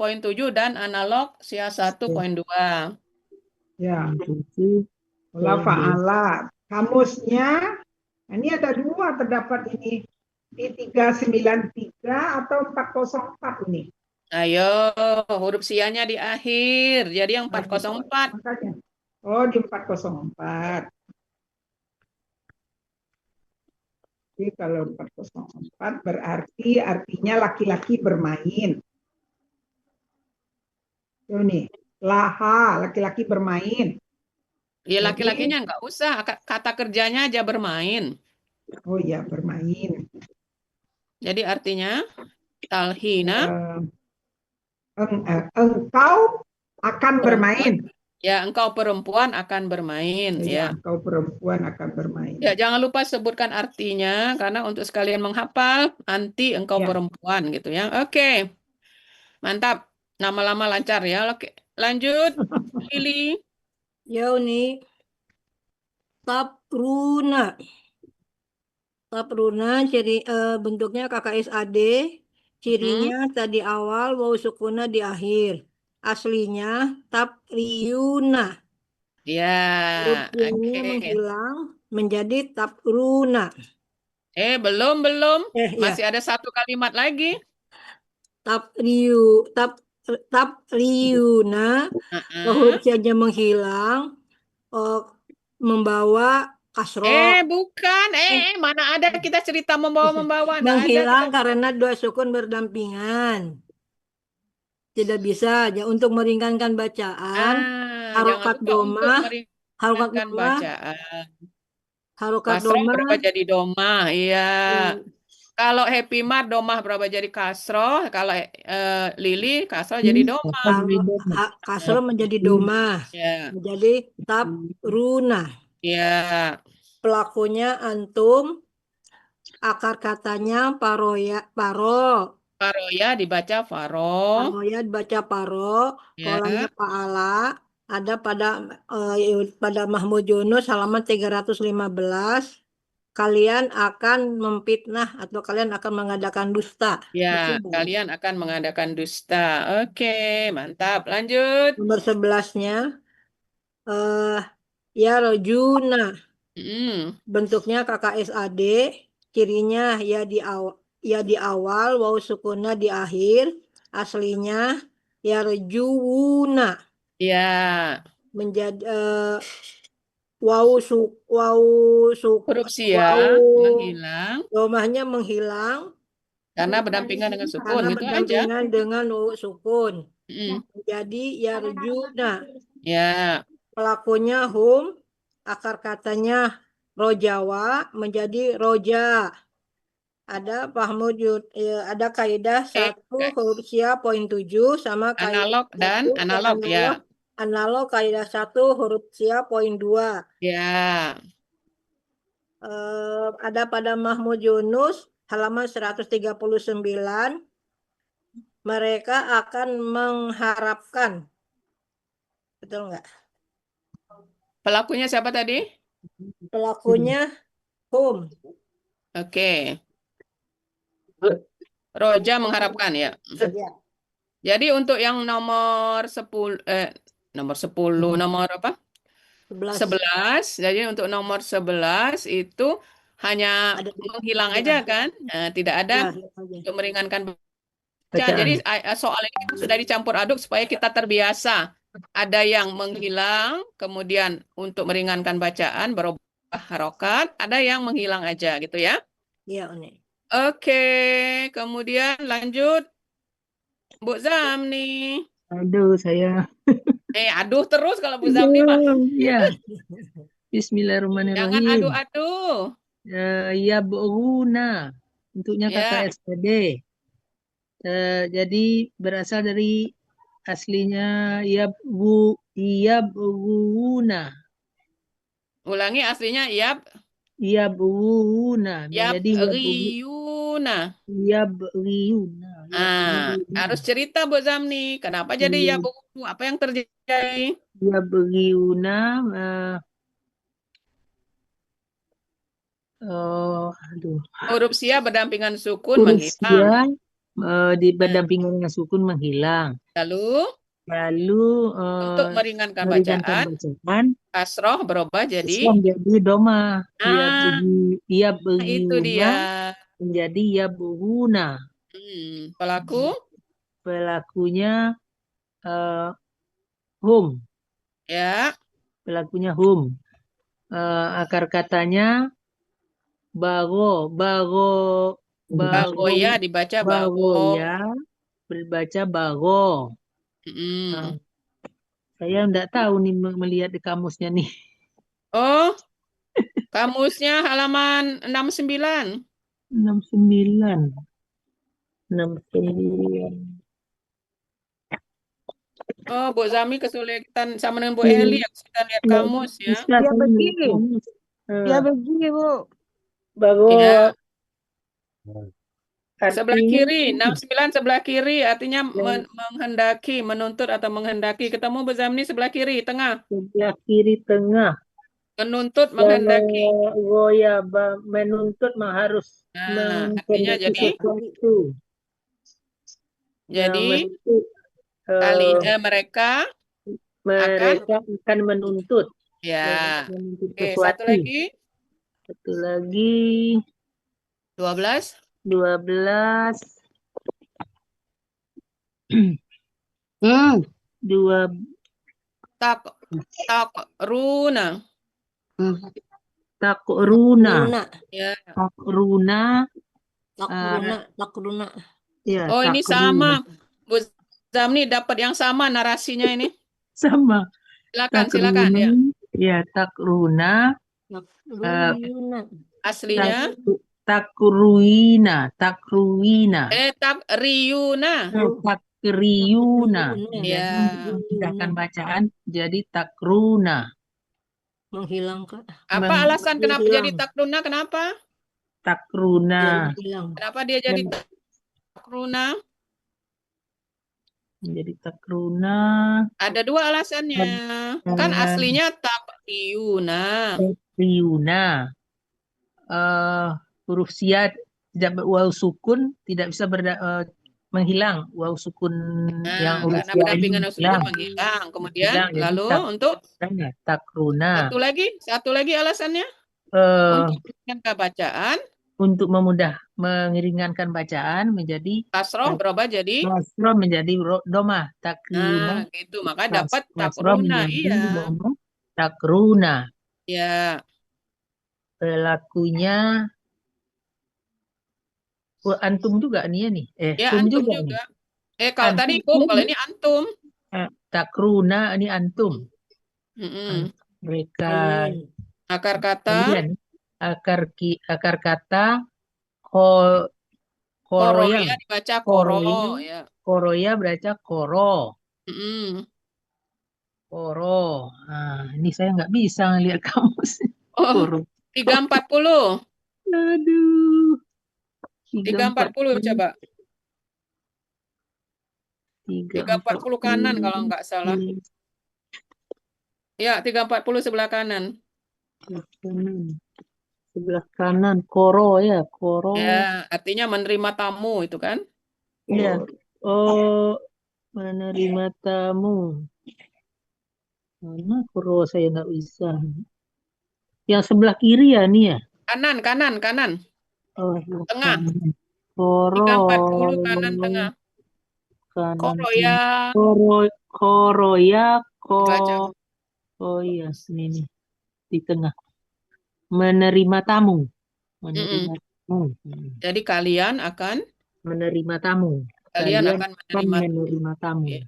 [SPEAKER 1] dan analog sia 1.2.
[SPEAKER 3] Ya. Fa'ala. Kamusnya, ini ada 2 terdapat ini. Di 393 atau 404 ini.
[SPEAKER 1] Ayo, huruf sianya di akhir. Jadi yang 404.
[SPEAKER 3] Oh, di 404. Jadi kalau 404 berarti artinya laki-laki bermain. Ini laha, laki-laki bermain.
[SPEAKER 1] Ya, laki-lakinya nggak usah. Kata kerjanya aja bermain.
[SPEAKER 3] Oh ya, bermain.
[SPEAKER 1] Jadi artinya talhina.
[SPEAKER 3] Engkau akan bermain.
[SPEAKER 1] Ya, engkau perempuan akan bermain.
[SPEAKER 3] Ya,
[SPEAKER 1] Ya.
[SPEAKER 3] engkau perempuan akan bermain.
[SPEAKER 1] Ya, jangan lupa sebutkan artinya karena untuk sekalian menghafal nanti engkau
[SPEAKER 3] Ya.
[SPEAKER 1] perempuan gitu ya. Oke. Mantap. Lama-lama lancar ya. Oke. Lanjut. Lili.
[SPEAKER 9] Ya nih. Tapruna. Tapruna bentuknya KKSAD. Cirinya tadi awal waw sukuna di akhir. Aslinya tapriyuna.
[SPEAKER 1] Ya,
[SPEAKER 9] Huruf Y-nya
[SPEAKER 1] oke.
[SPEAKER 9] menghilang menjadi tapruna.
[SPEAKER 1] Belum.
[SPEAKER 9] Ya.
[SPEAKER 1] Masih ada satu kalimat lagi.
[SPEAKER 9] Tapriyuna. Huruf Y-nya menghilang. Membawa kasroh.
[SPEAKER 1] Bukan. Mana ada kita cerita membawa-membawa.
[SPEAKER 9] Menghilang karena dua sukun berdampingan. Tidak bisa. Ya, untuk meringankan bacaan, harokat domah, harokat
[SPEAKER 1] kasroh
[SPEAKER 9] domah
[SPEAKER 1] berubah jadi domah. Iya. Kalau Happy Mart domah berubah jadi kasroh. Kalau Lili kasroh jadi domah.
[SPEAKER 9] Kasroh menjadi domah.
[SPEAKER 1] Ya.
[SPEAKER 9] Menjadi tapruna.
[SPEAKER 1] Ya.
[SPEAKER 9] Pelakunya antum. Akar katanya paro.
[SPEAKER 1] Paroya dibaca faro.
[SPEAKER 9] Paroya dibaca paro.
[SPEAKER 1] Ya.
[SPEAKER 9] Polanya paala. Ada pada Mahmud Yunus halaman 315. Kalian akan memfitnah atau kalian akan mengadakan dusta.
[SPEAKER 1] Ya, kalian akan mengadakan dusta. Oke, mantap. Lanjut.
[SPEAKER 9] Nomor 11-nya. Ya rojuna. Bentuknya KKSAD. Cirinya ya di awal, waw sukuna di akhir. Aslinya ya rojuna.
[SPEAKER 1] Ya.
[SPEAKER 9] Menjadi huruf
[SPEAKER 1] sia menghilang.
[SPEAKER 9] Domahnya menghilang.
[SPEAKER 1] Karena berdampingan dengan sukun.
[SPEAKER 9] Karena
[SPEAKER 1] Itu
[SPEAKER 9] berdampingan
[SPEAKER 1] aja.
[SPEAKER 9] dengan sukun. Jadi yarjuna.
[SPEAKER 1] Ya.
[SPEAKER 9] Pelakunya hum. Akar katanya rojawa menjadi roja. Ada ada kaidah 1 huruf sia poin 7 sama kaidah
[SPEAKER 1] analog dan analog ya.
[SPEAKER 9] Analog kaidah 1 huruf sia poin 2.
[SPEAKER 1] Ya.
[SPEAKER 9] Ada pada Mahmud Yunus halaman 139. Mereka akan mengharapkan. Betul nggak?
[SPEAKER 1] Pelakunya siapa tadi?
[SPEAKER 9] Pelakunya hum.
[SPEAKER 1] Oke. Roja mengharapkan ya. Jadi untuk yang nomor 10 nomor apa? 11. Jadi untuk nomor 11 itu hanya menghilang aja kan? Tidak ada untuk meringankan bacaan. Jadi soal ini sudah dicampur aduk supaya kita terbiasa. Ada yang menghilang, kemudian untuk meringankan bacaan berubah harokat, ada yang menghilang aja gitu ya.
[SPEAKER 9] Iya, Uni.
[SPEAKER 1] Oke, kemudian lanjut. Bu Zamni.
[SPEAKER 5] Aduh, saya.
[SPEAKER 1] Aduh terus kalau Bu Zamni mah.
[SPEAKER 5] Ya. Bismillahirrahmanirrahim.
[SPEAKER 1] Jangan adu-adu.
[SPEAKER 5] Ya Bruna. Bentuknya KKSAD. Jadi berasal dari aslinya Bruna.
[SPEAKER 1] Ulangi aslinya
[SPEAKER 5] Bruna. Jadi
[SPEAKER 1] Riuna.
[SPEAKER 5] Riuna.
[SPEAKER 1] Harus cerita Bu Zamni. Kenapa jadi Bruna? Apa yang terjadi?
[SPEAKER 5] Riuna.
[SPEAKER 1] Huruf sia berdampingan sukun menghilang.
[SPEAKER 5] Berdampingan dengan sukun menghilang. Lalu
[SPEAKER 1] untuk meringankan bacaan, kasroh berubah jadi
[SPEAKER 5] doma.
[SPEAKER 1] Itu dia.
[SPEAKER 5] Menjadi ya Bruna. Pelakunya hum.
[SPEAKER 1] Ya.
[SPEAKER 5] Pelakunya hum. Akar katanya
[SPEAKER 1] bagoya dibaca
[SPEAKER 5] bagoya, berbaca bago.
[SPEAKER 1] Saya
[SPEAKER 5] enggak tahu nih melihat di kamusnya nih.
[SPEAKER 1] Oh, Kamusnya halaman 69.
[SPEAKER 5] 69. 69.
[SPEAKER 1] Oh, Bu Zami kesulitan sama dengan Bu Eli ya, kesulitan lihat
[SPEAKER 5] Nggak
[SPEAKER 1] kamus ya.
[SPEAKER 5] bisa
[SPEAKER 10] Ya
[SPEAKER 5] saya lihat
[SPEAKER 10] begini.
[SPEAKER 5] kamus.
[SPEAKER 10] Ya begini, Bu.
[SPEAKER 5] Bago
[SPEAKER 1] Ya,
[SPEAKER 6] Nah,
[SPEAKER 1] sebelah
[SPEAKER 5] artinya
[SPEAKER 1] kiri, 69 sebelah kiri, artinya
[SPEAKER 5] yang
[SPEAKER 1] menghendaki, menuntut atau menghendaki. Ketemu Bu Zami sebelah kiri, tengah.
[SPEAKER 5] sebelah kiri tengah.
[SPEAKER 1] Menuntut,
[SPEAKER 5] Kalau
[SPEAKER 1] menghendaki.
[SPEAKER 5] goyaba menuntut harus
[SPEAKER 1] Nah, artinya
[SPEAKER 5] menghendaki
[SPEAKER 1] jadi
[SPEAKER 5] sesuatu. Nah,
[SPEAKER 1] jadi
[SPEAKER 5] menuntut
[SPEAKER 1] mereka akan
[SPEAKER 5] mereka akan menuntut
[SPEAKER 1] ya.
[SPEAKER 5] menuntut
[SPEAKER 1] Oke, satu
[SPEAKER 5] sesuatu.
[SPEAKER 1] lagi
[SPEAKER 5] Satu lagi
[SPEAKER 1] 12.
[SPEAKER 5] 12. Dua
[SPEAKER 1] Takruna.
[SPEAKER 5] takruna.
[SPEAKER 1] Ya.
[SPEAKER 5] Takruna.
[SPEAKER 9] Takruna.
[SPEAKER 5] Ya,
[SPEAKER 1] Oh, ini
[SPEAKER 5] takruna.
[SPEAKER 1] sama. Bu Zamni dapat yang sama narasinya ini.
[SPEAKER 5] Sama.
[SPEAKER 1] Silakan ya.
[SPEAKER 5] Ya, takruna.
[SPEAKER 1] Aslinya
[SPEAKER 5] Takruina.
[SPEAKER 1] takriyuna.
[SPEAKER 5] Takriyuna.
[SPEAKER 1] Ya.
[SPEAKER 5] Memudahkan bacaan jadi takruna.
[SPEAKER 9] Menghilangkan.
[SPEAKER 1] Apa alasan kenapa jadi takruna? Kenapa?
[SPEAKER 5] Takruna.
[SPEAKER 1] Kenapa dia jadi takruna?
[SPEAKER 5] Menjadi takruna.
[SPEAKER 1] Ada dua alasannya. Kan aslinya takriyuna.
[SPEAKER 5] Takriyuna. Huruf sia tidak waw sukun tidak bisa menghilang. Waw sukun yang huruf
[SPEAKER 1] Karena
[SPEAKER 5] sia
[SPEAKER 1] berdampingan
[SPEAKER 5] ini
[SPEAKER 1] sukun menghilang. Kemudian
[SPEAKER 5] hilang. Jadi
[SPEAKER 1] lalu untuk
[SPEAKER 5] takruna.
[SPEAKER 1] satu lagi alasannya untuk meringankan bacaan.
[SPEAKER 5] Untuk mengiringankan bacaan menjadi
[SPEAKER 1] Kasroh berubah jadi
[SPEAKER 5] kasroh menjadi domah. Takruna.
[SPEAKER 1] gitu. Maka dapat
[SPEAKER 5] Kasroh
[SPEAKER 1] takruna.
[SPEAKER 5] menjadi
[SPEAKER 1] Iya.
[SPEAKER 5] domah. Takruna.
[SPEAKER 1] Ya.
[SPEAKER 5] Pelakunya antum juga nih ya nih.
[SPEAKER 1] Ya,
[SPEAKER 5] Kum
[SPEAKER 1] antum
[SPEAKER 5] juga.
[SPEAKER 1] juga. Kalau
[SPEAKER 5] Antum.
[SPEAKER 1] tadi kum, kalau ini antum.
[SPEAKER 5] Takruna ini antum. Mereka
[SPEAKER 1] akar kata
[SPEAKER 5] akar kata
[SPEAKER 1] koroya
[SPEAKER 5] koroya
[SPEAKER 1] dibaca koro ya.
[SPEAKER 5] koroya baca koro.
[SPEAKER 1] Mm-mm.
[SPEAKER 5] Koro. Nah, ini saya nggak bisa ngelihat kamus.
[SPEAKER 1] Oh, 340.
[SPEAKER 5] Aduh.
[SPEAKER 1] 340 coba. 340 kanan kalau nggak salah. Ya, 340 sebelah kanan.
[SPEAKER 5] Sebelah kanan, koro ya, koro.
[SPEAKER 1] Ya, artinya menerima tamu itu kan?
[SPEAKER 5] Ya. Oh, menerima tamu. Mana koro saya nggak bisa. Yang sebelah kiri ya nih ya?
[SPEAKER 1] Kanan.
[SPEAKER 5] Oh,
[SPEAKER 1] tengah.
[SPEAKER 5] Koro.
[SPEAKER 1] 340 kanan tengah. Koroya.
[SPEAKER 5] Koroya.
[SPEAKER 1] Dibaca.
[SPEAKER 5] Oh iya, ini nih. Di tengah. Menerima tamu. Menerima tamu.
[SPEAKER 1] Jadi kalian akan
[SPEAKER 5] menerima tamu.
[SPEAKER 1] Kalian akan menerima
[SPEAKER 5] tamu.
[SPEAKER 1] Ya.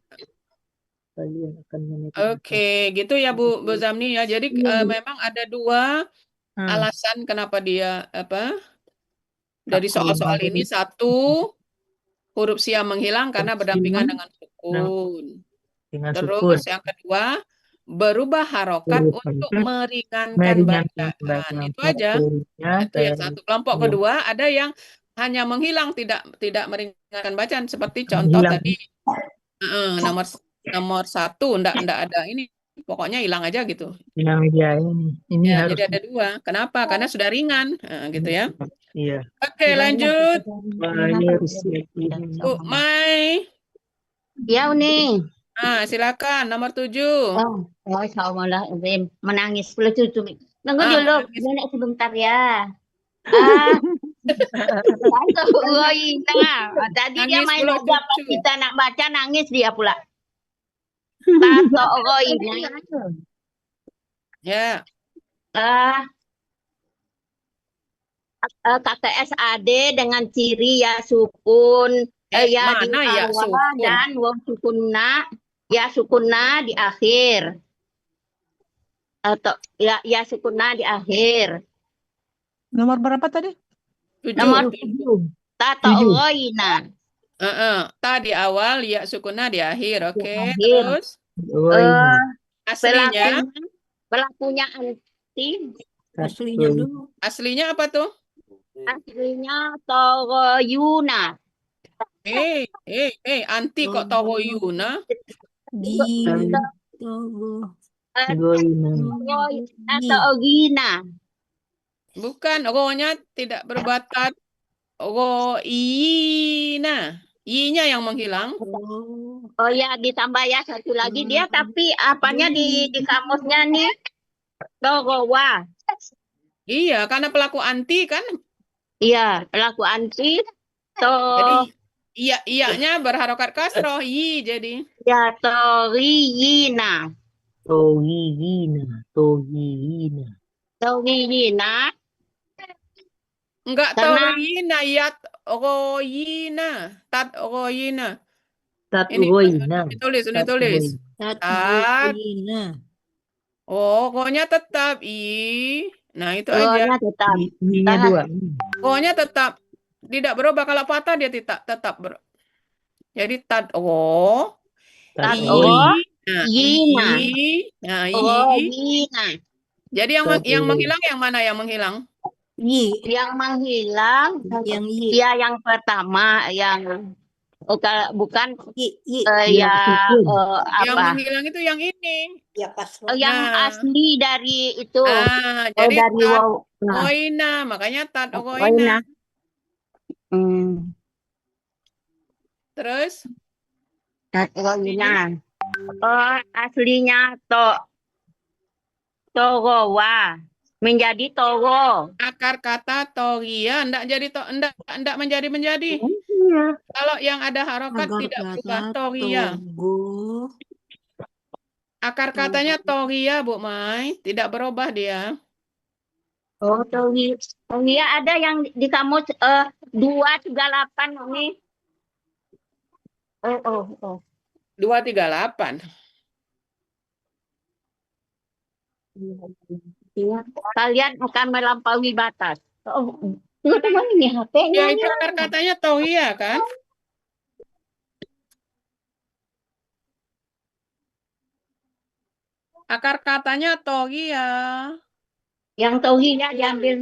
[SPEAKER 5] Kalian akan menerima
[SPEAKER 1] Oke, gitu ya Bu Zamni ya. Jadi memang ada dua alasan kenapa dia dari soal-soal ini. Satu, huruf sia menghilang karena berdampingan dengan sukun. Terus yang kedua, berubah harokat untuk meringankan bacaan. Itu aja. Itu yang satu. Kelompok kedua ada yang hanya menghilang, tidak meringankan bacaan. Seperti contoh tadi nomor 1 enggak ada ini. Pokoknya hilang aja gitu.
[SPEAKER 5] Hilang aja ini. Ini
[SPEAKER 1] Ya,
[SPEAKER 5] harus.
[SPEAKER 1] jadi ada dua. Kenapa? Karena sudah ringan, gitu ya.
[SPEAKER 5] Iya.
[SPEAKER 1] Oke, lanjut. Bu Mai.
[SPEAKER 11] Ya, Uni.
[SPEAKER 1] Silakan nomor 7.
[SPEAKER 11] Oh, Assalamualaikum. Menangis pula cucu. Tunggu dulu, nenek sebentar ya. Tadi dia main aja pas kita nak baca nangis dia pula.
[SPEAKER 1] Ya.
[SPEAKER 11] Kata SAD dengan ciri ya sukun ya di awal dan waw sukunna ya sukunna di akhir atau ya sukunna di akhir
[SPEAKER 10] Nomor berapa tadi?
[SPEAKER 11] Nomor
[SPEAKER 1] 7.
[SPEAKER 11] tato'oina.
[SPEAKER 1] Ta di awal, ya sukunna di akhir. Oke,
[SPEAKER 11] Akhir.
[SPEAKER 1] terus
[SPEAKER 11] Eh,
[SPEAKER 1] aslinya
[SPEAKER 11] pelakunya anti.
[SPEAKER 9] Aslinya dulu.
[SPEAKER 1] aslinya apa tuh?
[SPEAKER 11] Aslinya Toroyuna.
[SPEAKER 1] Anti kok Tawoyuna?
[SPEAKER 9] Gitu.
[SPEAKER 11] Toroyina.
[SPEAKER 1] Bukan, ro-nya tidak berbatat. Roina. I-nya yang menghilang.
[SPEAKER 11] Oh ya, ditambah ya satu lagi dia, tapi apanya di kamusnya nih? Torowa.
[SPEAKER 1] Iya, karena pelaku anti kan.
[SPEAKER 11] Iya, pelaku anti.
[SPEAKER 1] Jadi iya-nya berharokat kasroh. I jadi.
[SPEAKER 11] Ya, Toriyina. Toriyina.
[SPEAKER 1] Enggak
[SPEAKER 11] Karena
[SPEAKER 1] Toriyina, ya Royina. Tat Royina. Ini ditulis. Tat. Oh, ro-nya tetap I. Nah, itu aja.
[SPEAKER 11] O-nya tetap.
[SPEAKER 5] I-nya 2.
[SPEAKER 1] Ro-nya tetap tidak berubah. Kalau patah dia tetap Jadi tat ro.
[SPEAKER 11] Tat
[SPEAKER 1] I.
[SPEAKER 11] o.
[SPEAKER 1] Nah,
[SPEAKER 11] Yina.
[SPEAKER 1] I. Nah, I.
[SPEAKER 11] Royina.
[SPEAKER 1] Jadi yang menghilang yang mana yang menghilang?
[SPEAKER 11] Yang menghilang.
[SPEAKER 9] Yang Y.
[SPEAKER 11] Ya, yang pertama yang bukan
[SPEAKER 1] Yang
[SPEAKER 11] apa?
[SPEAKER 1] menghilang itu yang ini.
[SPEAKER 9] Ya pas.
[SPEAKER 11] Yang asli dari itu.
[SPEAKER 1] Jadi
[SPEAKER 11] dari
[SPEAKER 1] tat
[SPEAKER 11] wow.
[SPEAKER 1] roina, makanya tat roina. Terus?
[SPEAKER 11] Tat roina. Aslinya Torowa menjadi Toro.
[SPEAKER 1] Akar kata toria enggak menjadi. Kalau yang ada harokat tidak berubah toria. Akar katanya toria, Bu Mai, tidak berubah dia.
[SPEAKER 11] Oh, toria ada yang di kamus 238 ini. Oh.
[SPEAKER 1] 238.
[SPEAKER 11] Kalian akan melampaui batas. Teman-teman ini HP-nya.
[SPEAKER 1] Ya, itu akar katanya toria kan? Akar katanya toria.
[SPEAKER 11] Yang tohinya diambil.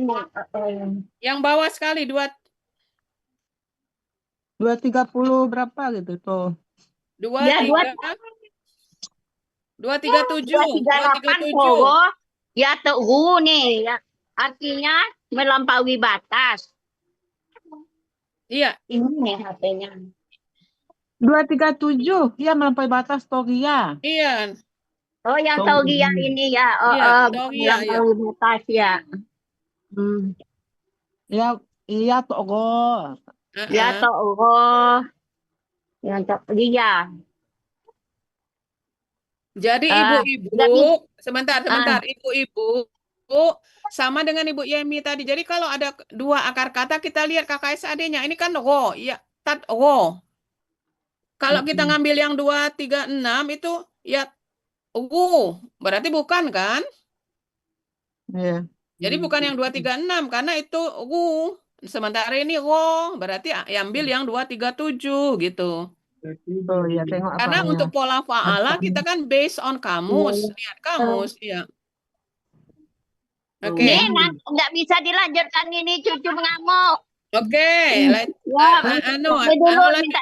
[SPEAKER 1] Yang bawah sekali
[SPEAKER 10] 230 berapa gitu tuh.
[SPEAKER 1] 237.
[SPEAKER 11] 238 Toro. Ya Toro nih. Ya. Artinya melampaui batas.
[SPEAKER 1] Iya.
[SPEAKER 11] Ini nih HP-nya.
[SPEAKER 10] 237, ya melampaui batas Togia.
[SPEAKER 1] Iya.
[SPEAKER 11] Oh, yang Togia ini ya.
[SPEAKER 1] Togia ya.
[SPEAKER 11] Melampaui batas ya.
[SPEAKER 10] Ya, iya Togo.
[SPEAKER 11] Ya Toro. Yang Togia.
[SPEAKER 1] Jadi ibu-ibu, sebentar, ibu-ibu sama dengan Ibu Yemi tadi. Jadi kalau ada dua akar kata kita lihat KKSAD-nya. Ini kan ro, ya tat ro. Kalau kita ngambil yang 236 itu ya berarti bukan kan?
[SPEAKER 10] Iya.
[SPEAKER 1] Jadi bukan yang 236 karena itu sementara ini ro, berarti ambil yang 237 gitu.
[SPEAKER 10] Oh iya, tengok
[SPEAKER 1] Karena
[SPEAKER 10] apanya.
[SPEAKER 1] untuk pola fa'ala kita kan based on kamus, lihat kamus ya. Oke.
[SPEAKER 11] Nih, nggak bisa dilanjutkan ini, cucu mengamuk.
[SPEAKER 1] Oke,
[SPEAKER 11] minta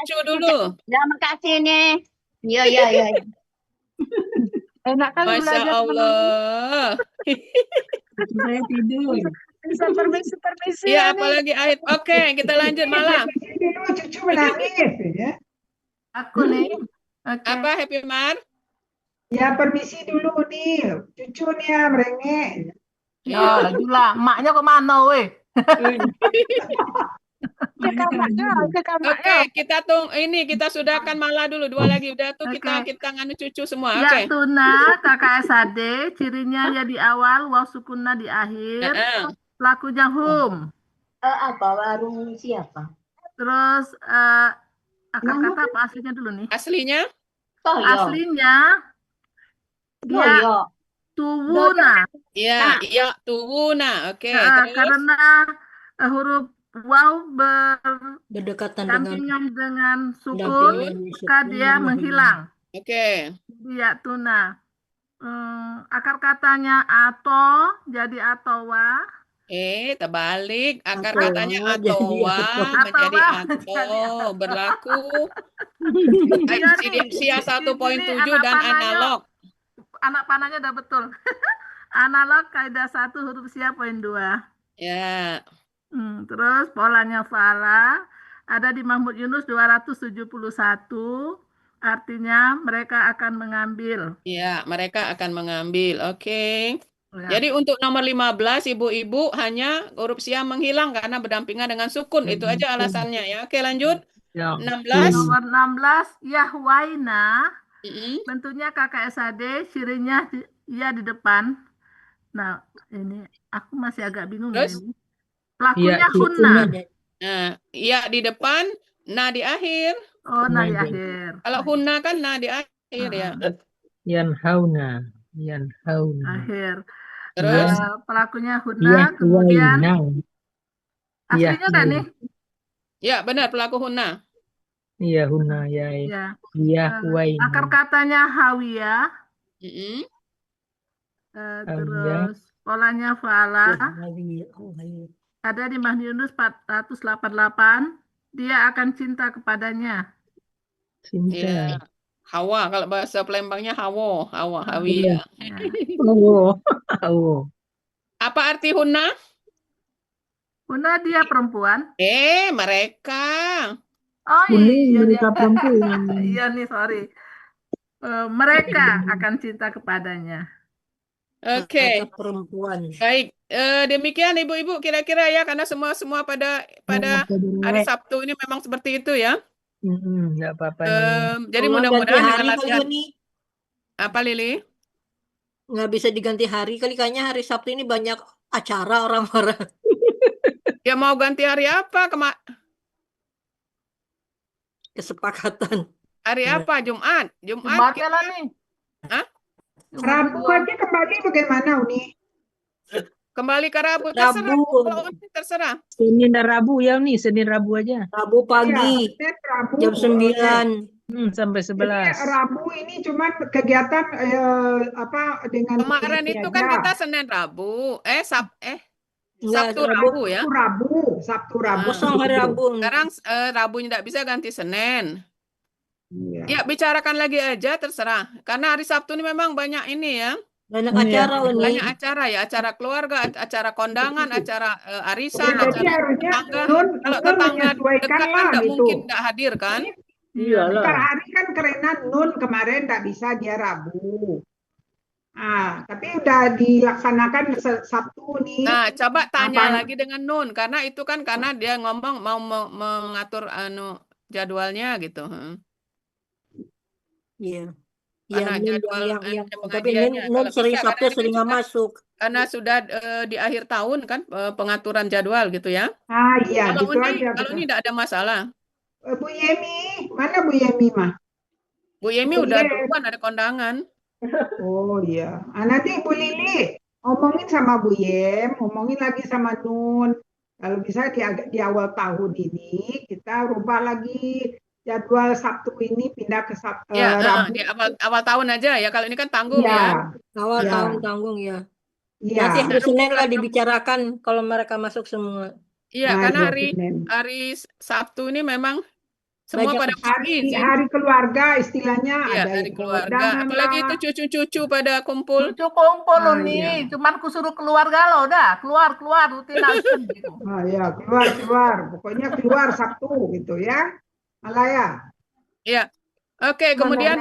[SPEAKER 1] cucu dulu.
[SPEAKER 11] Terima kasih nih. Iya.
[SPEAKER 10] Enak kan
[SPEAKER 1] Masya
[SPEAKER 10] belajar
[SPEAKER 1] Allah.
[SPEAKER 5] Saya tidur.
[SPEAKER 10] Bisa permisi
[SPEAKER 1] Iya, apalagi Aid. Oke, kita lanjut malam.
[SPEAKER 3] Cucu menangis ya.
[SPEAKER 10] Aku nih.
[SPEAKER 1] Apa Happy Mar?
[SPEAKER 3] Ya permisi dulu nih, cucu nih ya merengek.
[SPEAKER 10] Ya, gila, emaknya kemana weh?
[SPEAKER 1] Oke, kita sudahkan malah dulu 2 lagi udah tuh kita nganu cucu semua.
[SPEAKER 12] Ya tuna KKSAD cirinya ya di awal, waw sukunna di akhir, pelakunya hum.
[SPEAKER 9] Apa warung siapa?
[SPEAKER 12] Terus akar kata apa aslinya dulu nih?
[SPEAKER 1] Aslinya?
[SPEAKER 12] Aslinya dia tuwuna.
[SPEAKER 1] Ya, ya, tuwuna. Oke,
[SPEAKER 12] Ya,
[SPEAKER 1] terus?
[SPEAKER 12] karena huruf waw
[SPEAKER 9] Berdekatan dengan
[SPEAKER 12] berdampingan dengan sukun,
[SPEAKER 9] dampingan
[SPEAKER 12] maka
[SPEAKER 9] sukun
[SPEAKER 12] dia menghilang.
[SPEAKER 1] Oke.
[SPEAKER 12] Ya, tuna. Akar katanya atau jadi atowa.
[SPEAKER 1] Terbalik. Akar
[SPEAKER 9] Atowa
[SPEAKER 1] katanya
[SPEAKER 9] jadi
[SPEAKER 1] atowa
[SPEAKER 9] atau.
[SPEAKER 1] menjadi
[SPEAKER 12] Atowa
[SPEAKER 1] ato.
[SPEAKER 12] jadi atau.
[SPEAKER 1] Berlaku. Baik,
[SPEAKER 12] Iya nih,
[SPEAKER 1] Sia
[SPEAKER 12] ini
[SPEAKER 1] 1.7 dan analog.
[SPEAKER 12] anak panahnya udah betul. Analog kaidah 1 huruf sia poin 2.
[SPEAKER 1] Ya.
[SPEAKER 12] Terus polanya Fala ada di Mahmud Yunus 271. Artinya mereka akan mengambil.
[SPEAKER 1] Ya, mereka akan mengambil. Oke.
[SPEAKER 12] Ya.
[SPEAKER 1] Jadi untuk nomor 15, ibu-ibu hanya huruf sia menghilang karena berdampingan dengan sukun. Itu aja alasannya ya. Oke, lanjut.
[SPEAKER 5] Ya.
[SPEAKER 1] 16.
[SPEAKER 12] Nomor 16, Yahwaina. Bentuknya KKSAD, cirinya ia di depan. Nah, ini aku masih agak bingung ya
[SPEAKER 1] Terus?
[SPEAKER 12] ini. Pelakunya
[SPEAKER 5] Iya,
[SPEAKER 12] Hunna.
[SPEAKER 1] Nah, ya di depan, nah di akhir.
[SPEAKER 12] Oh, nah di akhir.
[SPEAKER 1] Kalau hunna kan nah di akhir ya.
[SPEAKER 5] Yanhauna.
[SPEAKER 12] Akhir.
[SPEAKER 1] Terus?
[SPEAKER 12] Pelakunya Hunna, kemudian aslinya kan nih?
[SPEAKER 1] Ya, benar pelaku hunna.
[SPEAKER 5] Iya, hunna ya. Yahwaina.
[SPEAKER 12] Akar katanya Hawiyah.
[SPEAKER 5] Hawiyah.
[SPEAKER 12] Terus polanya Fa'ala. Ada di Mahmud Yunus 488. Dia akan cinta kepadanya.
[SPEAKER 5] Cinta.
[SPEAKER 1] Ya. Hawa, kalau bahasa Palembangnya Hawa, Hawiyah.
[SPEAKER 5] Hawa.
[SPEAKER 1] Apa arti hunna?
[SPEAKER 12] Hunna dia perempuan.
[SPEAKER 1] Mereka.
[SPEAKER 12] Oh iya,
[SPEAKER 5] mereka perempuan.
[SPEAKER 12] Iya nih, sorry. Mereka akan cinta kepadanya.
[SPEAKER 1] Oke.
[SPEAKER 9] Perempuan.
[SPEAKER 1] Baik, demikian ibu-ibu kira-kira ya, karena semua pada hari Sabtu ini memang seperti itu ya.
[SPEAKER 5] Enggak apa-apa
[SPEAKER 1] Jadi mudah-mudahan dengan latihan. Apa Lili?
[SPEAKER 9] Nggak bisa diganti hari kali, kayaknya hari Sabtu ini banyak acara orang-orang.
[SPEAKER 1] Ya mau ganti hari apa?
[SPEAKER 9] Kesepakatan.
[SPEAKER 1] Hari apa? Jumat.
[SPEAKER 12] Jumat ya lah nih.
[SPEAKER 1] Hah?
[SPEAKER 3] Rabu aja kembali bagaimana Uni?
[SPEAKER 1] Kembali ke Rabu. Terserah. Kalau Uni terserah.
[SPEAKER 5] Senin dan Rabu ya Uni, Senin Rabu aja.
[SPEAKER 9] Rabu pagi.
[SPEAKER 3] Ya, Rabu,
[SPEAKER 9] jam 9.
[SPEAKER 5] Sampai 11.
[SPEAKER 3] Jadi, Rabu ini cuma kegiatan dengan
[SPEAKER 1] kemarin itu kan kita Senin Rabu. Sabtu
[SPEAKER 9] Rabu
[SPEAKER 1] ya.
[SPEAKER 3] Sabtu Rabu.
[SPEAKER 9] Kosong hari Rabu.
[SPEAKER 1] Sekarang Rabunya tidak bisa ganti Senin. Ya, bicarakan lagi aja terserah. Karena hari Sabtu ini memang banyak ini ya.
[SPEAKER 9] Banyak acara Uni.
[SPEAKER 1] Banyak acara ya, acara keluarga, acara kondangan, acara arisan,
[SPEAKER 3] jadi
[SPEAKER 1] acara
[SPEAKER 3] harusnya
[SPEAKER 1] tetangga.
[SPEAKER 3] Kalau
[SPEAKER 1] tetangga dekat kan nggak
[SPEAKER 3] gitu.
[SPEAKER 1] mungkin nggak hadir kan?
[SPEAKER 3] Iyalah. Per hari kan kerenan Nun kemarin nggak bisa dia Rabu. Tapi udah dilaksanakan Sabtu nih.
[SPEAKER 1] Nah, coba tanya lagi dengan Nun karena itu kan karena dia ngomong mau mengatur jadwalnya gitu.
[SPEAKER 9] Iya.
[SPEAKER 1] Karena jadwal
[SPEAKER 9] tapi Nun sering Sabtu sering nggak masuk.
[SPEAKER 1] Karena sudah di akhir tahun kan pengaturan jadwal gitu ya.
[SPEAKER 3] Iya.
[SPEAKER 1] Kalau ini tidak ada masalah.
[SPEAKER 3] Bu Yemi, mana Bu Yemi mah?
[SPEAKER 1] Bu Yemi udah duluan ada kondangan.
[SPEAKER 3] Oh iya. Nanti Bu Lili ngomongin sama Bu Yem, ngomongin lagi sama Nun. Kalau bisa di awal tahun ini kita rubah lagi jadwal Sabtu ini pindah ke Sabtu. Rabu.
[SPEAKER 1] Di awal tahun aja ya. Kalau ini kan tanggung ya.
[SPEAKER 9] Awal tahun tanggung ya.
[SPEAKER 3] Iya.
[SPEAKER 9] Nanti hari Senin lah dibicarakan kalau mereka masuk semua.
[SPEAKER 1] Iya, karena hari Sabtu ini memang semua pada
[SPEAKER 3] hari keluarga istilahnya.
[SPEAKER 1] Iya,
[SPEAKER 3] ada
[SPEAKER 1] hari keluarga. Apalagi itu cucu-cucu pada kumpul.
[SPEAKER 12] Cucu kumpul nih, cuman kusuruh keluarga lo dah, keluar rutinitas gitu.
[SPEAKER 3] Ya, keluar. Pokoknya keluar Sabtu gitu ya. Malaya.
[SPEAKER 1] Iya. Oke, kemudian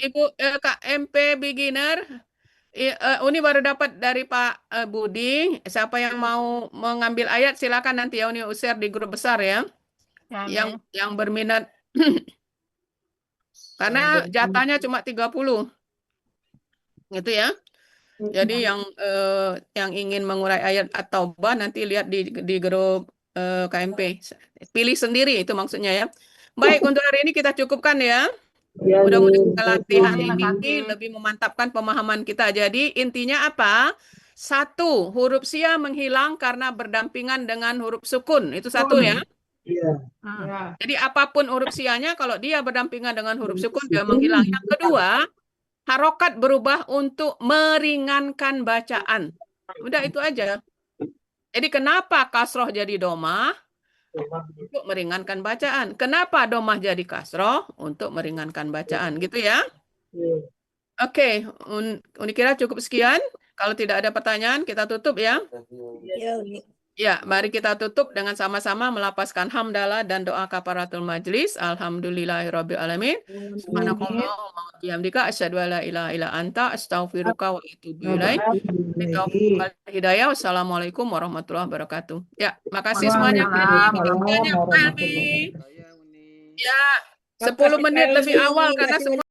[SPEAKER 1] Ibu KMP beginner Uni baru dapat dari Pak Budi. Siapa yang mau mengambil ayat silakan nanti ya Uni share di grup besar ya. Yang berminat. Karena jatahnya cuma 30. Gitu ya. Jadi yang ingin mengurai ayat atau nanti lihat di grup KMP. Pilih sendiri itu maksudnya ya. Baik, untuk hari ini kita cukupkan ya.
[SPEAKER 3] Ya,
[SPEAKER 1] Mudah-mudahan
[SPEAKER 3] Lin.
[SPEAKER 1] kita
[SPEAKER 3] Betul,
[SPEAKER 1] latihan
[SPEAKER 3] Lin.
[SPEAKER 1] ini lebih memantapkan pemahaman kita. Jadi intinya apa? Satu, huruf sia menghilang karena berdampingan dengan huruf sukun. Itu satu ya.
[SPEAKER 3] Iya.
[SPEAKER 12] Ah.
[SPEAKER 1] Jadi apapun huruf sianya, kalau dia berdampingan dengan huruf sukun, dia menghilang. Yang kedua, harokat berubah untuk meringankan bacaan. Udah itu aja. Jadi kenapa kasroh jadi domah? Untuk meringankan bacaan. Kenapa domah jadi kasroh? Untuk meringankan bacaan. Gitu ya. Oke, Unikira cukup sekian. Kalau tidak ada pertanyaan, kita tutup ya.
[SPEAKER 9] Ya, Uni.
[SPEAKER 1] Ya, mari kita tutup dengan sama-sama melapaskan hamdalah dan doa kafaratul majlis. Alhamdulillahirrabbilalamin. Subhanakallahumma wa bihamdika asyhadu an la ilaha illa anta astaghfiruka wa atubu ilaik. Bitaufiq wal hidayah. Wassalamualaikum warahmatullahi wabarakatuh. Ya, makasih semuanya.
[SPEAKER 3] Waalaikumsalam
[SPEAKER 1] Banyak,
[SPEAKER 3] warahmatullahi wabarakatuh.
[SPEAKER 1] Ya, 10 menit lebih awal karena